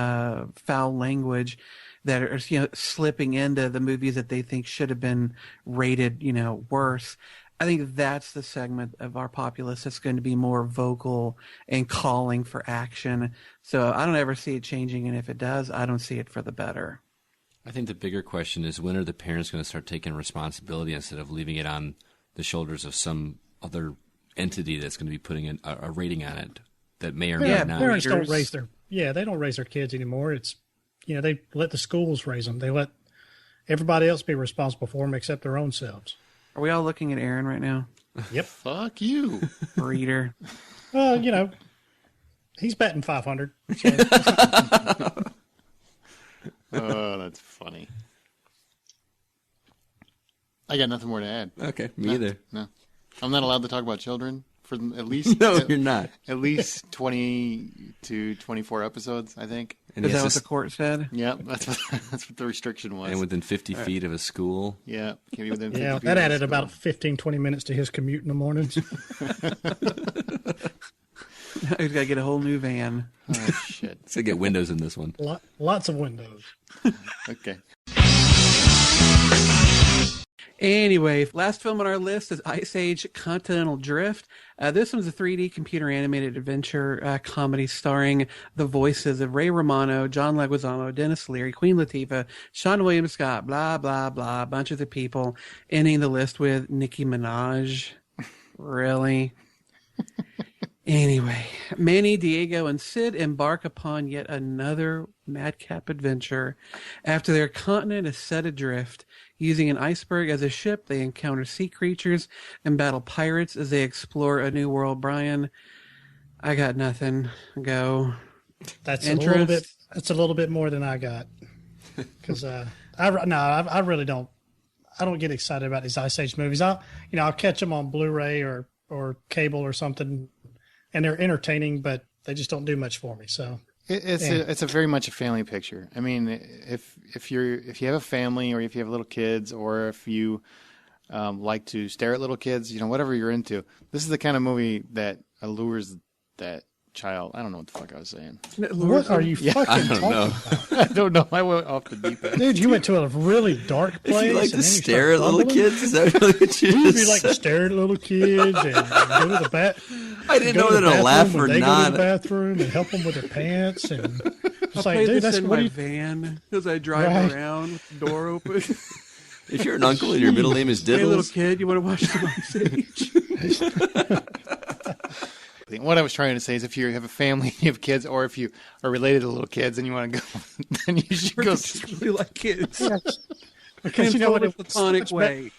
foul language that are slipping into the movies that they think should have been rated worse. I think that's the segment of our populace that's going to be more vocal and calling for action. So I don't ever see it changing, and if it does, I don't see it for the better. I think the bigger question is, when are the parents going to start taking responsibility instead of leaving it on the shoulders of some other entity that's going to be putting a rating on it that may or may not. Parents don't raise they don't raise their kids anymore. It's they let the schools raise them. They let everybody else be responsible for them except their own selves. Are we all looking at Aaron right now? Yep. Fuck you. Reader. Well, he's batting 500. So. Oh, that's funny. I got nothing more to add. Okay, me either. No. I'm not allowed to talk about children for at least No, you're not. at least 20 to 24 episodes, I think. And Is he that has what the court said? Yeah, that's what the restriction was. and within 50 feet of a school. Yeah, can't be within 50 Yeah, feet that of added school. about 15, 20 minutes to his commute in the mornings. He's got to get a whole new van. Oh shit. So get windows in this one. Lots of windows. Okay. Anyway, last film on our list is Ice Age Continental Drift. This one's a 3D computer animated adventure comedy starring the voices of Ray Romano, John Leguizamo, Dennis Leary, Queen Latifah, Sean William Scott, blah, blah, blah, a bunch of the people, ending the list with Nicki Minaj. Really? Anyway, Manny, Diego, and Sid embark upon yet another madcap adventure. After their continent is set adrift, using an iceberg as a ship, they encounter sea creatures and battle pirates as they explore a new world. Brian, I got nothing. Go. That's Interest? a little bit. That's a little bit more than I got. Because I really don't. I don't get excited about these Ice Age movies. I'll catch them on Blu-ray or cable or something, and they're entertaining, but they just don't do much for me. So It's a very much a family picture. I mean, if you have a family, or if you have little kids, or if you like to stare at little kids, whatever you're into, this is the kind of movie that allures that child. I don't know what the fuck I was saying. what are you fucking I don't talking know. about? I don't know. I went off the deep end. Dude, you went to a really dark place. If you like and to then stare at start little bumbling? kids, is that really what you You just like to said? stare at little kids and go to the I didn't know go to whether the to laugh bathroom or when they go to not. the bathroom and help them with their pants and I'll it's play like, dude, this that's in what my you. van as I drive Right. around with the door open. If you're an uncle and your middle name is Hey, little Diddles, kid, you want to watch some Ice Age? What I was trying to say is, if you have a family, you have kids, or if you are related to little kids and you want to go, then you should Or go. just really like kids. Because you know what? In It a was so platonic much be- way.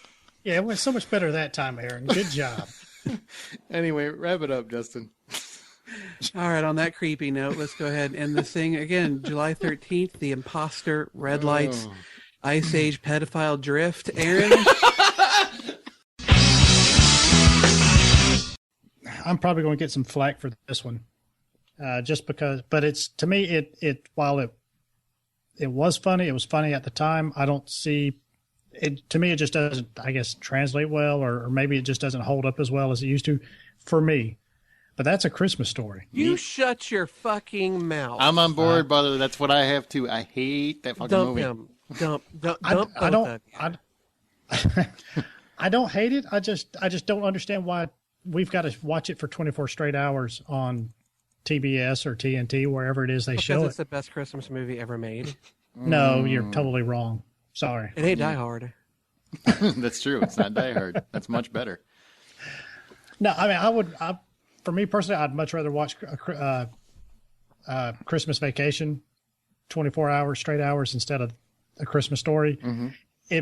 Yeah, it went so much better that time, Aaron. Good job. Anyway, wrap it up, Justin. All right, on that creepy note, let's go ahead and end this thing. Again, July 13th, The Imposter, Red Lights, Ice Age, Pedophile Drift. Aaron? I'm probably going to get some flack for this one, just because. But it's to me, it while it was funny, it was funny at the time. I don't see it. To me, it just doesn't, I guess, translate well, or maybe it just doesn't hold up as well as it used to for me. But that's A Christmas Story. You shut your fucking mouth. I'm on board, brother. That's what I have too. I hate that fucking Dump movie. him. Dump I both don't. of you. I don't hate it. I just don't understand why we've got to watch it for 24 straight hours on TBS or TNT, wherever it is they show Because it. it's the best Christmas movie ever made. No, you're totally wrong. Sorry. It ain't Die Hard. That's true. It's not Die Hard. That's much better. No, I mean, for me personally, I'd much rather watch Christmas Vacation, 24 hours, straight hours, instead of A Christmas Story. Mm-hmm.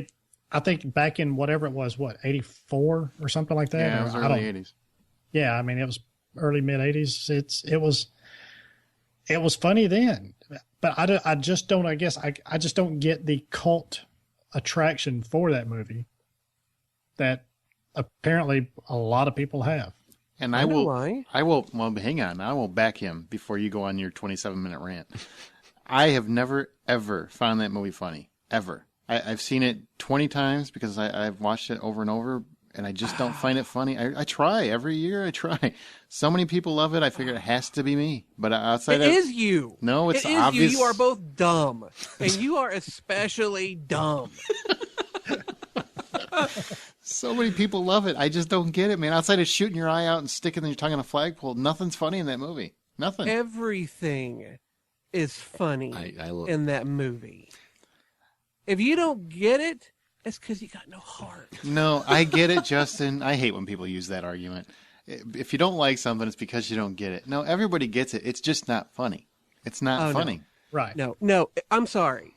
I think back in whatever it was, 84 or something like that? Yeah, it was I early don't- 80s. Yeah, I mean, it was early, mid 80s. It was funny then, but I just don't, I guess, I just don't get the cult attraction for that movie that apparently a lot of people have. And I I know will, why. well, hang on. I will back him before you go on your 27-minute rant. I have never, ever found that movie funny. Ever. I've seen it 20 times because I've watched it over and over, and I just don't find it funny. I try. Every year I try. So many people love it, I figure it has to be me. But outside It of... is you. No, it's it is obvious. you. You are both dumb. And you are especially dumb. So many people love it. I just don't get it, man. Outside of shooting your eye out and sticking your tongue in a flagpole, nothing's funny in that movie. Nothing. Everything is funny I in that movie. If you don't get it, it's because you got no heart. No, I get it, Justin. I hate when people use that argument. If you don't like something, it's because you don't get it. No, everybody gets it. It's just not funny. It's not Oh, no. funny. Right. No, I'm sorry.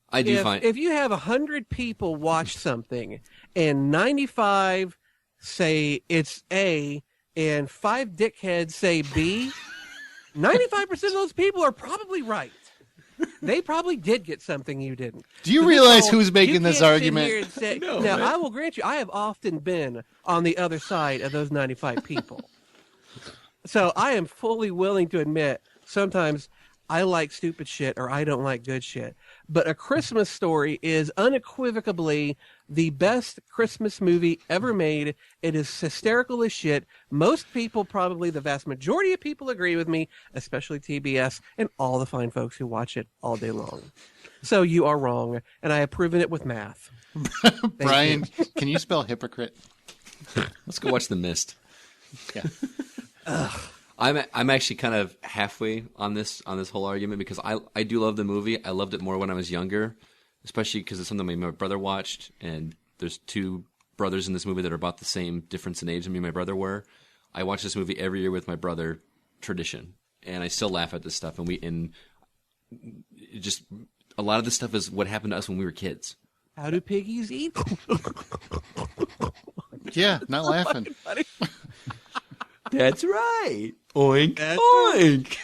I do find If you have 100 people watch something and 95 say it's A and 5 dickheads say B, 95% of those people are probably right. They probably did get something you didn't. Do you So realize this who's whole- making you this can't sit argument? here and say- No, now, man. I will grant you, I have often been on the other side of those 95 people. So I am fully willing to admit sometimes I like stupid shit or I don't like good shit. But A Christmas Story is unequivocally the best Christmas movie ever made. It is hysterical as shit. Most people, probably the vast majority of people, agree with me, especially TBS and all the fine folks who watch it all day long. So you are wrong, and I have proven it with math. Brian, can you spell hypocrite? Let's go watch The Mist. Yeah. I'm actually kind of halfway on this whole argument because I do love the movie. I loved it more when I was younger, especially because it's something my brother watched, and there's two brothers in this movie that are about the same difference in age than me and my brother were. I watch this movie every year with my brother, tradition, and I still laugh at this stuff. And it just a lot of this stuff is what happened to us when we were kids. How do piggies eat? Yeah, not laughing. That's right. Oink, That's oink.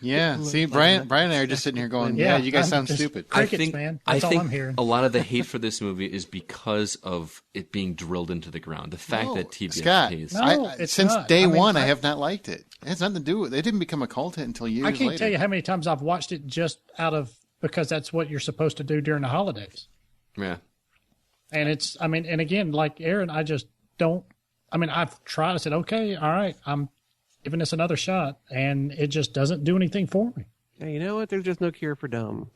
Yeah. See, Brian and I are just sitting here going, Yeah, yeah, you guys I'm sound just- stupid. Crickets, man. That's all I'm hearing. A lot of the hate for this movie is because of it being drilled into the ground. The fact that TBS Scott, pays. No, it's since not. day I mean, one, I have not liked it. It has nothing to do with it. It didn't become a cult hit until years I later. can't tell you how many times I've watched it just because that's what you're supposed to do during the holidays. Yeah. And and again, like Aaron, I just don't. I've tried. I said, okay, all right, I'm giving this another shot, and it just doesn't do anything for me. Hey, you know what? There's just no cure for dumb.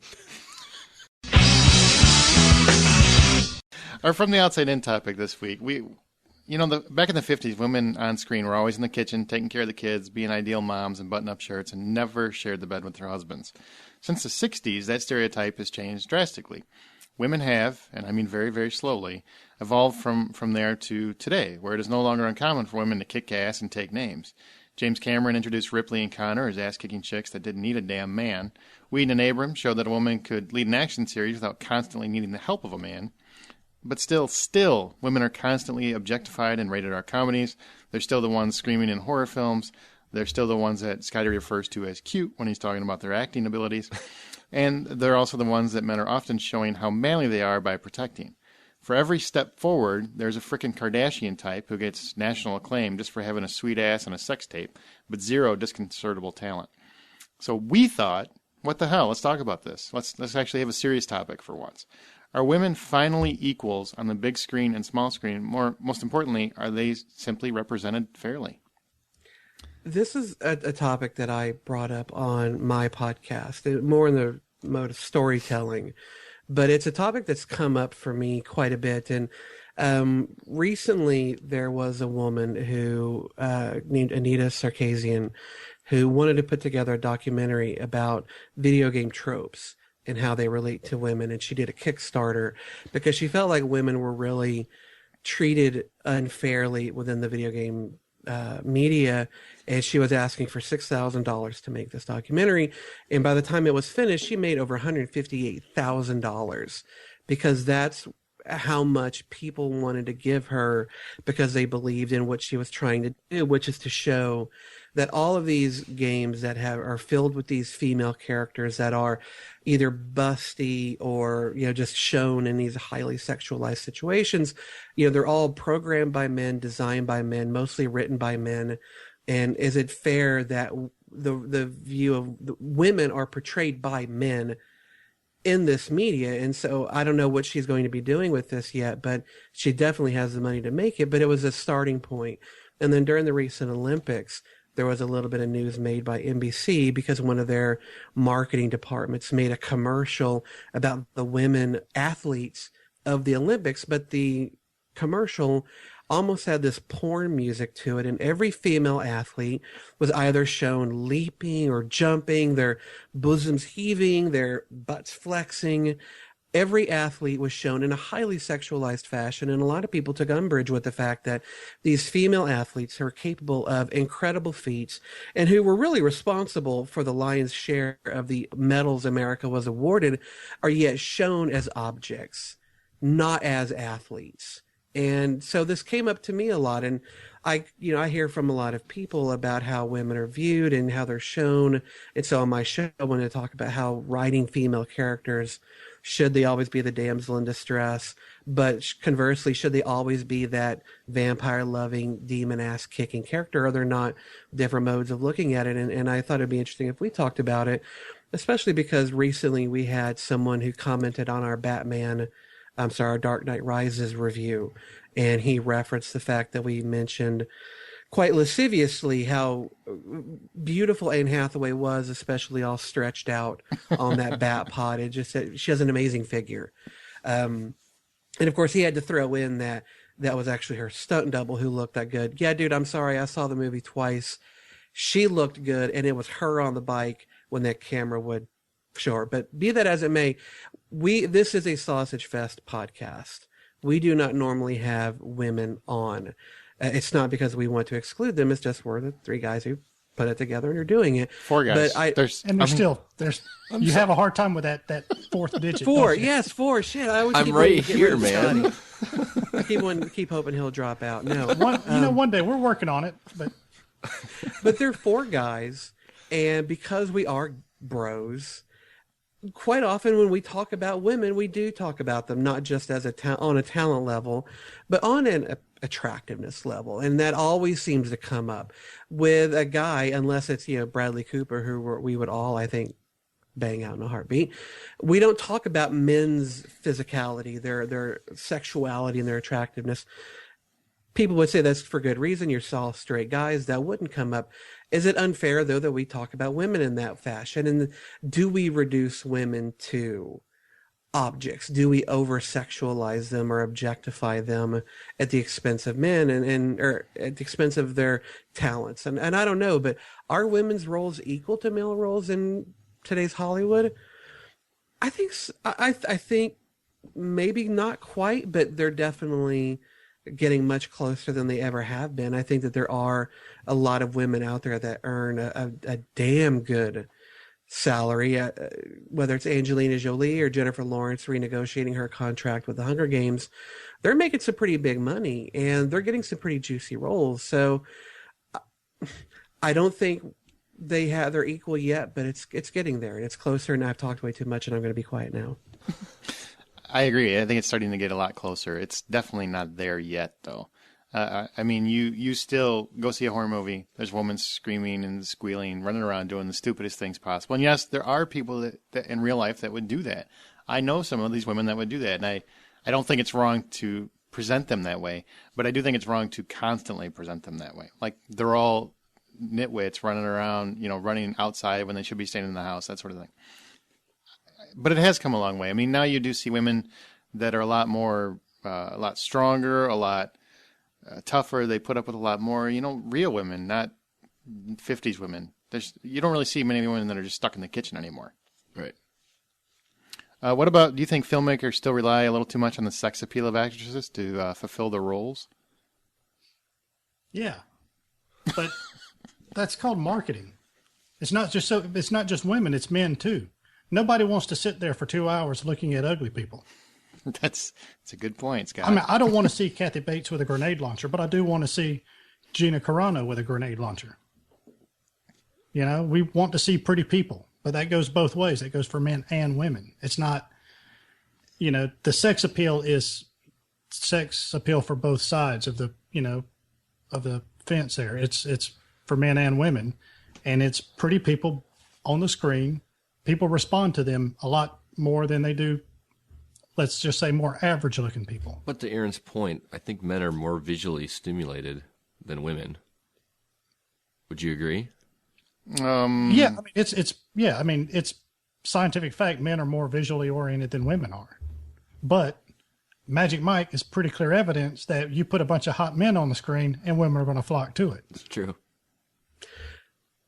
Or from the outside in topic this week, back in the 50s, women on screen were always in the kitchen, taking care of the kids, being ideal moms and button-up shirts, and never shared the bed with their husbands. Since the 60s, that stereotype has changed drastically. Women have, and I mean very, very slowly, evolved from there to today, where it is no longer uncommon for women to kick ass and take names. James Cameron introduced Ripley and Connor as ass-kicking chicks that didn't need a damn man. Whedon and Abrams showed that a woman could lead an action series without constantly needing the help of a man. But still, women are constantly objectified in rated R comedies. They're still the ones screaming in horror films. They're still the ones that Scotty refers to as cute when he's talking about their acting abilities. And they're also the ones that men are often showing how manly they are by protecting. For every step forward, there's a frickin' Kardashian type who gets national acclaim just for having a sweet ass and a sex tape, but zero disconcertable talent. So we thought, what the hell? Let's talk about this. Let's actually have a serious topic for once. Are women finally equals on the big screen and small screen? Most importantly, are they simply represented fairly? This is a topic that I brought up on my podcast, more in the mode of storytelling, but it's a topic that's come up for me quite a bit. And recently there was a woman who named Anita Sarkeesian who wanted to put together a documentary about video game tropes and how they relate to women. And she did a Kickstarter because she felt like women were really treated unfairly within the video game media, and she was asking for $6,000 to make this documentary. And by the time it was finished, she made over $158,000 because that's how much people wanted to give her because they believed in what she was trying to do, which is to show that all of these games that are filled with these female characters that are either busty or, just shown in these highly sexualized situations, they're all programmed by men, designed by men, mostly written by men. And is it fair that the view of the women are portrayed by men in this media? And so I don't know what she's going to be doing with this yet, but she definitely has the money to make it. But it was a starting point. And then during the recent Olympics, there was a little bit of news made by NBC because one of their marketing departments made a commercial about the women athletes of the Olympics, but the commercial almost had this porn music to it, and every female athlete was either shown leaping or jumping, their bosoms heaving, their butts flexing. Every athlete was shown in a highly sexualized fashion, and a lot of people took umbrage with the fact that these female athletes who are capable of incredible feats and who were really responsible for the lion's share of the medals America was awarded are yet shown as objects, not as athletes. And so this came up to me a lot, and I hear from a lot of people about how women are viewed and how they're shown. And so on my show, I want to talk about how writing female characters Should they always be the damsel in distress? But conversely, should they always be that vampire-loving, demon-ass-kicking character? Are there not different modes of looking at it? And I thought it'd be interesting if we talked about it, especially because recently we had someone who commented on our our Dark Knight Rises review, and he referenced the fact that we mentioned quite lasciviously how beautiful Anne Hathaway was, especially all stretched out on that bat pod. It just, she has an amazing figure. And of course he had to throw in that was actually her stunt double who looked that good. Yeah, dude, I'm sorry. I saw the movie twice. She looked good, and it was her on the bike when that camera would show her. But be that as it may, this is a Sausage Fest podcast. We do not normally have women on. It's not because we want to exclude them. It's just we're the three guys who put it together and are doing it. Four guys. But you have a hard time with that fourth digit. Four, yes, four. Shit, I always I'm keep right here, man. I keep hoping he'll drop out. No, one day we're working on it, but they're four guys, and because we are bros, quite often when we talk about women, we do talk about them not just as on a talent level, but on an attractiveness level, and that always seems to come up with a guy, unless it's Bradley Cooper, who we would all, I think, bang out in a heartbeat. We don't talk about men's physicality, their sexuality, and their attractiveness. People would say that's for good reason. You're all straight guys. That wouldn't come up. Is it unfair, though, that we talk about women in that fashion? And do we reduce women to objects? Do we over-sexualize them or objectify them at the expense of men or at the expense of their talents? And I don't know, but are women's roles equal to male roles in today's Hollywood? I think maybe not quite, but they're definitely getting much closer than they ever have been. I think that there are a lot of women out there that earn a damn good salary, whether it's Angelina Jolie or Jennifer Lawrence renegotiating her contract with the Hunger Games. They're making some pretty big money, and they're getting some pretty juicy roles. So I don't think they're equal yet, but it's getting there, and it's closer, and I've talked way too much, and I'm going to be quiet now. I agree. I think it's starting to get a lot closer. It's definitely not there yet, though. I mean, you still go see a horror movie. There's women screaming and squealing, running around doing the stupidest things possible. And yes, there are people that in real life that would do that. I know some of these women that would do that, and I don't think it's wrong to present them that way, but I do think it's wrong to constantly present them that way. Like they're all nitwits running around, running outside when they should be staying in the house, that sort of thing. But it has come a long way. I mean, now you do see women that are a lot more, a lot stronger, a lot tougher. They put up with a lot more, real women, not 50s women. You don't really see many women that are just stuck in the kitchen anymore. Right. What about, do you think filmmakers still rely a little too much on the sex appeal of actresses to fulfill their roles? Yeah. But that's called marketing. It's not just women, it's men too. Nobody wants to sit there for 2 hours looking at ugly people. That's a good point, Scott. I mean, I don't want to see Kathy Bates with a grenade launcher, but I do want to see Gina Carano with a grenade launcher. We want to see pretty people, but that goes both ways. It goes for men and women. It's not, the sex appeal is sex appeal for both sides of the, of the fence there. It's for men and women, and it's pretty people on the screen. People respond to them a lot more than they do, let's just say, more average-looking people. But to Aaron's point, I think men are more visually stimulated than women. Would you agree? Yeah, I mean, it's scientific fact. Men are more visually oriented than women are. But Magic Mike is pretty clear evidence that you put a bunch of hot men on the screen and women are going to flock to it. It's true.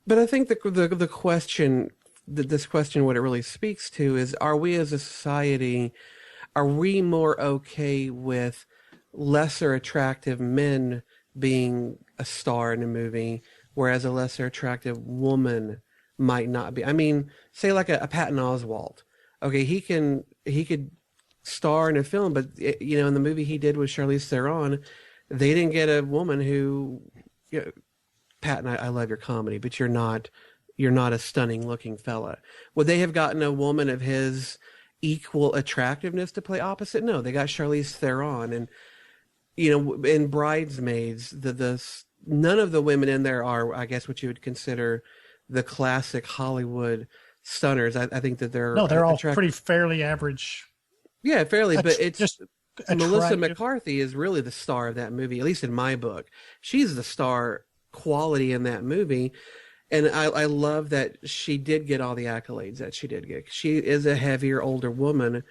But I think the question, this question, what it really speaks to is, are we as a society, are we more okay with lesser attractive men being a star in a movie, whereas a lesser attractive woman might not be? I mean, say like a Patton Oswalt. Okay, he could star in a film, but in the movie he did with Charlize Theron, they didn't get a woman who, Patton, I love your comedy, but you're not a stunning looking fella. Would they have gotten a woman of his equal attractiveness to play opposite. No, they got Charlize Theron, and in Bridesmaids, none of the women in there are, I guess, what you would consider the classic Hollywood stunners. I think that they're all pretty fairly average. Yeah, fairly, but it's just Melissa attractive. McCarthy is really the star of that movie, at least in my book. She's the star quality in that movie. And I love that she did get all the accolades that she did get. She is a heavier, older woman.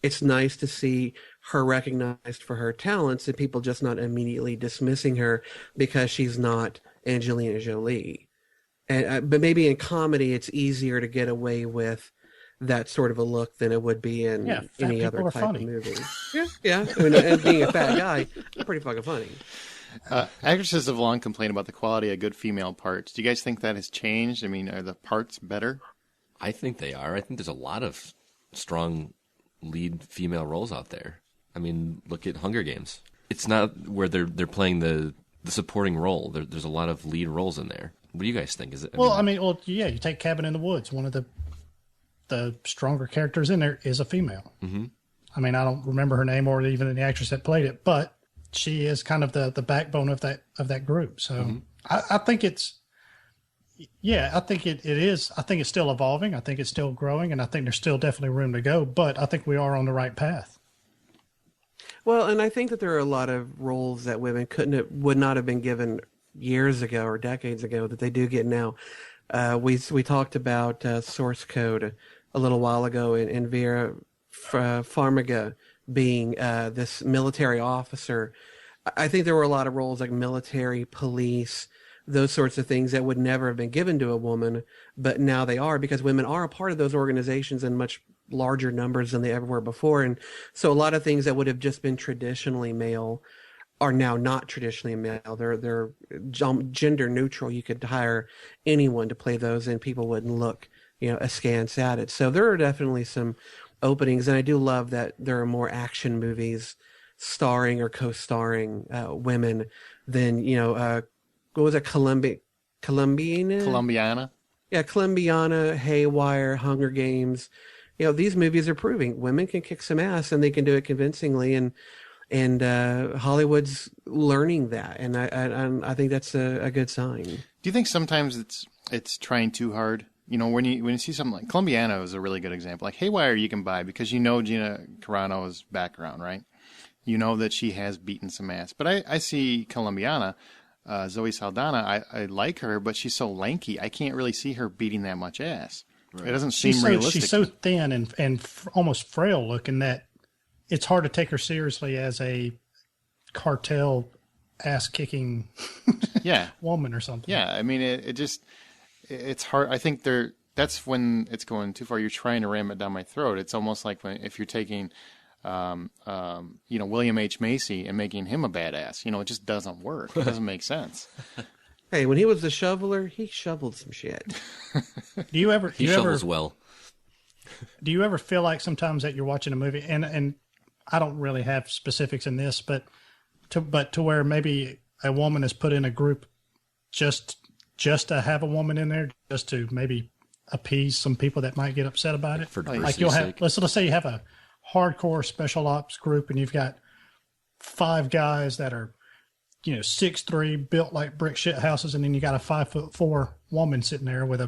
It's nice to see her recognized for her talents and people just not immediately dismissing her because she's not Angelina Jolie. But maybe in comedy, it's easier to get away with that sort of a look than it would be in any other type of movie. Yeah. I mean, and being a fat guy, pretty fucking funny. Actresses have long complained about the quality of good female parts. Do you guys think that has changed? I mean, are the parts better? I think they are. I think there's a lot of strong lead female roles out there. I mean, look at Hunger Games. It's not where they're playing the supporting role. There's a lot of lead roles in there. What do you guys think? Is it? You take Cabin in the Woods. One of the stronger characters in there is a female. Mm-hmm. I mean, I don't remember her name or even the actress that played it, but she is kind of the backbone of that group. So mm-hmm. I think it's, I think it is. I think it's still evolving. I think it's still growing, and I think there's still definitely room to go. But I think we are on the right path. Well, and I think that there are a lot of roles that women would not have been given years ago or decades ago that they do get now. We talked about Source Code a little while ago, and Vera Farmiga being this military officer. I think there were a lot of roles like military, police, those sorts of things that would never have been given to a woman, but now they are because women are a part of those organizations in much larger numbers than they ever were before. And so a lot of things that would have just been traditionally male are now not traditionally male. They're gender neutral. You could hire anyone to play those and people wouldn't look, askance at it. So there are definitely some openings. And I do love that there are more action movies starring or co-starring women than, what was it? Columbiana? Yeah. Columbiana, Haywire, Hunger Games. These movies are proving women can kick some ass and they can do it convincingly. And Hollywood's learning that, and I think that's a good sign. Do you think sometimes it's trying too hard? When you see something like Columbiana is a really good example. Like Haywire, you can buy because Gina Carano's background, right? You know that she has beaten some ass. But I see Columbiana, Zoe Saldana. I like her, but she's so lanky. I can't really see her beating that much ass. Right. It doesn't seem realistic. She's so thin and almost frail looking that it's hard to take her seriously as a cartel ass-kicking woman or something. Yeah, I mean, it's hard. I think that's when it's going too far. You're trying to ram it down my throat. It's almost like if you're taking, William H. Macy and making him a badass. It just doesn't work. It doesn't make sense. Hey, when he was the shoveler, he shoveled some shit. He shovels well. Do you ever feel like sometimes that you're watching a movie and I don't really have specifics in this, but to where maybe a woman is put in a group just to have a woman in there, just to maybe appease some people that might get upset about it. For like you'll have, let's say you have a hardcore special ops group and you've got 5 guys that are, 6'3", built like brick shit houses, and then you got a 5'4" woman sitting there with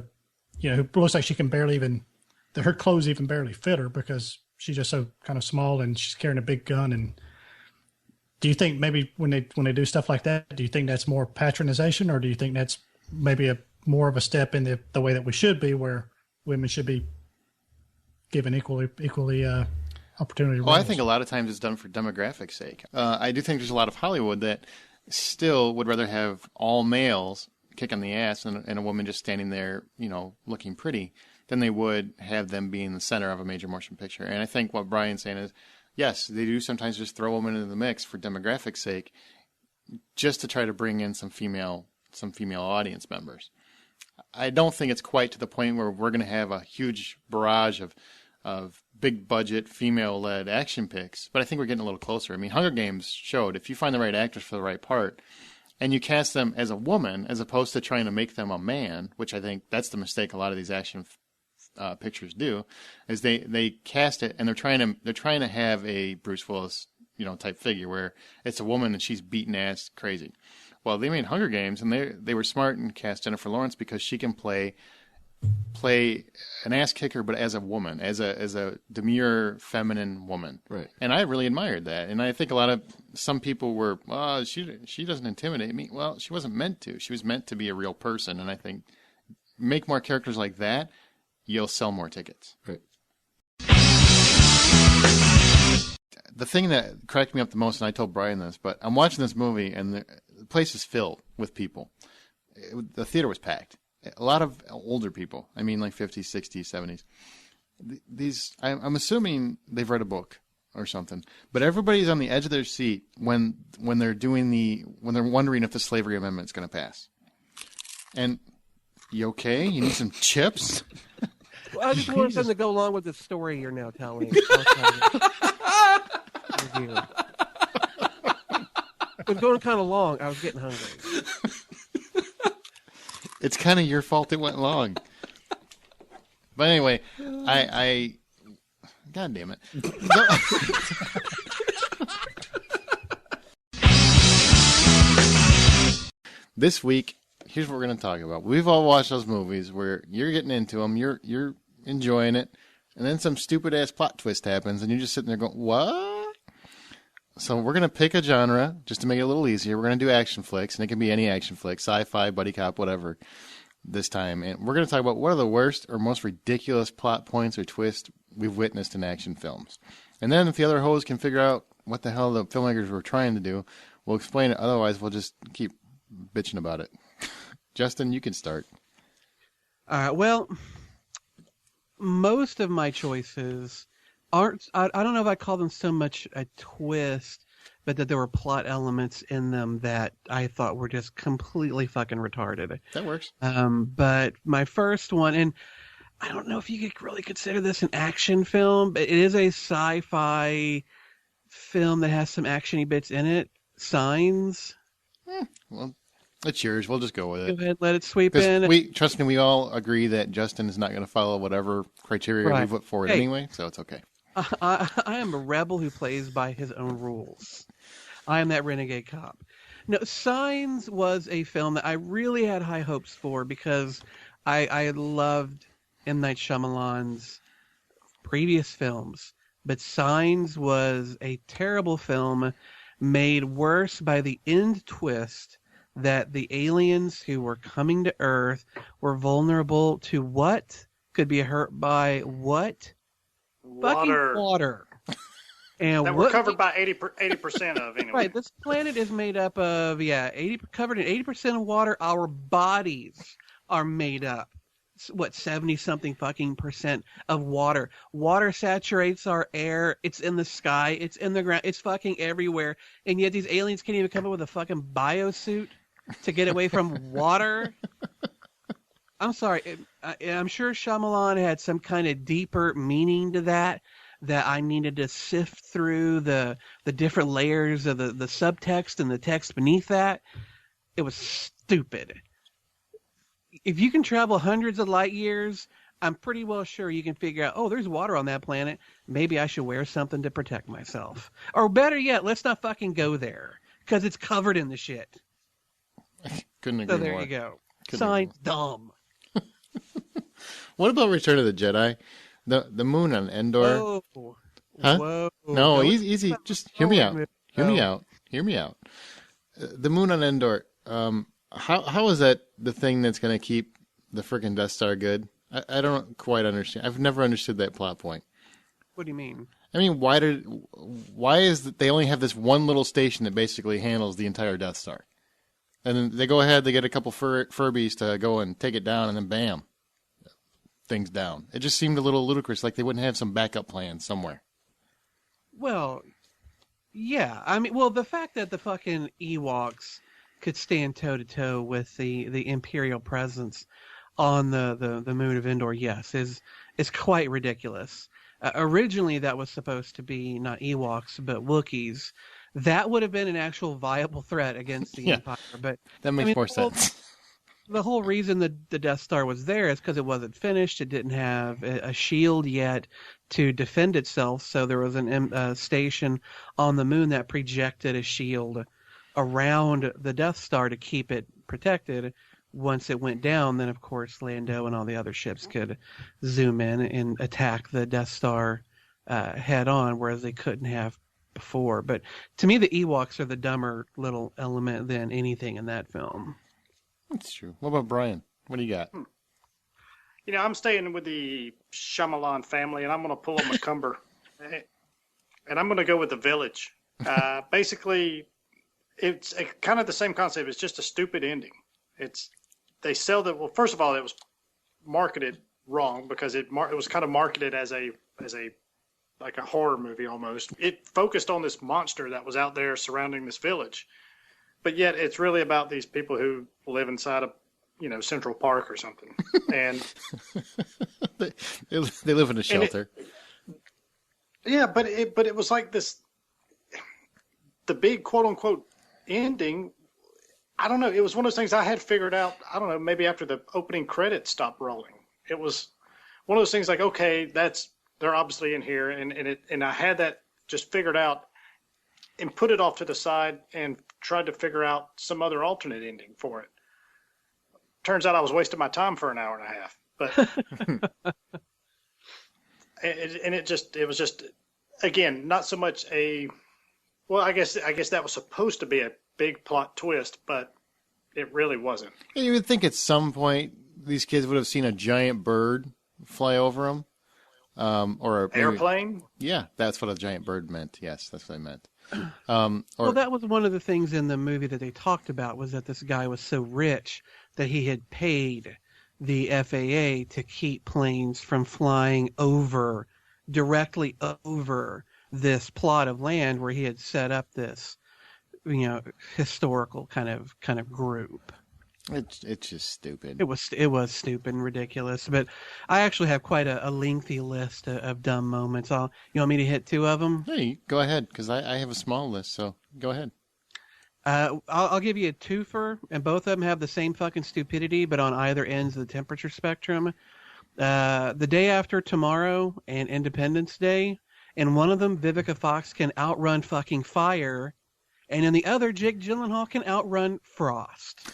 who looks like she can barely even, her clothes even barely fit her because she's just so kind of small and she's carrying a big gun. And do you think maybe when they do stuff like that, do you think that's more patronization, or do you think that's maybe more of a step in the way that we should be, where women should be given equally opportunity? Well, I think a lot of times it's done for demographic sake. I do think there's a lot of Hollywood that still would rather have all males kicking the ass and a woman just standing there, looking pretty, than they would have them being the center of a major motion picture. And I think what Brian's saying is, yes, they do sometimes just throw women into the mix for demographic sake, just to try to bring in some female audience members. I don't think it's quite to the point where we're going to have a huge barrage of big budget female led action picks, but I think we're getting a little closer. I mean, Hunger Games showed if you find the right actress for the right part and you cast them as a woman as opposed to trying to make them a man, which I think that's the mistake a lot of these action pictures do, is they cast it and they're trying to have a Bruce Willis, type figure where it's a woman and she's beating ass crazy. Well, they made Hunger Games and they were smart and cast Jennifer Lawrence because she can play an ass kicker, but as a woman, as a demure feminine woman. Right. And I really admired that. And I think some people were, she doesn't intimidate me. Well, she wasn't meant to. She was meant to be a real person. And I think make more characters like that, you'll sell more tickets. Right. The thing that cracked me up the most, and I told Brian this, but I'm watching this movie and the place is filled with people. The theater was packed. A lot of older people. I mean, like 50s, 60s, 70s. I'm assuming they've read a book or something. But everybody's on the edge of their seat when they're wondering if the slavery amendment is going to pass. And you okay? You need some chips? Well, I just want something to go along with the story you're now telling. It was going kind of long. I was getting hungry. It's kind of your fault it went long. But anyway, I God damn it. This week, here's what we're going to talk about. We've all watched those movies where you're getting into them, you're enjoying it, and then some stupid-ass plot twist happens, and you're just sitting there going, what? So we're going to pick a genre, just to make it a little easier. We're going to do action flicks, and it can be any action flick, sci-fi, buddy cop, whatever, this time. And we're going to talk about what are the worst or most ridiculous plot points or twists we've witnessed in action films. And then if the other hoes can figure out what the hell the filmmakers were trying to do, we'll explain it. Otherwise, we'll just keep bitching about it. Justin, you can start. Well, most of my choices aren't, I don't know if I call them so much a twist, but that there were plot elements in them that I thought were just completely fucking retarded. That works. But my first one, and I don't know if you could really consider this an action film, but it is a sci-fi film that has some actiony bits in it. Signs. Well, it's yours. We'll just go with it. Go ahead, let it sweep in. Trust me, we all agree that Justin is not going to follow whatever criteria we put forward anyway, so it's okay. I am a rebel who plays by his own rules. I am that renegade cop. No, Signs was a film that I really had high hopes for because I loved M. Night Shyamalan's previous films. But Signs was a terrible film made worse by the end twist that the aliens who were coming to Earth were vulnerable to what? Could be hurt by what? Fucking water. And that we're covered by 80% of anyway. Right, this planet is made up of covered in 80% of water. Our bodies are made up 70-something fucking percent of water. Water saturates our air. It's in the sky. It's in the ground. It's fucking everywhere. And yet these aliens can't even come up with a fucking biosuit to get away from water. I'm sorry. I'm sure Shyamalan had some kind of deeper meaning to that I needed to sift through the different layers of the subtext and the text beneath that. It was stupid. If you can travel hundreds of light years, I'm pretty well sure you can figure out, oh, there's water on that planet. Maybe I should wear something to protect myself. Or better yet, let's not fucking go there because it's covered in the shit. Couldn't agree more. So there you go. Signs dumb. What about Return of the Jedi? The moon on Endor. Whoa. Huh? Whoa. No, easy. Just hear me out. Hear me out. The moon on Endor. How is that the thing that's going to keep the frickin' Death Star good? I don't quite understand. I've never understood that plot point. What do you mean? I mean, why is that they only have this one little station that basically handles the entire Death Star? And then they go ahead, they get a couple Furbies to go and take it down, and then bam, things down. It just seemed a little ludicrous, like they wouldn't have some backup plan somewhere. Well, yeah. I mean, well, the fact that the fucking Ewoks could stand toe-to-toe with the Imperial presence on the moon of Endor, yes, is quite ridiculous. Originally, that was supposed to be not Ewoks, but Wookiees. That would have been an actual viable threat against the Empire. But that makes more sense. the whole reason that the Death Star was there is because it wasn't finished. It didn't have a shield yet to defend itself. So there was a station on the moon that projected a shield around the Death Star to keep it protected. Once it went down, then of course Lando and all the other ships could zoom in and attack the Death Star head on, whereas they couldn't have before. But to me, the Ewoks are the dumber little element than anything in that film. That's true. What about Brian? What do you got? You know, I'm staying with the Shyamalan family, and I'm going to pull a McCumber. And I'm going to go with The Village. Basically, it's kind of the same concept. It's just a stupid ending. They sell that. Well, first of all, it was marketed wrong because it was kind of marketed as a like a horror movie almost. It focused on this monster that was out there surrounding this village, but yet it's really about these people who live inside of, Central Park or something. And they live in a shelter. But it was like this, the big quote unquote ending. I don't know. It was one of those things I had figured out. I don't know, maybe after the opening credits stopped rolling. It was one of those things like, okay, they're obviously in here, and I had that just figured out, and put it off to the side and tried to figure out some other alternate ending for it. Turns out I was wasting my time for an hour and a half. But it was just again not so much well, I guess that was supposed to be a big plot twist, but it really wasn't. You would think at some point these kids would have seen a giant bird fly over them, or airplane. Yeah, that's what a giant bird meant. Yes, that's what I meant. Well, that was one of the things in the movie that they talked about, was that this guy was so rich that he had paid the FAA to keep planes from flying directly over this plot of land where he had set up this, historical kind of group. It's just stupid. It was stupid and ridiculous. But I actually have quite a lengthy list of dumb moments. You want me to hit two of them? Hey, go ahead, because I have a small list. So go ahead. I'll give you a twofer, and both of them have the same fucking stupidity, but on either ends of the temperature spectrum. The Day After Tomorrow and Independence Day, in one of them, Vivica Fox can outrun fucking fire, and in the other, Jake Gyllenhaal can outrun frost.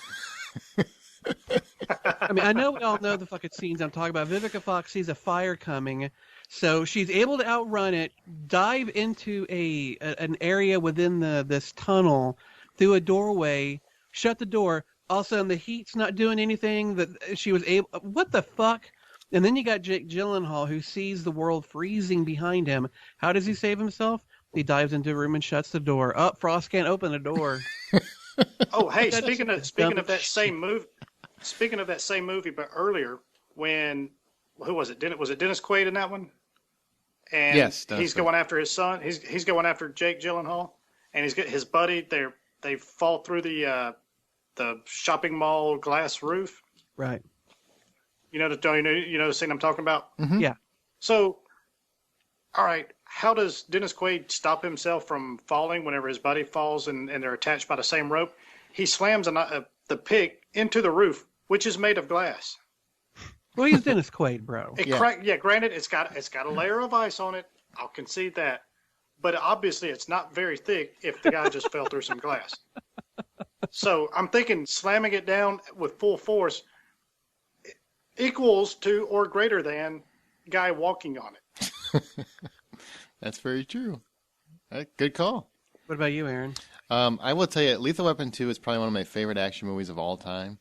I mean, I know we all know the fucking scenes I'm talking about. Vivica Fox sees a fire coming, so she's able to outrun it, dive into an area within this tunnel through a doorway, shut the door. All of a sudden, the heat's not doing anything. That she was able. What the fuck? And then you got Jake Gyllenhaal, who sees the world freezing behind him. How does he save himself? He dives into a room and shuts the door. Oh, Frost can't open the door. Oh, hey, speaking of that same movie, but earlier when who was it? Was it Dennis Quaid in that one? And yes, he's going after his son. He's going after Jake Gyllenhaal, and he's got his buddy. They fall through the shopping mall glass roof. Right. You know the scene I'm talking about? Mm-hmm. Yeah. So, all right, how does Dennis Quaid stop himself from falling whenever his buddy falls and they're attached by the same rope? He slams the pig into the roof, which is made of glass. Well, he's Dennis Quaid, bro. Granted, it's got a layer of ice on it. I'll concede that. But obviously it's not very thick if the guy just fell through some glass. So I'm thinking slamming it down with full force equals to or greater than guy walking on it. That's very true. Good call. What about you, Aaron? I will tell you, Lethal Weapon 2 is probably one of my favorite action movies of all time.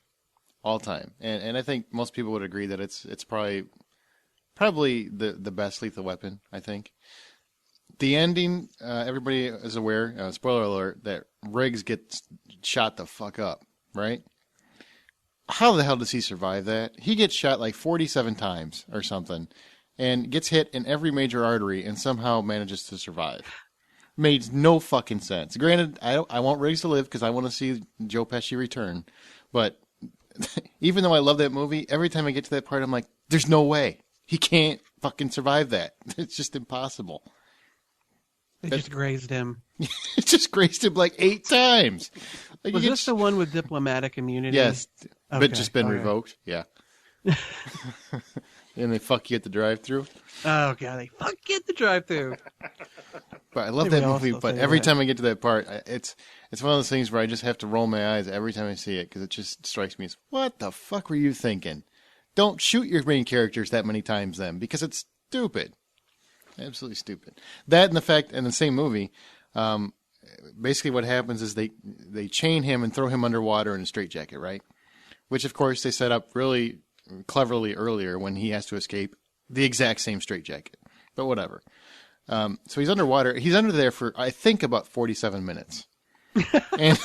All time. And I think most people would agree that it's probably the best Lethal Weapon, I think. The ending, everybody is aware, spoiler alert, that Riggs gets shot the fuck up, right? How the hell does he survive that? He gets shot like 47 times or something and gets hit in every major artery and somehow manages to survive. Made no fucking sense. Granted, I want Riggs to live because I want to see Joe Pesci return. But even though I love that movie, every time I get to that part, I'm like, there's no way. He can't fucking survive that. It's just impossible. It just grazed him. It just grazed him like 8 times. Like, Was this the one with diplomatic immunity? Yes. but just been Okay. revoked. Yeah. And they fuck you at the drive-through. Oh god, they fuck get the drive-through. But I love They that would movie. also But say every that. time I get to that part, it's one of those things where I just have to roll my eyes every time I see it because it just strikes me as, what the fuck were you thinking? Don't shoot your main characters that many times then, because it's stupid, absolutely stupid. That and the fact, in the same movie, basically what happens is they chain him and throw him underwater in a straitjacket, right? Which of course they set up really cleverly earlier when he has to escape the exact same straitjacket. But whatever. So he's underwater. He's under there for, I think, about 47 minutes. And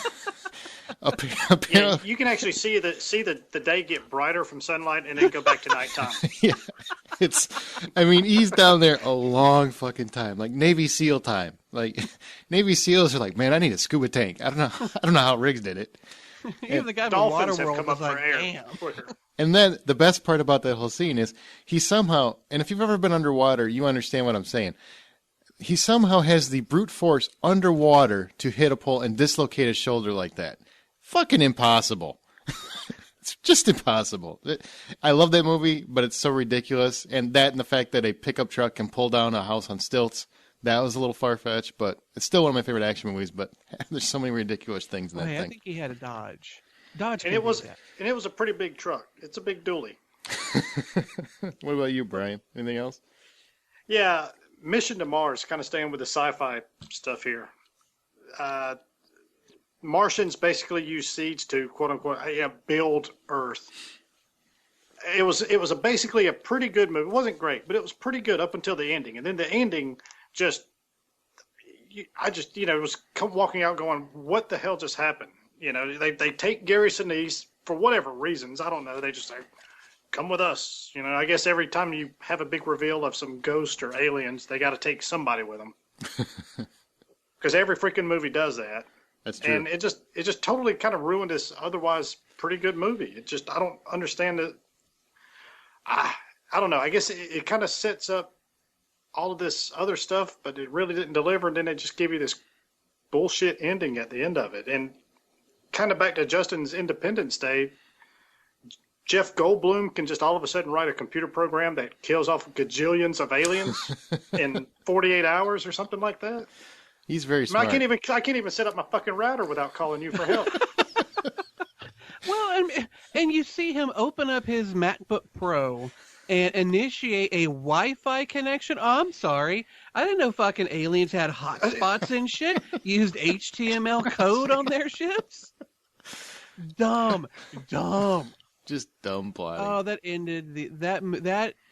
apparently, Yeah, you can actually see the day get brighter from sunlight and then go back to nighttime. yeah, he's down there a long fucking time, like Navy SEAL time. Like Navy SEALs are like, man, I need a scuba tank. I don't know how Riggs did it. Even the guy from Dolphins have Waterworld come was up like, for air damn. quicker. And then the best part about that whole scene is he somehow, and if you've ever been underwater, you understand what I'm saying. He somehow has the brute force underwater to hit a pole and dislocate his shoulder like that. Fucking impossible. It's just impossible. I love that movie, but it's so ridiculous. And the fact that a pickup truck can pull down a house on stilts, that was a little far-fetched, but it's still one of my favorite action movies. But there's so many ridiculous things in that Hey, I thing. think he had a Dodge. Dodge And can it was do that. and it was a pretty big truck. It's a big dually. What about you, Brian? Anything else? Yeah, Mission to Mars, kind of staying with the sci-fi stuff here. Martians basically use seeds to quote unquote build Earth. It was basically a pretty good movie. It wasn't great, but it was pretty good up until the ending. And then the ending was walking out going, what the hell just happened? They take Gary Sinise for whatever reasons. I don't know. They just say, come with us. I guess every time you have a big reveal of some ghost or aliens, they got to take somebody with them. Because every freaking movie does that. That's true. And it just totally kind of ruined this otherwise pretty good movie. I don't understand it. I don't know. I guess it kind of sets up all of this other stuff, but it really didn't deliver. And then they just give you this bullshit ending at the end of it. And kind of back to Justin's Independence Day, Jeff Goldblum can just all of a sudden write a computer program that kills off gajillions of aliens in 48 hours or something like that. He's very I smart. mean, I can't even set up my fucking router without calling you for help. Well, and you see him open up his MacBook Pro and initiate a Wi-Fi connection. Oh, I'm sorry. I didn't know fucking aliens had hotspots and shit. Used HTML code on their ships. Dumb. Just dumb plotting. Oh, that ended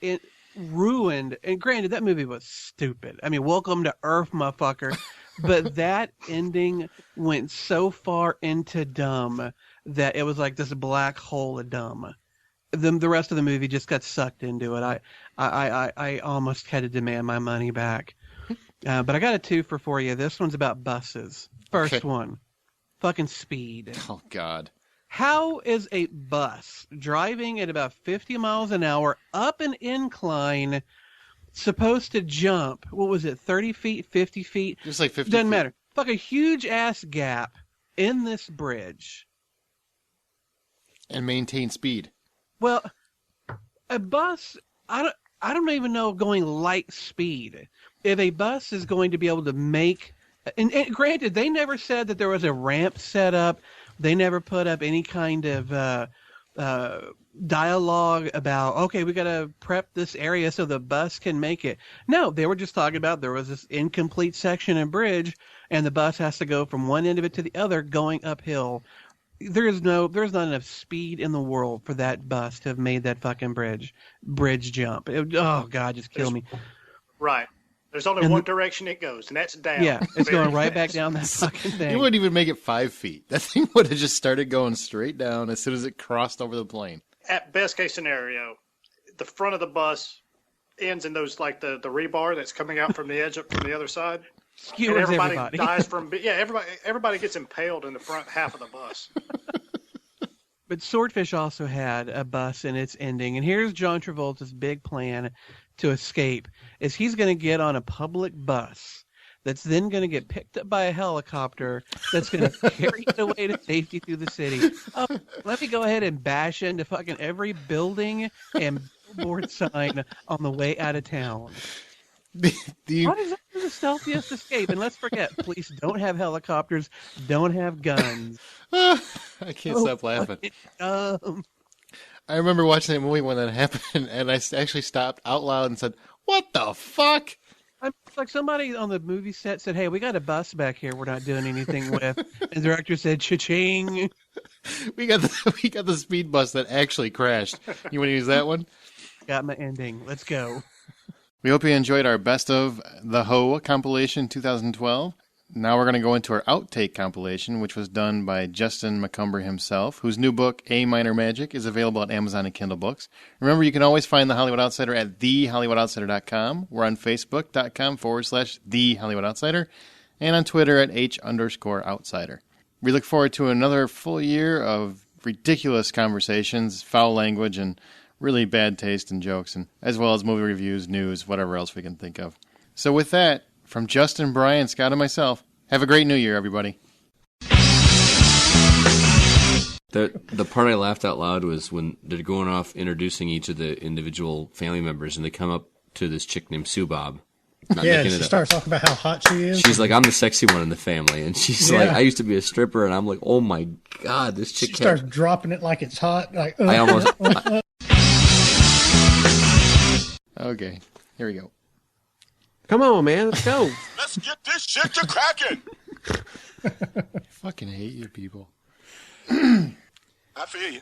it ruined. And granted, that movie was stupid. I mean, welcome to Earth, motherfucker. But that ending went so far into dumb that it was like this black hole of dumb. The rest of the movie just got sucked into it. I almost had to demand my money back. But I got a twofer for you. This one's about buses. First Okay. one, fucking speed. Oh, God. How is a bus driving at about 50 miles an hour up an incline supposed to jump? What was it, 30 feet, 50 feet? Just like 50 Doesn't feet. matter. Fuck a huge ass gap in this bridge. And maintain speed. Well, a bus, I don't even know going light speed. If a bus is going to be able to make, and granted, they never said that there was a ramp set up. They never put up any kind of dialogue about, okay, we got to prep this area so the bus can make it. No, they were just talking about there was this incomplete section of bridge, and the bus has to go from one end of it to the other going uphill. There's not enough speed in the world for that bus to have made that fucking bridge jump. Oh God, just kill me. Right. There's only one direction it goes, and that's down. Yeah, it's Very going right back fast. down that fucking You thing. wouldn't even make it 5 feet. That thing would have just started going straight down as soon as it crossed over the plane. At best case scenario, the front of the bus ends in those like the rebar that's coming out from the edge up from the other side. And Skewers everybody everybody. dies from everybody gets impaled in the front half of the bus. But Swordfish also had a bus in its ending, and here's John Travolta's big plan to escape: is he's going to get on a public bus that's then going to get picked up by a helicopter that's going to carry it away to safety through the city. Oh, let me go ahead and bash into fucking every building and billboard sign on the way out of town. Do you, What is that the stealthiest escape? And let's forget, police don't have helicopters, don't have guns. I can't stop laughing. I remember watching that movie when that happened, and I actually stopped out loud and said, "What the fuck?" It's like somebody on the movie set said, "Hey, we got a bus back here we're not doing anything with." And the director said, "Cha-ching." We got the speed bus that actually crashed. You want to use that one? Got my ending. Let's go. We hope you enjoyed our Best of the Ho compilation 2012. Now we're going to go into our outtake compilation, which was done by Justin McCumber himself, whose new book, A Minor Magic, is available at Amazon and Kindle Books. Remember, you can always find The Hollywood Outsider at thehollywoodoutsiders.com. We're on Facebook.com/The Hollywood Outsider, and on Twitter at H_outsider. We look forward to another full year of ridiculous conversations, foul language, and really bad taste in jokes, and as well as movie reviews, news, whatever else we can think of. So with that, from Justin, Brian, Scott, and myself, have a great New Year, everybody. The part I laughed out loud was when they're going off introducing each of the individual family members, and they come up to this chick named Sue Bob. Yeah, she starts talking about how hot she is. She's like, I'm the sexy one in the family. And she's like, I used to be a stripper. And I'm like, oh my God, this chick She starts dropping it like it's hot. Like, I almost... Okay, here we go. Come on, man. Let's go. Let's get this shit to cracking. I fucking hate you people. I feel you.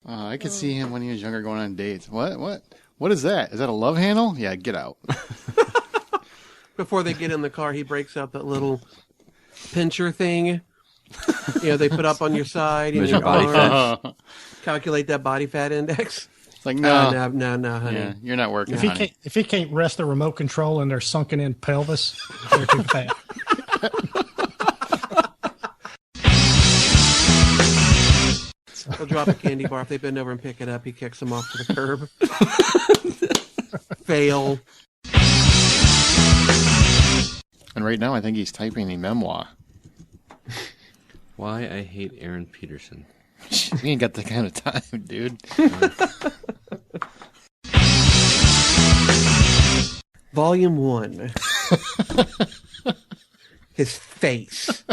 I could see him when he was younger going on dates. What is that? Is that a love handle? Yeah, get out. Before they get in the car, he breaks out that little pincher thing. They put up on your side and Measure your body arms. Calculate that body fat index. It's like, no, No, honey. yeah, you're not working, if honey. he can't rest the remote control in their sunken in pelvis, they're too fat. He'll drop a candy bar. If they bend over and pick it up, he kicks them off to the curb. Fail. And right now, I think he's typing a memoir. Why I hate Aaron Peterson. We ain't got that kind of time, dude. Volume 1. His face.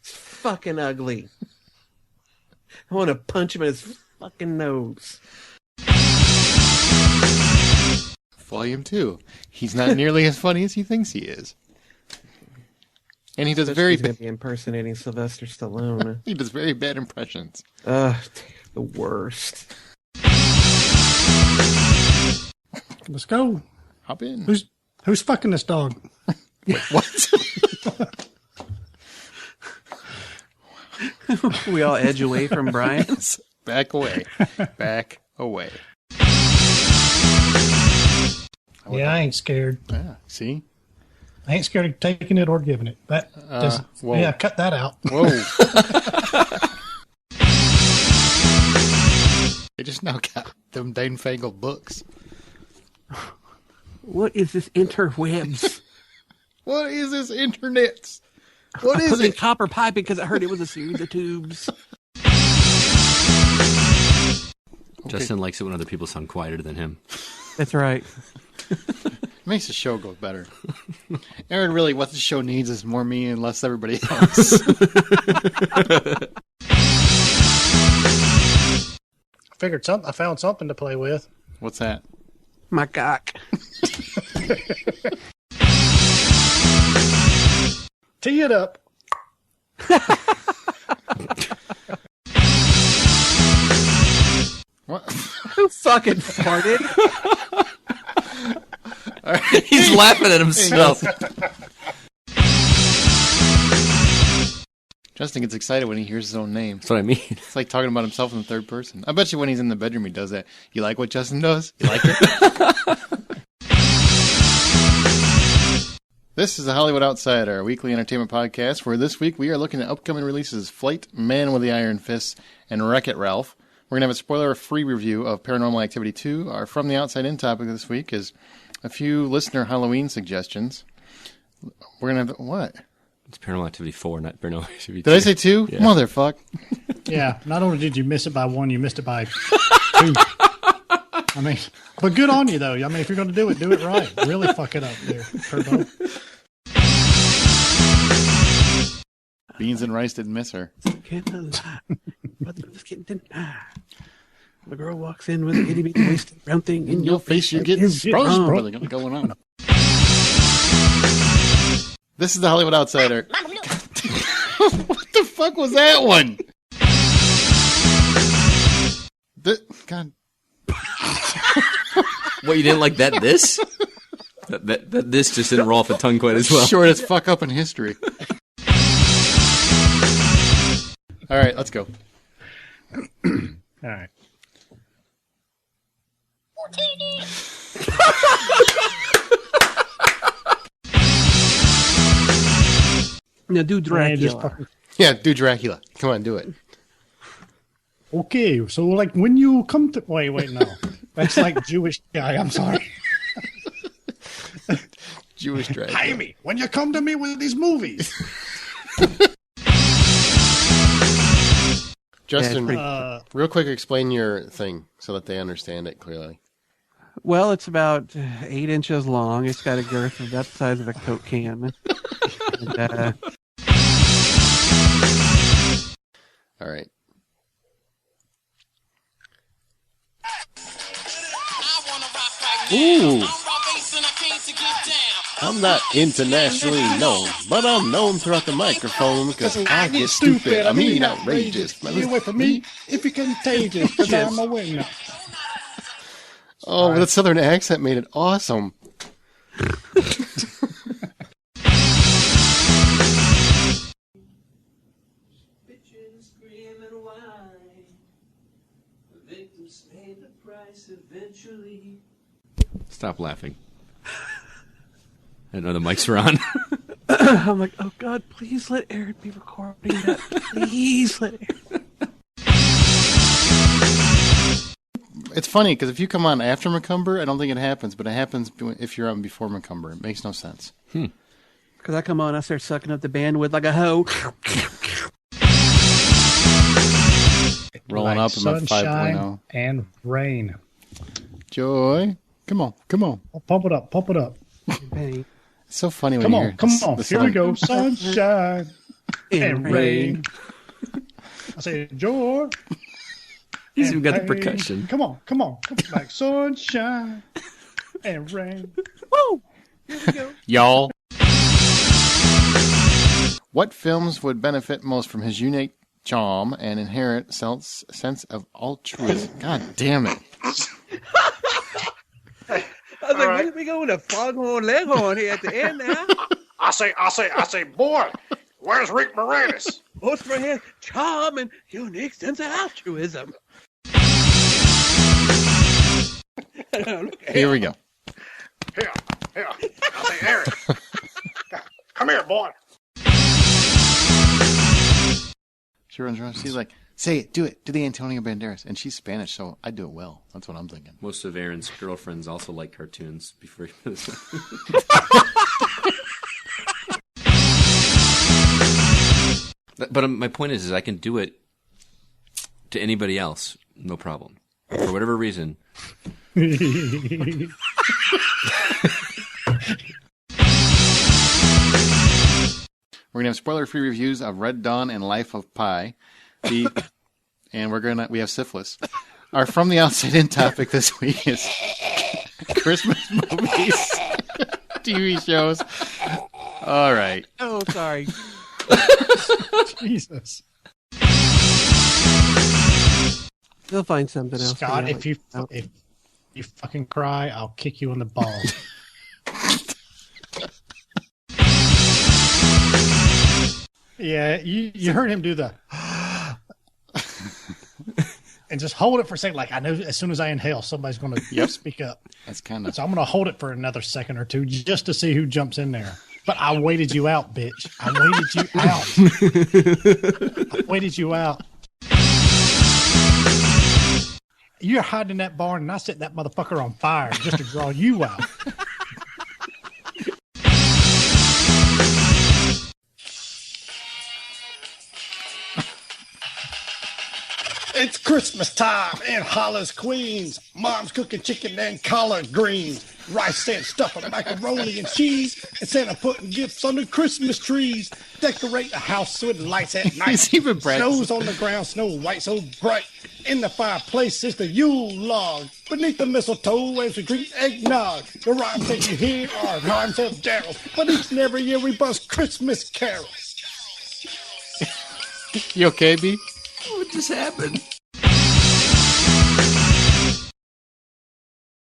It's fucking ugly. I want to punch him in his fucking nose. Volume 2. He's not nearly as funny as he thinks he is. And he does very He's going to be impersonating Sylvester Stallone. he does very bad impressions. Ugh, the worst. Let's go. Hop in. Who's fucking this dog? What? We all edge away from Brian. Back away. Back away. Yeah, I ain't scared. Yeah, see? I ain't scared of taking it or giving it. That doesn't. whoa. Yeah, cut that out. Whoa. They just now got them danfangled books. What is this interwebs? What is this internet? What I is put in it? copper piping because I heard it was a series of tubes. Justin likes it when other people sound quieter than him. That's right. Makes the show go better. Aaron, really, what the show needs is more me and less everybody else. I found something to play with. What's that? My cock. Tee it up. What? Who fucking farted? He's laughing at himself. Justin gets excited when he hears his own name. That's what I mean. It's like talking about himself in the third person. I bet you when he's in the bedroom he does that. You like what Justin does? You like it? This is the Hollywood Outsider, a weekly entertainment podcast where this week we are looking at upcoming releases Flight, Man with the Iron Fist, and Wreck-It Ralph. We're going to have a spoiler-free review of Paranormal Activity 2. Our From the Outside In topic this week is a few listener Halloween suggestions. We're going to have... What? It's Paranormal Activity 4, not Paranormal Activity 2. Did I say 2? Yeah. Motherfuck. Yeah, not only did you miss it by 1, you missed it by 2. I mean, but good on you, though. I mean, if you're going to do it right. Really fuck it up there, Turbo. Beans and Rice didn't miss her. Can't lie. Mother's getting denied. The girl walks in with an itty bitty wasted round thing in your face. You're getting sprung. Brother, going on. This is the Hollywood Outsider. What the fuck was that one? God. What, you didn't like that this? That this just didn't roll off the tongue quite as well. Shortest fuck up in history. All right, let's go. All right. Now do Dracula. Yeah, do Dracula. Come on, do it. Okay, so like when you come to... Wait, no. That's like Jewish guy, I'm sorry. Jewish Dracula. Jaime, when you come to me with these movies. Justin, real quick, explain your thing so that they understand it clearly. Well, it's about 8 inches long. It's got a girth of that size of a Coke can. And, All right. Ooh. I'm not internationally known, but I'm known throughout the microphone because I get stupid. I mean outrageous. Stay away from me if you're contagious, because I'm a winner. Oh, right. That southern accent made it awesome. Stop laughing. I didn't know the mics were on. I'm like, oh God, please let Aaron be recording that. Please let Aaron. It's funny because if you come on after Macumber, I don't think it happens, but it happens if you're on before Macumber. It makes no sense. Because I come on, I start sucking up the bandwidth like a hoe. Rolling up in my 5.0. And rain. Joy. Come on. Oh, pump it up. It's so funny when you hear Come on. Here we go. Sunshine and rain. I say, Joy. He's even got the percussion. Come on. Like sunshine and rain. Woo! Here we go. Y'all. What films would benefit most from his unique charm and inherent sense of altruism? God damn it. I was like, right. Where we go with a foghorn leghorn here at the end now? I say, boy, where's Rick Moranis? Most for his charm and unique sense of altruism. Here we go. Here. I say, Aaron, come here, boy. She runs around. She's like, say it, do the Antonio Banderas. And she's Spanish, so I do it well. That's what I'm thinking. Most of Aaron's girlfriends also like cartoons before he But my point is I can do it to anybody else, no problem. For whatever reason. We're going to have spoiler-free reviews of Red Dawn and Life of Pi. And we have syphilis. Our From the Outside In topic this week is Christmas movies, TV shows. All right. Oh, sorry. Jesus. They'll find something else. Scott, if you fucking cry, I'll kick you in the balls. Yeah, you heard him do the and just hold it for a second. Like I know as soon as I inhale, somebody's going to speak up. That's kind of. So I'm going to hold it for another second or two just to see who jumps in there. But I waited you out, bitch. I waited you out. You're hiding in that barn, and I set that motherfucker on fire just to draw you out. It's Christmas time in Hollis, Queens. Mom's cooking chicken and collard greens. Rice and stuff of macaroni and cheese. And Santa putting gifts under Christmas trees. Decorate the house with lights at night. He's even Snow's on the ground, snow white so bright. In the fireplace is the Yule log. Beneath the mistletoe as we drink eggnog. The rhymes that you hear are rhymes of Daryl. But each and every year we bust Christmas carols. You okay, B? What just happened?